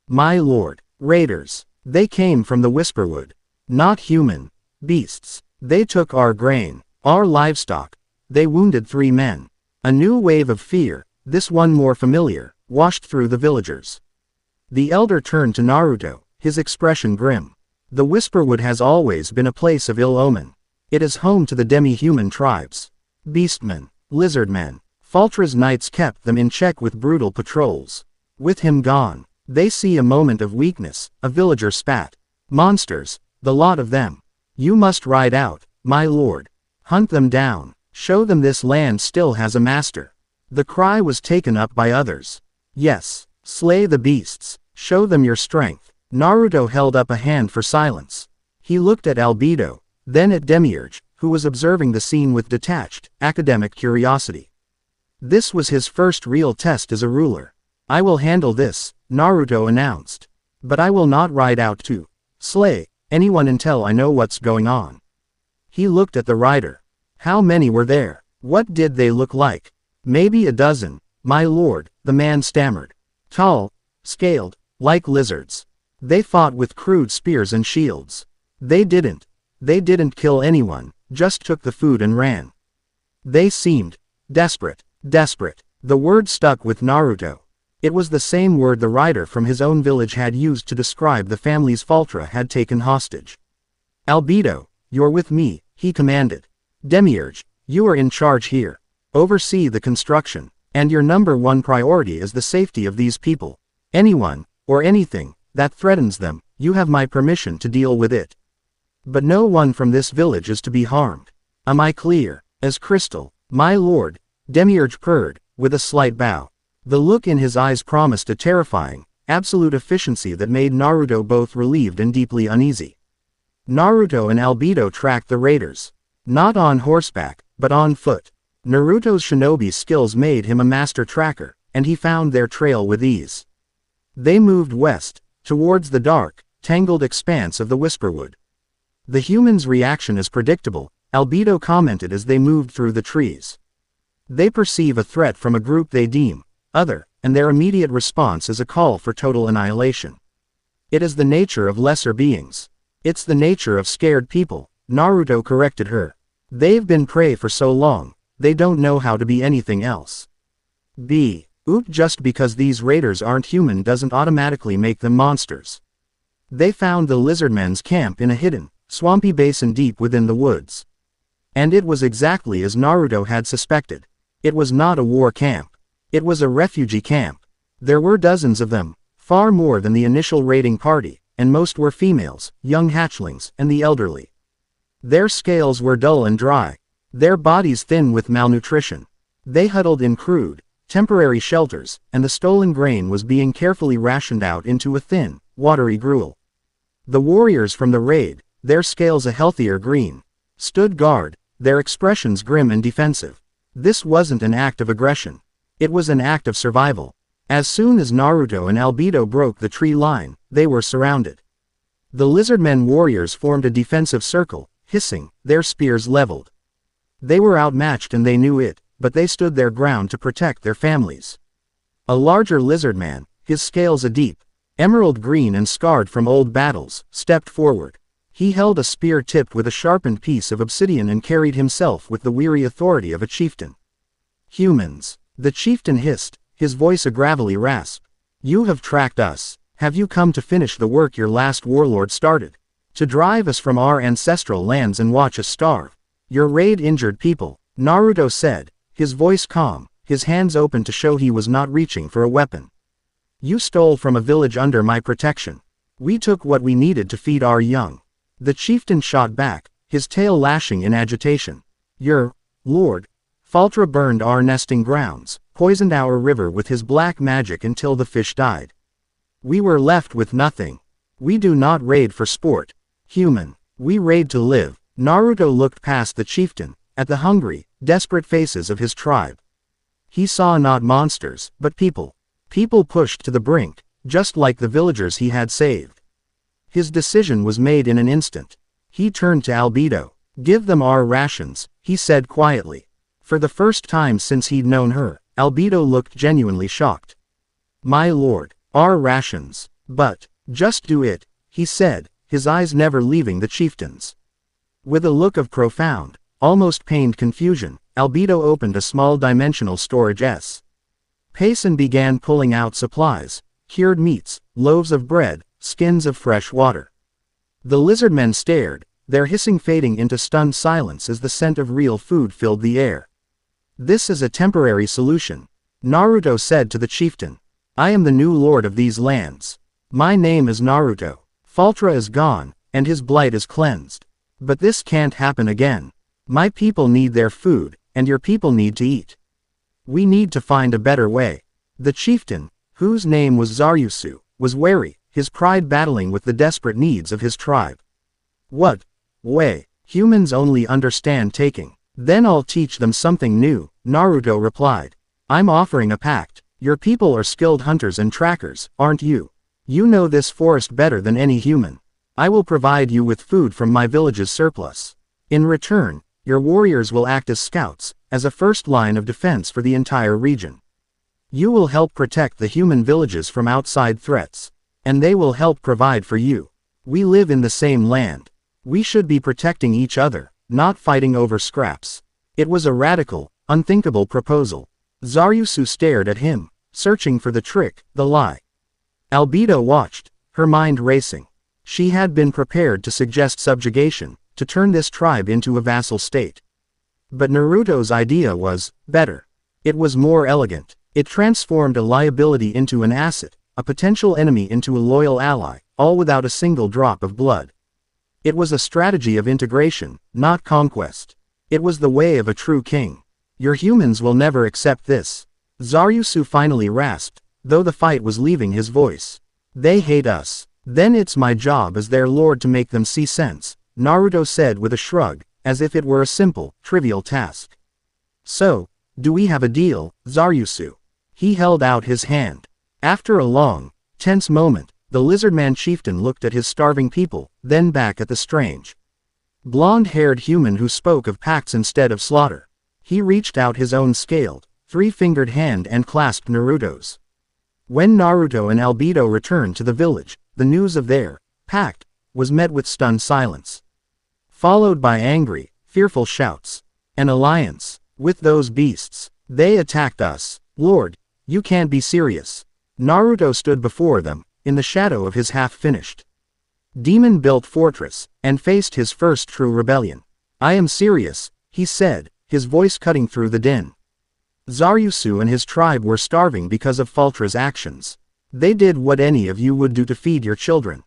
"My lord, raiders. They came from the Whisperwood. Not human beasts. They took our grain, our livestock. They wounded 3 men. A new wave of fear, this one more familiar, washed through the villagers. The elder turned to Naruto, his expression grim. The Whisperwood has always been a place of ill omen. It is home to the demi-human tribes. Beastmen, lizardmen. Faltra's knights kept them in check with brutal patrols. With him gone, they see a moment of weakness, a villager spat. Monsters, the lot of them. You must ride out, my lord. Hunt them down. Show them this land still has a master. The cry was taken up by others. Yes, slay the beasts. Show them your strength. Naruto held up a hand for silence. He looked at Albedo, then at Demiurge, who was observing the scene with detached, academic curiosity. This was his first real test as a ruler. I will handle this, Naruto announced. But I will not ride out to slay anyone until I know what's going on. He looked at the rider. How many were there? What did they look like? Maybe a dozen, my lord, the man stammered. Tall, scaled, like lizards. They fought with crude spears and shields. They didn't kill anyone, just took the food and ran. They seemed desperate. The word stuck with Naruto. It was the same word the rider from his own village had used to describe the families Faltra had taken hostage. Albedo, you're with me, he commanded. Demiurge, you are in charge here. Oversee the construction, and your number one priority is the safety of these people. Anyone, or anything, that threatens them, you have my permission to deal with it. But no one from this village is to be harmed. Am I clear? As crystal, my lord, Demiurge purred, with a slight bow. The look in his eyes promised a terrifying, absolute efficiency that made Naruto both relieved and deeply uneasy. Naruto and Albedo tracked the raiders. Not on horseback, but on foot. Naruto's shinobi skills made him a master tracker, and he found their trail with ease. They moved west, towards the dark, tangled expanse of the Whisperwood. The humans' reaction is predictable, Albedo commented as they moved through the trees. They perceive a threat from a group they deem other, and their immediate response is a call for total annihilation. It is the nature of lesser beings. It's the nature of scared people, Naruto corrected her. They've been prey for so long, they don't know how to be anything else. Just because these raiders aren't human doesn't automatically make them monsters. They found the lizardmen's camp in a hidden, swampy basin deep within the woods. And it was exactly as Naruto had suspected. It was not a war camp. It was a refugee camp. There were dozens of them, far more than the initial raiding party, and most were females, young hatchlings, and the elderly. Their scales were dull and dry, their bodies thin with malnutrition. They huddled in crude, temporary shelters, and the stolen grain was being carefully rationed out into a thin, watery gruel. The warriors from the raid, their scales a healthier green, stood guard, their expressions grim and defensive. This wasn't an act of aggression. It was an act of survival. As soon as Naruto and Albedo broke the tree line, they were surrounded. The lizardmen warriors formed a defensive circle, hissing, their spears leveled. They were outmatched and they knew it, but they stood their ground to protect their families. A larger lizardman, his scales a deep, emerald green and scarred from old battles, stepped forward. He held a spear tipped with a sharpened piece of obsidian and carried himself with the weary authority of a chieftain. Humans. The chieftain hissed, his voice a gravelly rasp. You have tracked us. Have you come to finish the work your last warlord started? To drive us from our ancestral lands and watch us starve? Your raid injured people, Naruto said, his voice calm, his hands open to show he was not reaching for a weapon. You stole from a village under my protection. We took what we needed to feed our young. The chieftain shot back, his tail lashing in agitation. Your lord, Faltra burned our nesting grounds, poisoned our river with his black magic until the fish died. We were left with nothing. We do not raid for sport. Human. We raid to live. Naruto looked past the chieftain, at the hungry, desperate faces of his tribe. He saw not monsters, but people. People pushed to the brink, just like the villagers he had saved. His decision was made in an instant. He turned to Albedo. Give them our rations, he said quietly. For the first time since he'd known her, Albedo looked genuinely shocked. My lord, our rations. But, just do it, he said, his eyes never leaving the chieftain's. With a look of profound, almost pained confusion, Albedo opened a small dimensional storage space and began pulling out supplies, cured meats, loaves of bread, skins of fresh water. The lizardmen stared, their hissing fading into stunned silence as the scent of real food filled the air. This is a temporary solution, Naruto said to the chieftain. I am the new lord of these lands. My name is Naruto. Faltra is gone, and his blight is cleansed. But this can't happen again. My people need their food, and your people need to eat. We need to find a better way. The chieftain, whose name was Zaryusu, was wary, his pride battling with the desperate needs of his tribe. What way? Humans only understand taking. Then I'll teach them something new, Naruto replied. I'm offering a pact. Your people are skilled hunters and trackers, aren't you? You know this forest better than any human. I will provide you with food from my village's surplus. In return, your warriors will act as scouts, as a first line of defense for the entire region. You will help protect the human villages from outside threats. And they will help provide for you. We live in the same land. We should be protecting each other, not fighting over scraps. It was a radical, unthinkable proposal. Zaryusu stared at him, searching for the trick, the lie. Albedo watched, her mind racing. She had been prepared to suggest subjugation, to turn this tribe into a vassal state. But Naruto's idea was better. It was more elegant. It transformed a liability into an asset, a potential enemy into a loyal ally, all without a single drop of blood. It was a strategy of integration, not conquest. It was the way of a true king. Your humans will never accept this. Zaryusu finally rasped, though the fight was leaving his voice. They hate us. Then it's my job as their lord to make them see sense, Naruto said with a shrug, as if it were a simple, trivial task. So, do we have a deal, Zaryusu? He held out his hand. After a long, tense moment, the lizardman chieftain looked at his starving people, then back at the strange, blonde-haired human who spoke of pacts instead of slaughter. He reached out his own scaled, three-fingered hand and clasped Naruto's. When Naruto and Albedo returned to the village, the news of their pact was met with stunned silence, followed by angry, fearful shouts. An alliance with those beasts. They attacked us. Lord, you can't be serious. Naruto stood before them, in the shadow of his half-finished demon-built fortress, and faced his first true rebellion. I am serious, he said, his voice cutting through the din. Zaryusu and his tribe were starving because of Faltra's actions. They did what any of you would do to feed your children.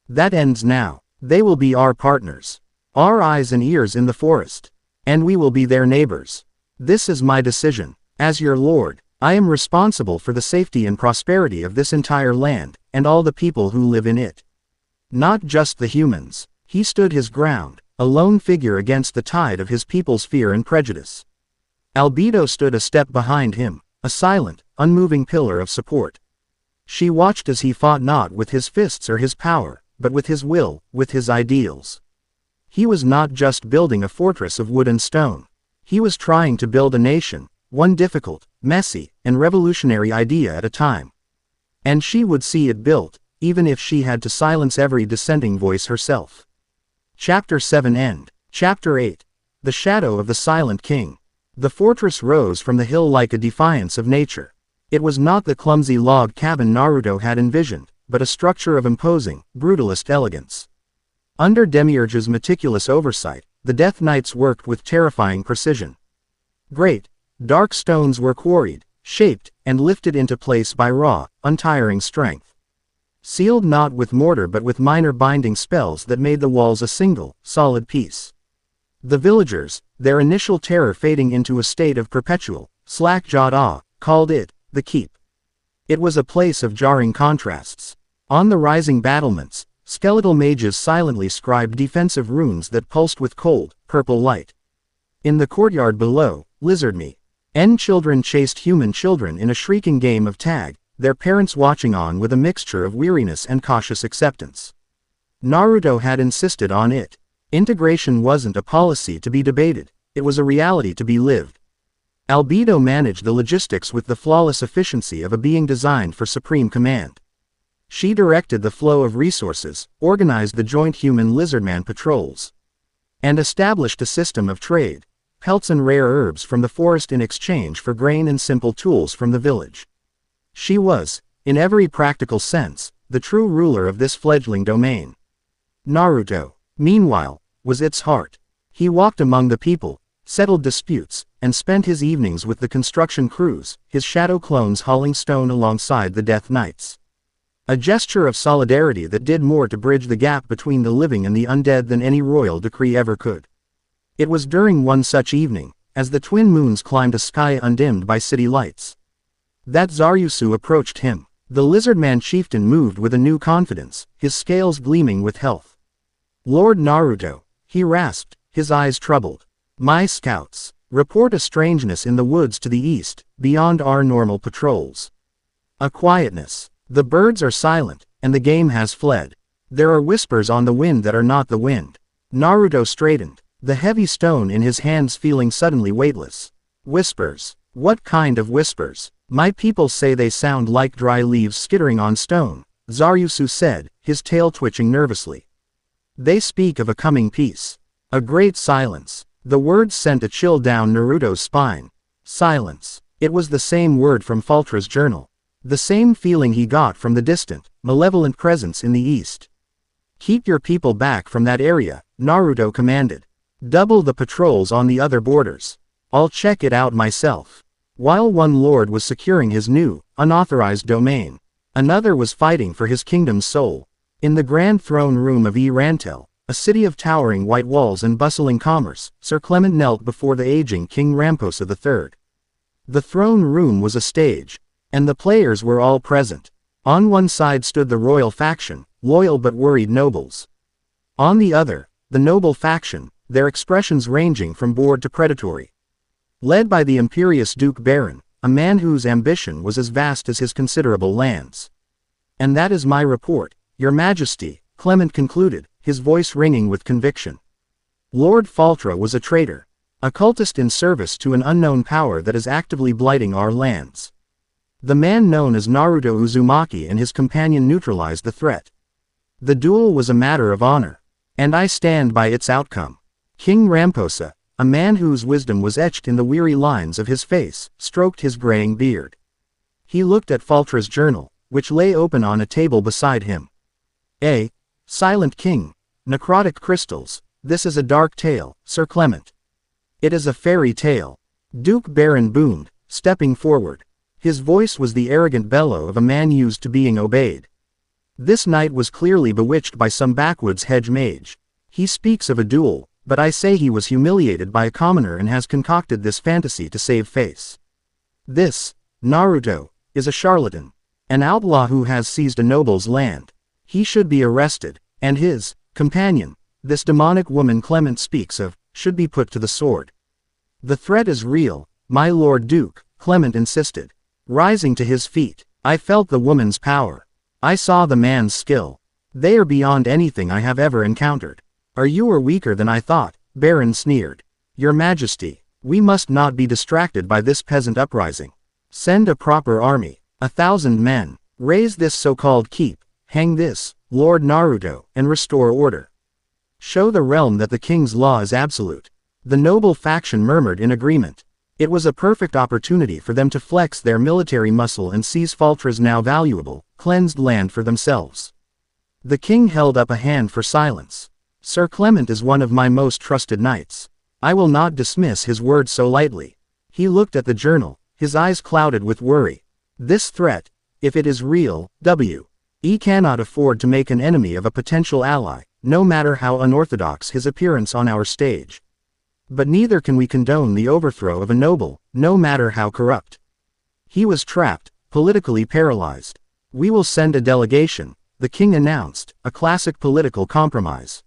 That ends now. They will be our partners. Our eyes and ears in the forest. And we will be their neighbors. This is my decision. As your lord, I am responsible for the safety and prosperity of this entire land, and all the people who live in it. Not just the humans. He stood his ground, a lone figure against the tide of his people's fear and prejudice. Albedo stood a step behind him, a silent, unmoving pillar of support. She watched as he fought not with his fists or his power, but with his will, with his ideals. He was not just building a fortress of wood and stone. He was trying to build a nation, one difficult, messy, and revolutionary idea at a time. And she would see it built, even if she had to silence every dissenting voice herself. Chapter 7 End. Chapter 8. The Shadow of the Silent King. The fortress rose from the hill like a defiance of nature. It was not the clumsy log cabin Naruto had envisioned, but a structure of imposing, brutalist elegance. Under Demiurge's meticulous oversight, the Death Knights worked with terrifying precision. Great, dark stones were quarried, shaped, and lifted into place by raw, untiring strength. Sealed not with mortar but with minor binding spells that made the walls a single, solid piece. The villagers, their initial terror fading into a state of perpetual, slack-jawed awe, called it, the Keep. It was a place of jarring contrasts. On the rising battlements, skeletal mages silently scribed defensive runes that pulsed with cold, purple light. In the courtyard below, lizard-men children chased human children in a shrieking game of tag, their parents watching on with a mixture of weariness and cautious acceptance. Naruto had insisted on it. Integration wasn't a policy to be debated, it was a reality to be lived. Albedo managed the logistics with the flawless efficiency of a being designed for supreme command. She directed the flow of resources, organized the joint human-lizardman patrols, and established a system of trade, pelts and rare herbs from the forest in exchange for grain and simple tools from the village. She was, in every practical sense, the true ruler of this fledgling domain. Naruto, meanwhile, was its heart. He walked among the people, settled disputes, and spent his evenings with the construction crews, his shadow clones hauling stone alongside the Death Knights. A gesture of solidarity that did more to bridge the gap between the living and the undead than any royal decree ever could. It was during one such evening, as the twin moons climbed a sky undimmed by city lights, that Zaryusu approached him. The lizardman chieftain moved with a new confidence, his scales gleaming with health. Lord Naruto, he rasped, his eyes troubled. My scouts. Report a strangeness in the woods to the east, beyond our normal patrols. A quietness. The birds are silent, and the game has fled. There are whispers on the wind that are not the wind. Naruto straightened, the heavy stone in his hands feeling suddenly weightless. Whispers. What kind of whispers? My people say they sound like dry leaves skittering on stone, Zaryusu said, his tail twitching nervously. They speak of a coming peace. A great silence. The words sent a chill down Naruto's spine. Silence. It was the same word from Faltra's journal. The same feeling he got from the distant, malevolent presence in the east. Keep your people back from that area, Naruto commanded. Double the patrols on the other borders. I'll check it out myself. While one lord was securing his new, unauthorized domain, another was fighting for his kingdom's soul. In the grand throne room of Rantel, a city of towering white walls and bustling commerce, Sir Clement knelt before the aging King Ramposa III. The throne room was a stage, and the players were all present. On one side stood the royal faction, loyal but worried nobles. On the other, the noble faction, their expressions ranging from bored to predatory. Led by the imperious Duke Baron, a man whose ambition was as vast as his considerable lands. And that is my report, Your Majesty, Clement concluded, his voice ringing with conviction. Lord Faltra was a traitor, a cultist in service to an unknown power that is actively blighting our lands. The man known as Naruto Uzumaki and his companion neutralized the threat. The duel was a matter of honor, and I stand by its outcome. King Ramposa, a man whose wisdom was etched in the weary lines of his face, stroked his graying beard. He looked at Faltra's journal, which lay open on a table beside him. Silent King, necrotic crystals, this is a dark tale, Sir Clement. It is a fairy tale. Duke Baron boomed, stepping forward. His voice was the arrogant bellow of a man used to being obeyed. This knight was clearly bewitched by some backwoods hedge mage. He speaks of a duel, but I say he was humiliated by a commoner and has concocted this fantasy to save face. This, Naruto, is a charlatan, an outlaw who has seized a noble's land. He should be arrested, and his companion, this demonic woman Clement speaks of, should be put to the sword. The threat is real, my Lord Duke, Clement insisted. Rising to his feet, I felt the woman's power. I saw the man's skill. They are beyond anything I have ever encountered. You are weaker than I thought, Baron sneered. Your Majesty, we must not be distracted by this peasant uprising. Send a proper army, 1,000 men, raise this so-called keep, hang this, Lord Naruto, and restore order. Show the realm that the king's law is absolute. The noble faction murmured in agreement. It was a perfect opportunity for them to flex their military muscle and seize Faltra's now valuable, cleansed land for themselves. The king held up a hand for silence. Sir Clement is one of my most trusted knights. I will not dismiss his words so lightly. He looked at the journal, his eyes clouded with worry. This threat, if it is real, we cannot afford to make an enemy of a potential ally, no matter how unorthodox his appearance on our stage. But neither can we condone the overthrow of a noble, no matter how corrupt. He was trapped, politically paralyzed. We will send a delegation, the king announced, a classic political compromise.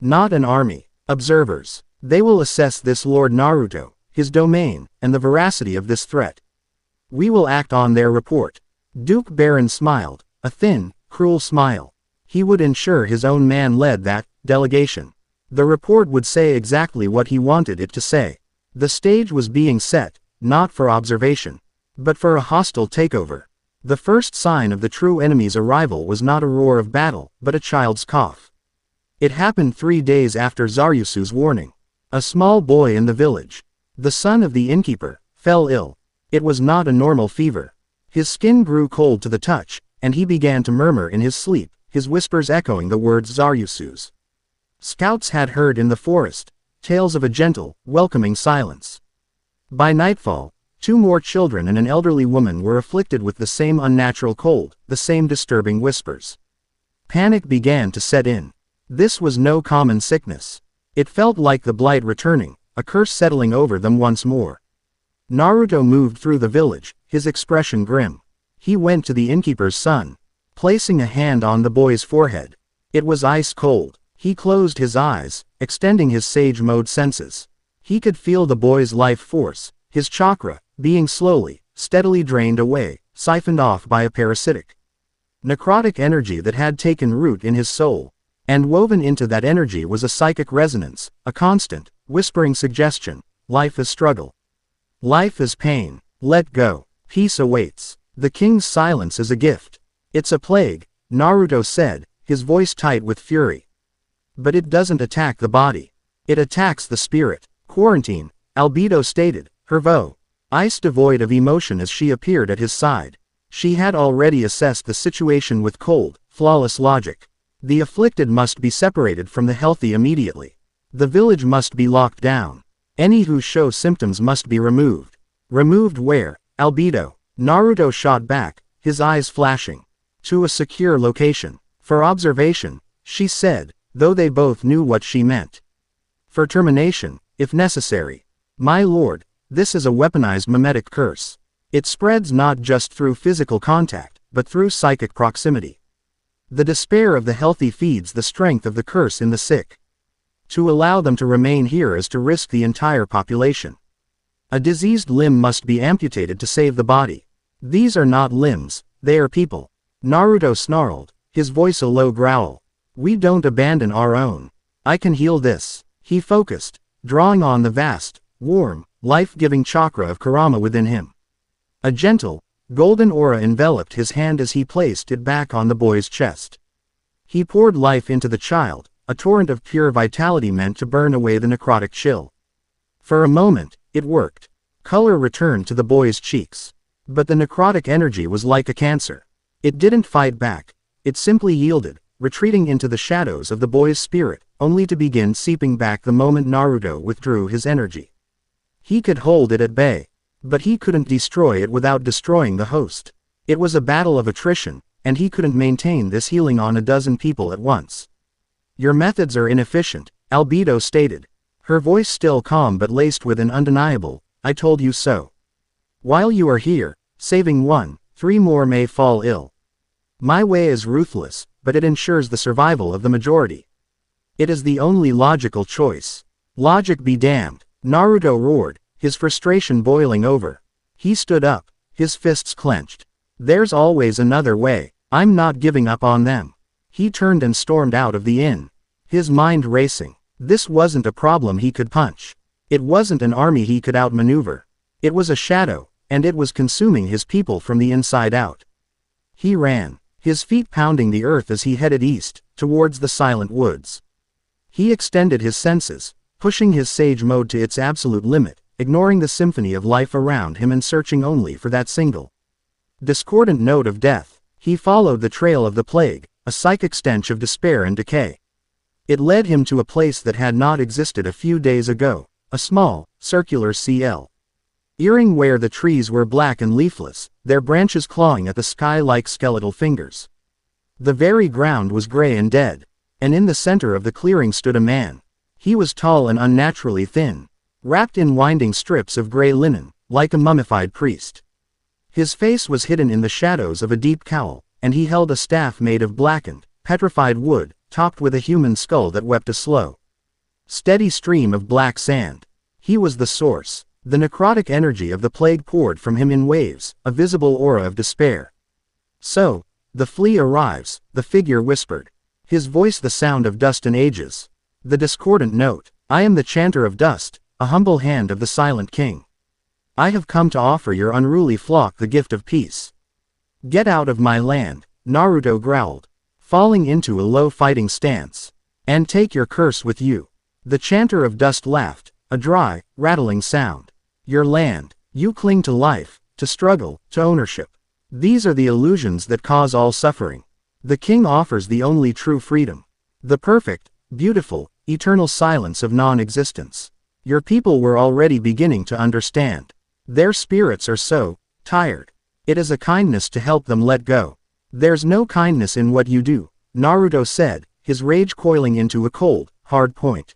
Not an army. Observers. They will assess this Lord Naruto, his domain, and the veracity of this threat. We will act on their report. Duke Baron smiled, a thin, cruel smile. He would ensure his own man led that delegation. The report would say exactly what he wanted it to say. The stage was being set, not for observation, but for a hostile takeover. The first sign of the true enemy's arrival was not a roar of battle, but a child's cough. It happened 3 days after Zaryusu's warning. A small boy in the village, the son of the innkeeper, fell ill. It was not a normal fever. His skin grew cold to the touch, and he began to murmur in his sleep, his whispers echoing the words Zaryusu's. Scouts had heard in the forest tales of a gentle, welcoming silence. By nightfall, 2 more children and an elderly woman were afflicted with the same unnatural cold, the same disturbing whispers. Panic began to set in. This was no common sickness. It felt like the blight returning, a curse settling over them once more. Naruto moved through the village, his expression grim. He went to the innkeeper's son, placing a hand on the boy's forehead. It was ice cold. He closed his eyes, extending his sage-mode senses. He could feel the boy's life force, his chakra, being slowly, steadily drained away, siphoned off by a parasitic, necrotic energy that had taken root in his soul. And woven into that energy was a psychic resonance, a constant, whispering suggestion. Life is struggle. Life is pain. Let go. Peace awaits. The king's silence is a gift. It's a plague, Naruto said, his voice tight with fury. But it doesn't attack the body. It attacks the spirit. Quarantine, Albedo stated, her eyes devoid of emotion as she appeared at his side. She had already assessed the situation with cold, flawless logic. The afflicted must be separated from the healthy immediately. The village must be locked down. Any who show symptoms must be removed. Removed where? Albedo. Naruto shot back, his eyes flashing. To a secure location. For observation, she said, though they both knew what she meant. For termination, if necessary. My lord, this is a weaponized mimetic curse. It spreads not just through physical contact, but through psychic proximity. The despair of the healthy feeds the strength of the curse in the sick. To allow them to remain here is to risk the entire population. A diseased limb must be amputated to save the body. These are not limbs, they are people. Naruto snarled, his voice a low growl. We don't abandon our own. I can heal this. He focused, drawing on the vast, warm, life-giving chakra of Kurama within him. A gentle, golden aura enveloped his hand as he placed it back on the boy's chest. He poured life into the child, a torrent of pure vitality meant to burn away the necrotic chill. For a moment, it worked. Color returned to the boy's cheeks. But the necrotic energy was like a cancer. It didn't fight back. It simply yielded, retreating into the shadows of the boy's spirit, only to begin seeping back the moment Naruto withdrew his energy. He could hold it at bay. But he couldn't destroy it without destroying the host. It was a battle of attrition, and he couldn't maintain this healing on a dozen people at once. Your methods are inefficient, Albedo stated. Her voice still calm but laced with an undeniable, I told you so. While you are here, saving 1, 3 more may fall ill. My way is ruthless, but it ensures the survival of the majority. It is the only logical choice. Logic be damned, Naruto roared, his frustration boiling over. He stood up, his fists clenched. There's always another way, I'm not giving up on them. He turned and stormed out of the inn. His mind racing. This wasn't a problem he could punch. It wasn't an army he could outmaneuver. It was a shadow, and it was consuming his people from the inside out. He ran, his feet pounding the earth as he headed east, towards the silent woods. He extended his senses, pushing his sage mode to its absolute limit, ignoring the symphony of life around him and searching only for that single discordant note of death. He followed the trail of the plague, a psychic stench of despair and decay. It led him to a place that had not existed a few days ago, a small, circular clearing where the trees were black and leafless, their branches clawing at the sky like skeletal fingers. The very ground was gray and dead, and in the center of the clearing stood a man. He was tall and unnaturally thin, wrapped in winding strips of gray linen, like a mummified priest. His face was hidden in the shadows of a deep cowl, and he held a staff made of blackened, petrified wood, topped with a human skull that wept a slow, steady stream of black sand. He was the source. The necrotic energy of the plague poured from him in waves, a visible aura of despair. So, the flea arrives, the figure whispered. His voice the sound of dust and ages. The discordant note, I am the chanter of dust, a humble hand of the silent king. I have come to offer your unruly flock the gift of peace. Get out of my land, Naruto growled, falling into a low fighting stance. And take your curse with you. The chanter of dust laughed, a dry, rattling sound. Your land, you cling to life, to struggle, to ownership. These are the illusions that cause all suffering. The king offers the only true freedom. The perfect, beautiful, eternal silence of non-existence. Your people were already beginning to understand. Their spirits are so tired. It is a kindness to help them let go. There's no kindness in what you do, Naruto said, his rage coiling into a cold, hard point.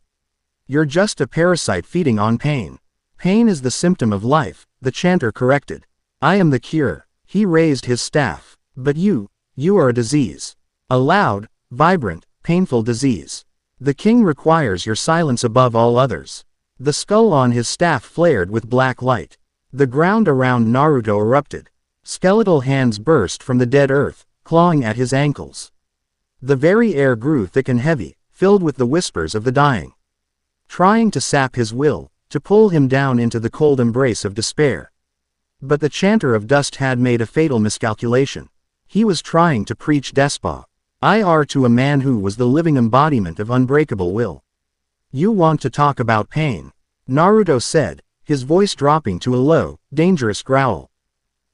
You're just a parasite feeding on pain. Pain is the symptom of life, the chanter corrected. I am the cure. He raised his staff. But you are a disease. A loud, vibrant, painful disease. The king requires your silence above all others. The skull on his staff flared with black light. The ground around Naruto erupted. Skeletal hands burst from the dead earth, clawing at his ankles. The very air grew thick and heavy, filled with the whispers of the dying. Trying to sap his will, to pull him down into the cold embrace of despair. But the chanter of dust had made a fatal miscalculation. He was trying to preach despair to a man who was the living embodiment of unbreakable will. You want to talk about pain, Naruto said, his voice dropping to a low, dangerous growl.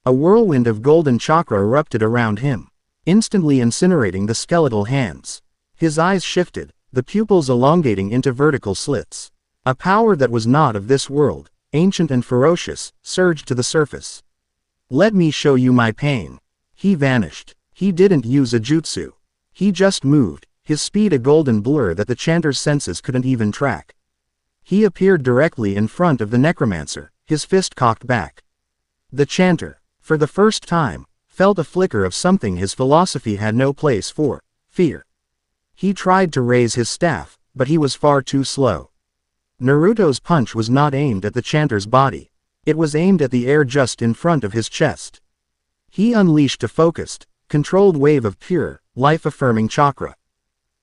A whirlwind of golden chakra erupted around him, instantly incinerating the skeletal hands. His eyes shifted, the pupils elongating into vertical slits. A power that was not of this world, ancient and ferocious, surged to the surface. Let me show you my pain. He vanished. He didn't use a jutsu. He just moved, his speed a golden blur that the chanter's senses couldn't even track. He appeared directly in front of the necromancer, his fist cocked back. The chanter, for the first time, felt a flicker of something his philosophy had no place for: fear. He tried to raise his staff, but he was far too slow. Naruto's punch was not aimed at the chanter's body. It was aimed at the air just in front of his chest. He unleashed a focused, controlled wave of pure, life-affirming chakra.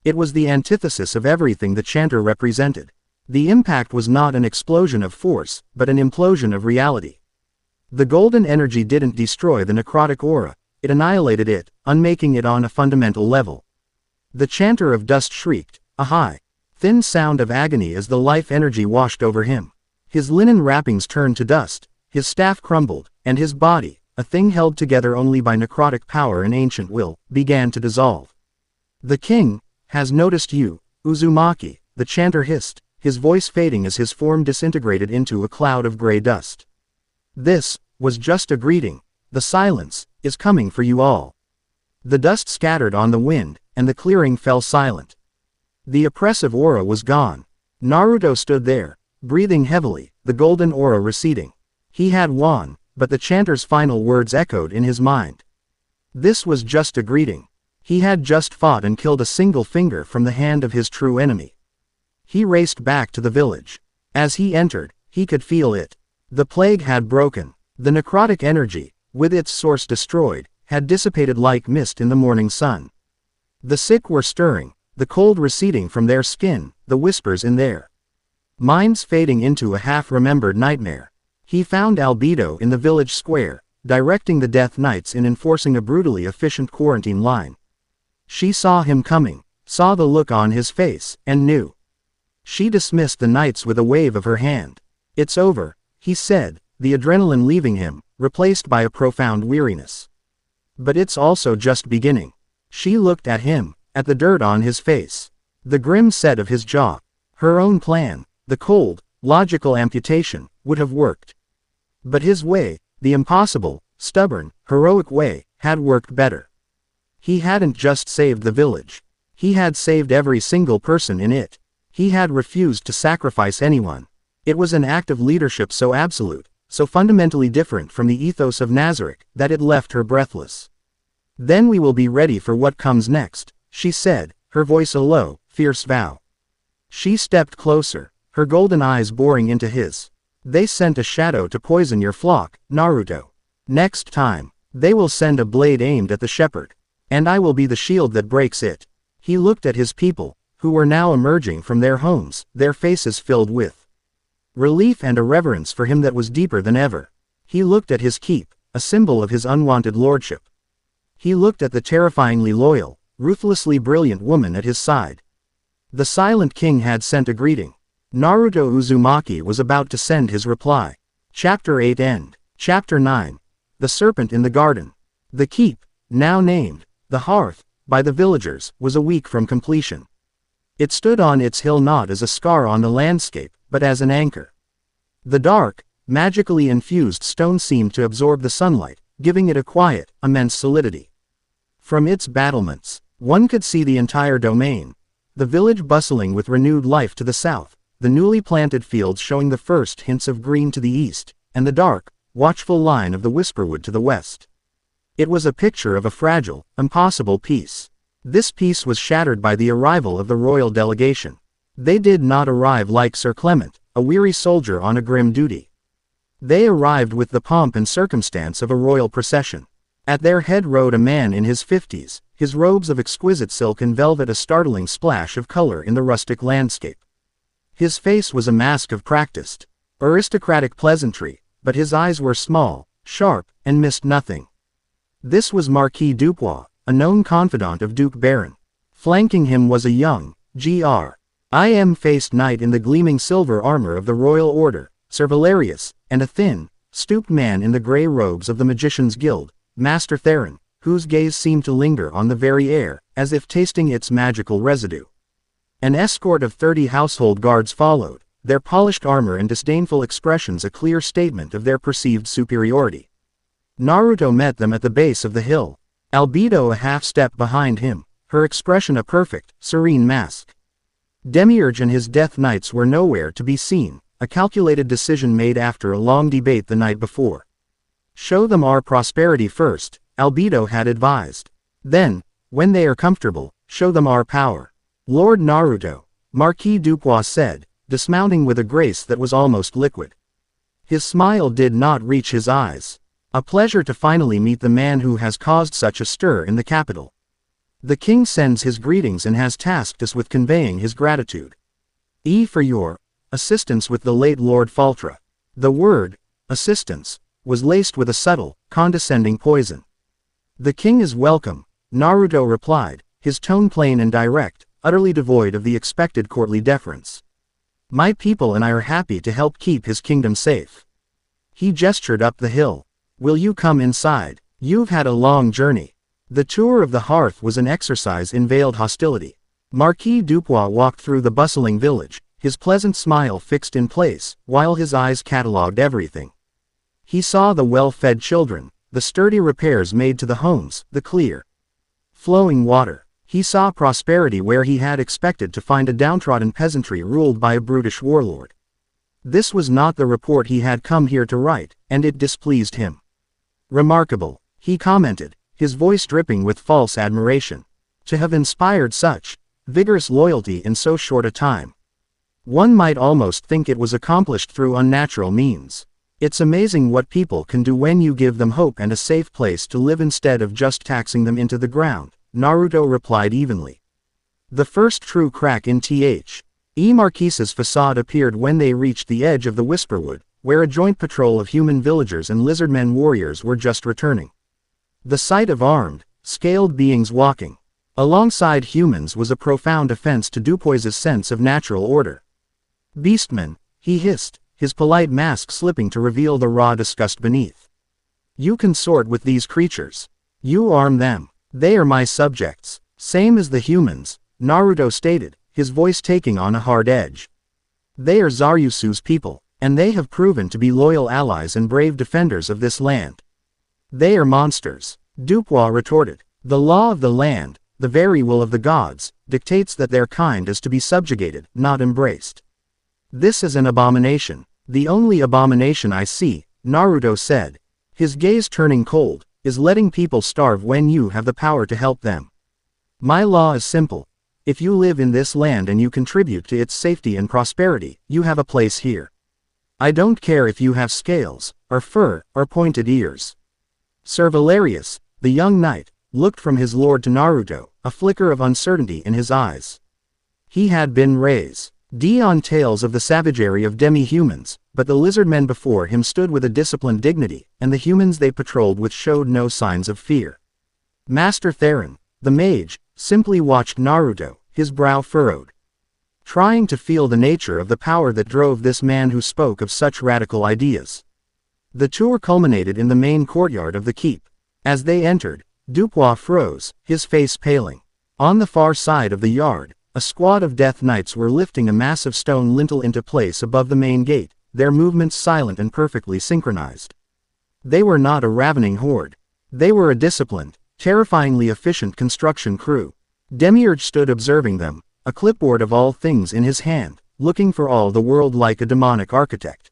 It was the antithesis of everything the chanter represented. The impact was not an explosion of force, but an implosion of reality. The golden energy didn't destroy the necrotic aura, it annihilated it, unmaking it on a fundamental level. The chanter of dust shrieked, a high, thin sound of agony as the life energy washed over him. His linen wrappings turned to dust, his staff crumbled, and his body, a thing held together only by necrotic power and ancient will, began to dissolve. The king has noticed you, Uzumaki, the chanter hissed, his voice fading as his form disintegrated into a cloud of gray dust. This was just a greeting. The silence is coming for you all. The dust scattered on the wind, and the clearing fell silent. The oppressive aura was gone. Naruto stood there, breathing heavily, the golden aura receding. He had won, but the chanter's final words echoed in his mind. This was just a greeting. He had just fought and killed a single finger from the hand of his true enemy. He raced back to the village. As he entered, he could feel it. The plague had broken. The necrotic energy, with its source destroyed, had dissipated like mist in the morning sun. The sick were stirring, the cold receding from their skin, the whispers in their minds fading into a half-remembered nightmare. He found Albedo in the village square, directing the Death Knights in enforcing a brutally efficient quarantine line. She saw him coming, saw the look on his face, and knew. She dismissed the knights with a wave of her hand. It's over, he said, the adrenaline leaving him, replaced by a profound weariness. But it's also just beginning. She looked at him, at the dirt on his face. The grim set of his jaw. Her own plan, the cold, logical amputation, would have worked. But his way, the impossible, stubborn, heroic way, had worked better. He hadn't just saved the village. He had saved every single person in it. He had refused to sacrifice anyone. It was an act of leadership so absolute, so fundamentally different from the ethos of Nazarick, that it left her breathless. Then we will be ready for what comes next, she said, her voice a low, fierce vow. She stepped closer, her golden eyes boring into his. They sent a shadow to poison your flock, Naruto. Next time, they will send a blade aimed at the shepherd. And I will be the shield that breaks it. He looked at his people, who were now emerging from their homes, their faces filled with relief and a reverence for him that was deeper than ever. He looked at his keep, a symbol of his unwanted lordship. He looked at the terrifyingly loyal, ruthlessly brilliant woman at his side. The silent king had sent a greeting. Naruto Uzumaki was about to send his reply. Chapter 8 End. Chapter 9. The Serpent in the Garden. The keep, now named the Hearth, by the villagers, was a week from completion. It stood on its hill not as a scar on the landscape, but as an anchor. The dark, magically infused stone seemed to absorb the sunlight, giving it a quiet, immense solidity. From its battlements, one could see the entire domain. The village bustling with renewed life to the south, the newly planted fields showing the first hints of green to the east, and the dark, watchful line of the Whisperwood to the west. It was a picture of a fragile, impossible peace. This peace was shattered by the arrival of the royal delegation. They did not arrive like Sir Clement, a weary soldier on a grim duty. They arrived with the pomp and circumstance of a royal procession. At their head rode a man in his 50s, his robes of exquisite silk and velvet a startling splash of color in the rustic landscape. His face was a mask of practiced, aristocratic pleasantry, but his eyes were small, sharp, and missed nothing. This was Marquis Dupois, a known confidant of Duke Baron. Flanking him was a young, Gr.I.M-faced knight in the gleaming silver armor of the Royal Order, Sir Valerius, and a thin, stooped man in the grey robes of the Magician's Guild, Master Theron, whose gaze seemed to linger on the very air, as if tasting its magical residue. An escort of 30 household guards followed, their polished armor and disdainful expressions a clear statement of their perceived superiority. Naruto met them at the base of the hill, Albedo a half-step behind him, her expression a perfect, serene mask. Demiurge and his Death Knights were nowhere to be seen, a calculated decision made after a long debate the night before. Show them our prosperity first, Albedo had advised. Then, when they are comfortable, show them our power. Lord Naruto, Marquis Dupois said, dismounting with a grace that was almost liquid. His smile did not reach his eyes. A pleasure to finally meet the man who has caused such a stir in the capital. The king sends his greetings and has tasked us with conveying his gratitude. For your assistance with the late Lord Faltra. The word, assistance, was laced with a subtle, condescending poison. The king is welcome, Naruto replied, his tone plain and direct, utterly devoid of the expected courtly deference. My people and I are happy to help keep his kingdom safe. He gestured up the hill. Will you come inside? You've had a long journey. The tour of the hearth was an exercise in veiled hostility. Marquis Dupois walked through the bustling village, his pleasant smile fixed in place, while his eyes catalogued everything. He saw the well-fed children, the sturdy repairs made to the homes, the clear, flowing water. He saw prosperity where he had expected to find a downtrodden peasantry ruled by a brutish warlord. This was not the report he had come here to write, and it displeased him. Remarkable, he commented, his voice dripping with false admiration. To have inspired such vigorous loyalty in so short a time. One might almost think it was accomplished through unnatural means. It's amazing what people can do when you give them hope and a safe place to live instead of just taxing them into the ground, Naruto replied evenly. The first true crack in Marquise's facade appeared when they reached the edge of the Whisperwood, where a joint patrol of human villagers and lizardmen warriors were just returning. The sight of armed, scaled beings walking alongside humans was a profound offense to Dupois's sense of natural order. Beastmen, he hissed, his polite mask slipping to reveal the raw disgust beneath. You consort with these creatures. You arm them. They are my subjects. Same as the humans, Naruto stated, his voice taking on a hard edge. They are Zaryusu's people, and they have proven to be loyal allies and brave defenders of this land. They are monsters, Dupois retorted. The law of the land, the very will of the gods, dictates that their kind is to be subjugated, not embraced. This is an abomination. The only abomination I see, Naruto said, his gaze turning cold, is letting people starve when you have the power to help them. My law is simple. If you live in this land and you contribute to its safety and prosperity, you have a place here. I don't care if you have scales, or fur, or pointed ears. Sir Valerius, the young knight, looked from his lord to Naruto, a flicker of uncertainty in his eyes. He had been raised on tales of the savagery of demi-humans, but the lizardmen before him stood with a disciplined dignity, and the humans they patrolled with showed no signs of fear. Master Theron, the mage, simply watched Naruto, his brow furrowed, trying to feel the nature of the power that drove this man who spoke of such radical ideas. The tour culminated in the main courtyard of the keep. As they entered, Dupois froze, his face paling. On the far side of the yard, a squad of Death Knights were lifting a massive stone lintel into place above the main gate, their movements silent and perfectly synchronized. They were not a ravening horde. They were a disciplined, terrifyingly efficient construction crew. Demiurge stood observing them, a clipboard of all things in his hand, looking for all the world like a demonic architect.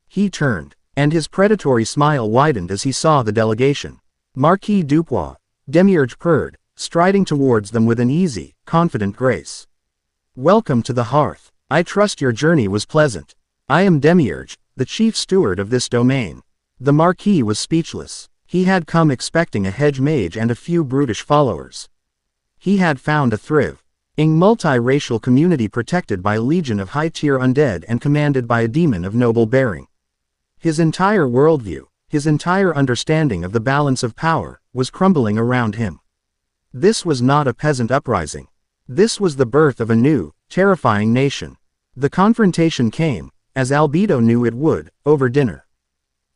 He turned, and his predatory smile widened as he saw the delegation. Marquis Dupois, Demiurge purred, striding towards them with an easy, confident grace. Welcome to the hearth. I trust your journey was pleasant. I am Demiurge, the chief steward of this domain. The Marquis was speechless. He had come expecting a hedge mage and a few brutish followers. He had found a thriving multi-racial community protected by a legion of high-tier undead and commanded by a demon of noble bearing. His entire worldview, his entire understanding of the balance of power, was crumbling around him. This was not a peasant uprising. This was the birth of a new, terrifying nation. The confrontation came, as Albedo knew it would, over dinner.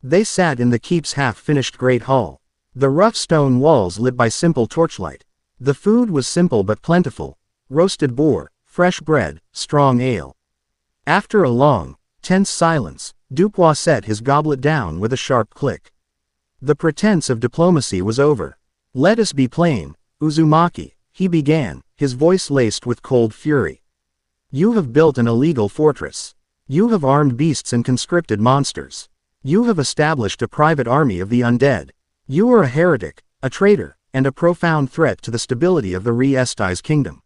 They sat in the keep's half-finished great hall. The rough stone walls lit by simple torchlight. The food was simple but plentiful: roasted boar, fresh bread, strong ale. After a long, tense silence, Dupois set his goblet down with a sharp click. The pretense of diplomacy was over. "Let us be plain, Uzumaki," he began, his voice laced with cold fury. "You have built an illegal fortress. You have armed beasts and conscripted monsters. You have established a private army of the undead. You are a heretic, a traitor, and a profound threat to the stability of the Re-Estais kingdom.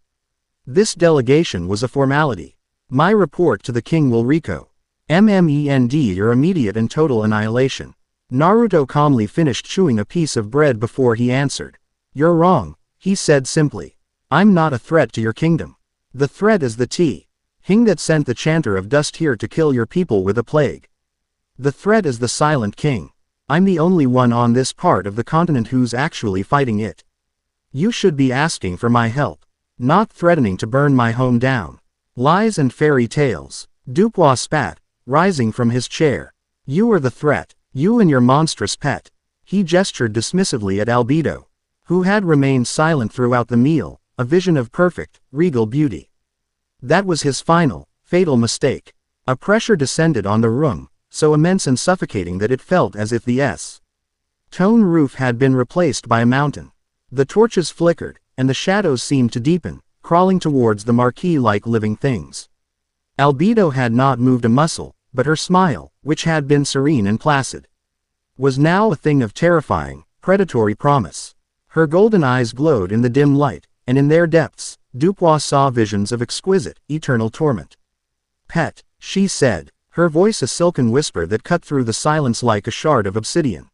This delegation was a formality. My report to the king will recommend your immediate and total annihilation." Naruto calmly finished chewing a piece of bread before he answered. "You're wrong," he said simply. "I'm not a threat to your kingdom. The threat is the T-Hing that sent the chanter of dust here to kill your people with a plague. The threat is the Silent King. I'm the only one on this part of the continent who's actually fighting it. You should be asking for my help, not threatening to burn my home down." "Lies and fairy tales," Dupois spat, rising from his chair. "You are the threat, you and your monstrous pet." He gestured dismissively at Albedo, who had remained silent throughout the meal, a vision of perfect, regal beauty. That was his final, fatal mistake. A pressure descended on the room, so immense and suffocating that it felt as if the S-tone roof had been replaced by a mountain. The torches flickered, and the shadows seemed to deepen, crawling towards the Marquis like living things. Albedo had not moved a muscle, but her smile, which had been serene and placid, was now a thing of terrifying, predatory promise. Her golden eyes glowed in the dim light, and in their depths, Dupois saw visions of exquisite, eternal torment. "Pet," she said, her voice a silken whisper that cut through the silence like a shard of obsidian.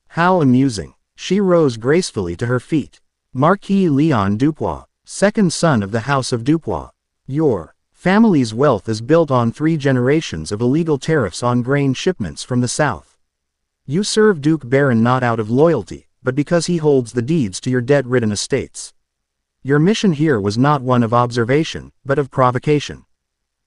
"How amusing." She rose gracefully to her feet. "Marquis Leon Dupois, second son of the House of Dupois. Your family's wealth is built on 3 generations of illegal tariffs on grain shipments from the south. You serve Duke Baron not out of loyalty, but because he holds the deeds to your debt-ridden estates. Your mission here was not one of observation, but of provocation.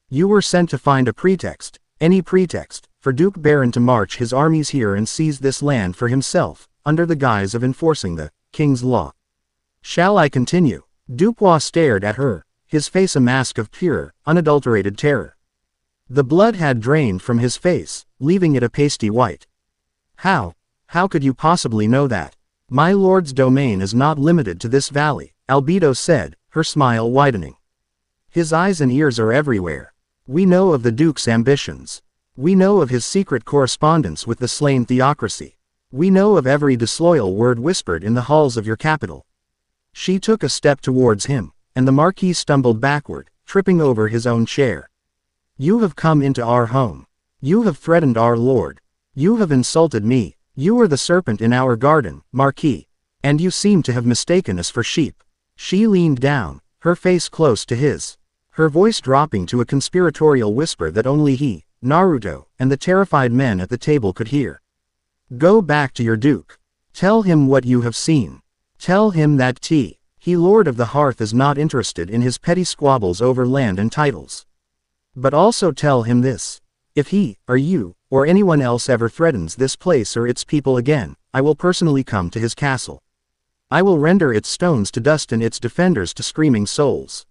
You were sent to find a pretext, any pretext, for Duke Baron to march his armies here and seize this land for himself, under the guise of enforcing the king's law. Shall I continue?" Dupois stared at her, his face a mask of pure, unadulterated terror. The blood had drained from his face, leaving it a pasty white. How could you possibly know that? "My lord's domain is not limited to this valley," Albedo said, her smile widening. "His eyes and ears are everywhere. We know of the Duke's ambitions. We know of his secret correspondence with the slain theocracy. We know of every disloyal word whispered in the halls of your capital." She took a step towards him, and the Marquis stumbled backward, tripping over his own chair. "You have come into our home. You have threatened our lord. You have insulted me. You are the serpent in our garden, Marquis. And you seem to have mistaken us for sheep." She leaned down, her face close to his, her voice dropping to a conspiratorial whisper that only he, Naruto, and the terrified men at the table could hear. "Go back to your duke. Tell him what you have seen. Tell him that he Lord of the Hearth is not interested in his petty squabbles over land and titles. But also tell him this: if he, or you, or anyone else ever threatens this place or its people again, I will personally come to his castle. I will render its stones to dust and its defenders to screaming souls.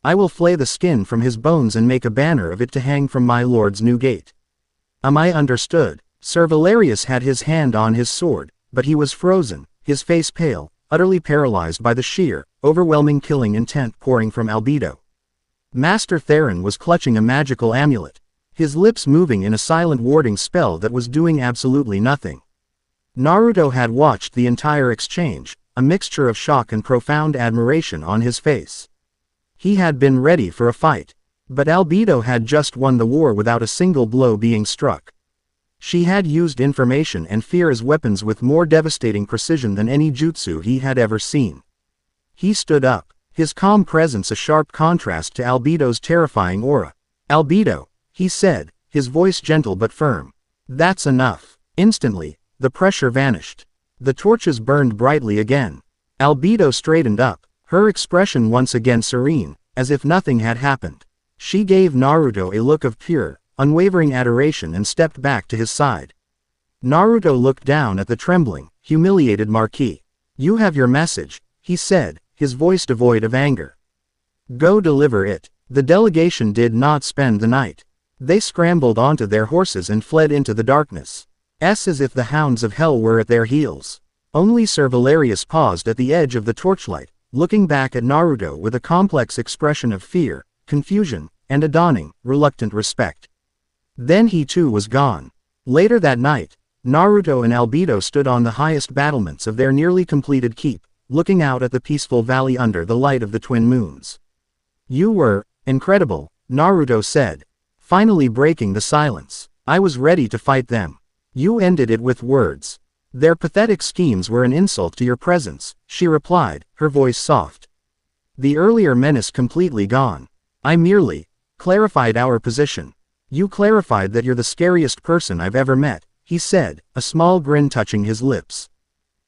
I will flay the skin from his bones and make a banner of it to hang from my lord's new gate. Am I understood?" Sir Valerius had his hand on his sword, but he was frozen, his face pale, utterly paralyzed by the sheer, overwhelming killing intent pouring from Albedo. Master Theron was clutching a magical amulet, his lips moving in a silent warding spell that was doing absolutely nothing. Naruto had watched the entire exchange, a mixture of shock and profound admiration on his face. He had been ready for a fight. But Albedo had just won the war without a single blow being struck. She had used information and fear as weapons with more devastating precision than any jutsu he had ever seen. He stood up, his calm presence a sharp contrast to Albedo's terrifying aura. "Albedo," he said, his voice gentle but firm. "That's enough." Instantly, the pressure vanished. The torches burned brightly again. Albedo straightened up, her expression once again serene, as if nothing had happened. She gave Naruto a look of pure, unwavering adoration and stepped back to his side. Naruto looked down at the trembling, humiliated Marquis. "You have your message," he said, his voice devoid of anger. "Go deliver it." The delegation did not spend the night. They scrambled onto their horses and fled into the darkness. As if the hounds of hell were at their heels. Only Sir Valerius paused at the edge of the torchlight, looking back at Naruto with a complex expression of fear, confusion, and a dawning, reluctant respect. Then he too was gone. Later that night, Naruto and Albedo stood on the highest battlements of their nearly completed keep, looking out at the peaceful valley under the light of the twin moons. "You were incredible," Naruto said, finally breaking the silence. "I was ready to fight them. You ended it with words. Their pathetic schemes were an insult to your presence," she replied, her voice soft. "The earlier menace completely gone. I merely clarified our position." "You clarified that you're the scariest person I've ever met," he said, a small grin touching his lips.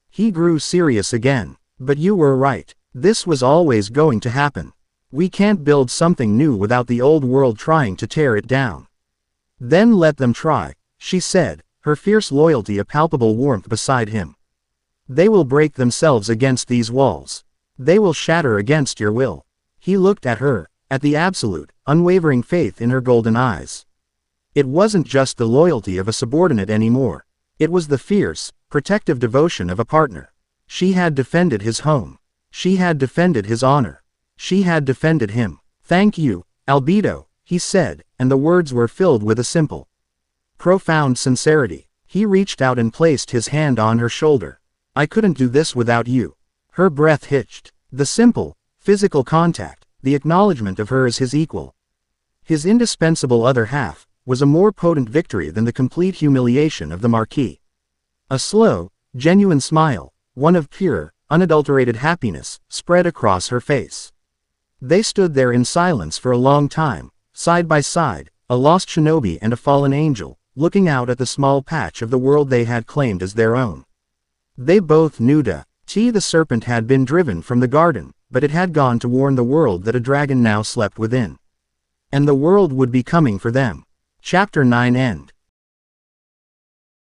He grew serious again. "But you were right. This was always going to happen. We can't build something new without the old world trying to tear it down." "Then let them try," she said, her fierce loyalty a palpable warmth beside him. "They will break themselves against these walls. They will shatter against your will." He looked at her, at the absolute, unwavering faith in her golden eyes. It wasn't just the loyalty of a subordinate anymore. It was the fierce, protective devotion of a partner. She had defended his home. She had defended his honor. She had defended him. "Thank you, Albedo," he said, and the words were filled with a simple, profound sincerity. He reached out and placed his hand on her shoulder. "I couldn't do this without you." Her breath hitched. The simple, physical contact, the acknowledgement of her as his equal, his indispensable other half, was a more potent victory than the complete humiliation of the Marquis. A slow, genuine smile, one of pure, unadulterated happiness, spread across her face. They stood there in silence for a long time, side by side, a lost shinobi and a fallen angel, looking out at the small patch of the world they had claimed as their own. They both knew the serpent had been driven from the garden, but it had gone to warn the world that a dragon now slept within. And the world would be coming for them. Chapter 9 End.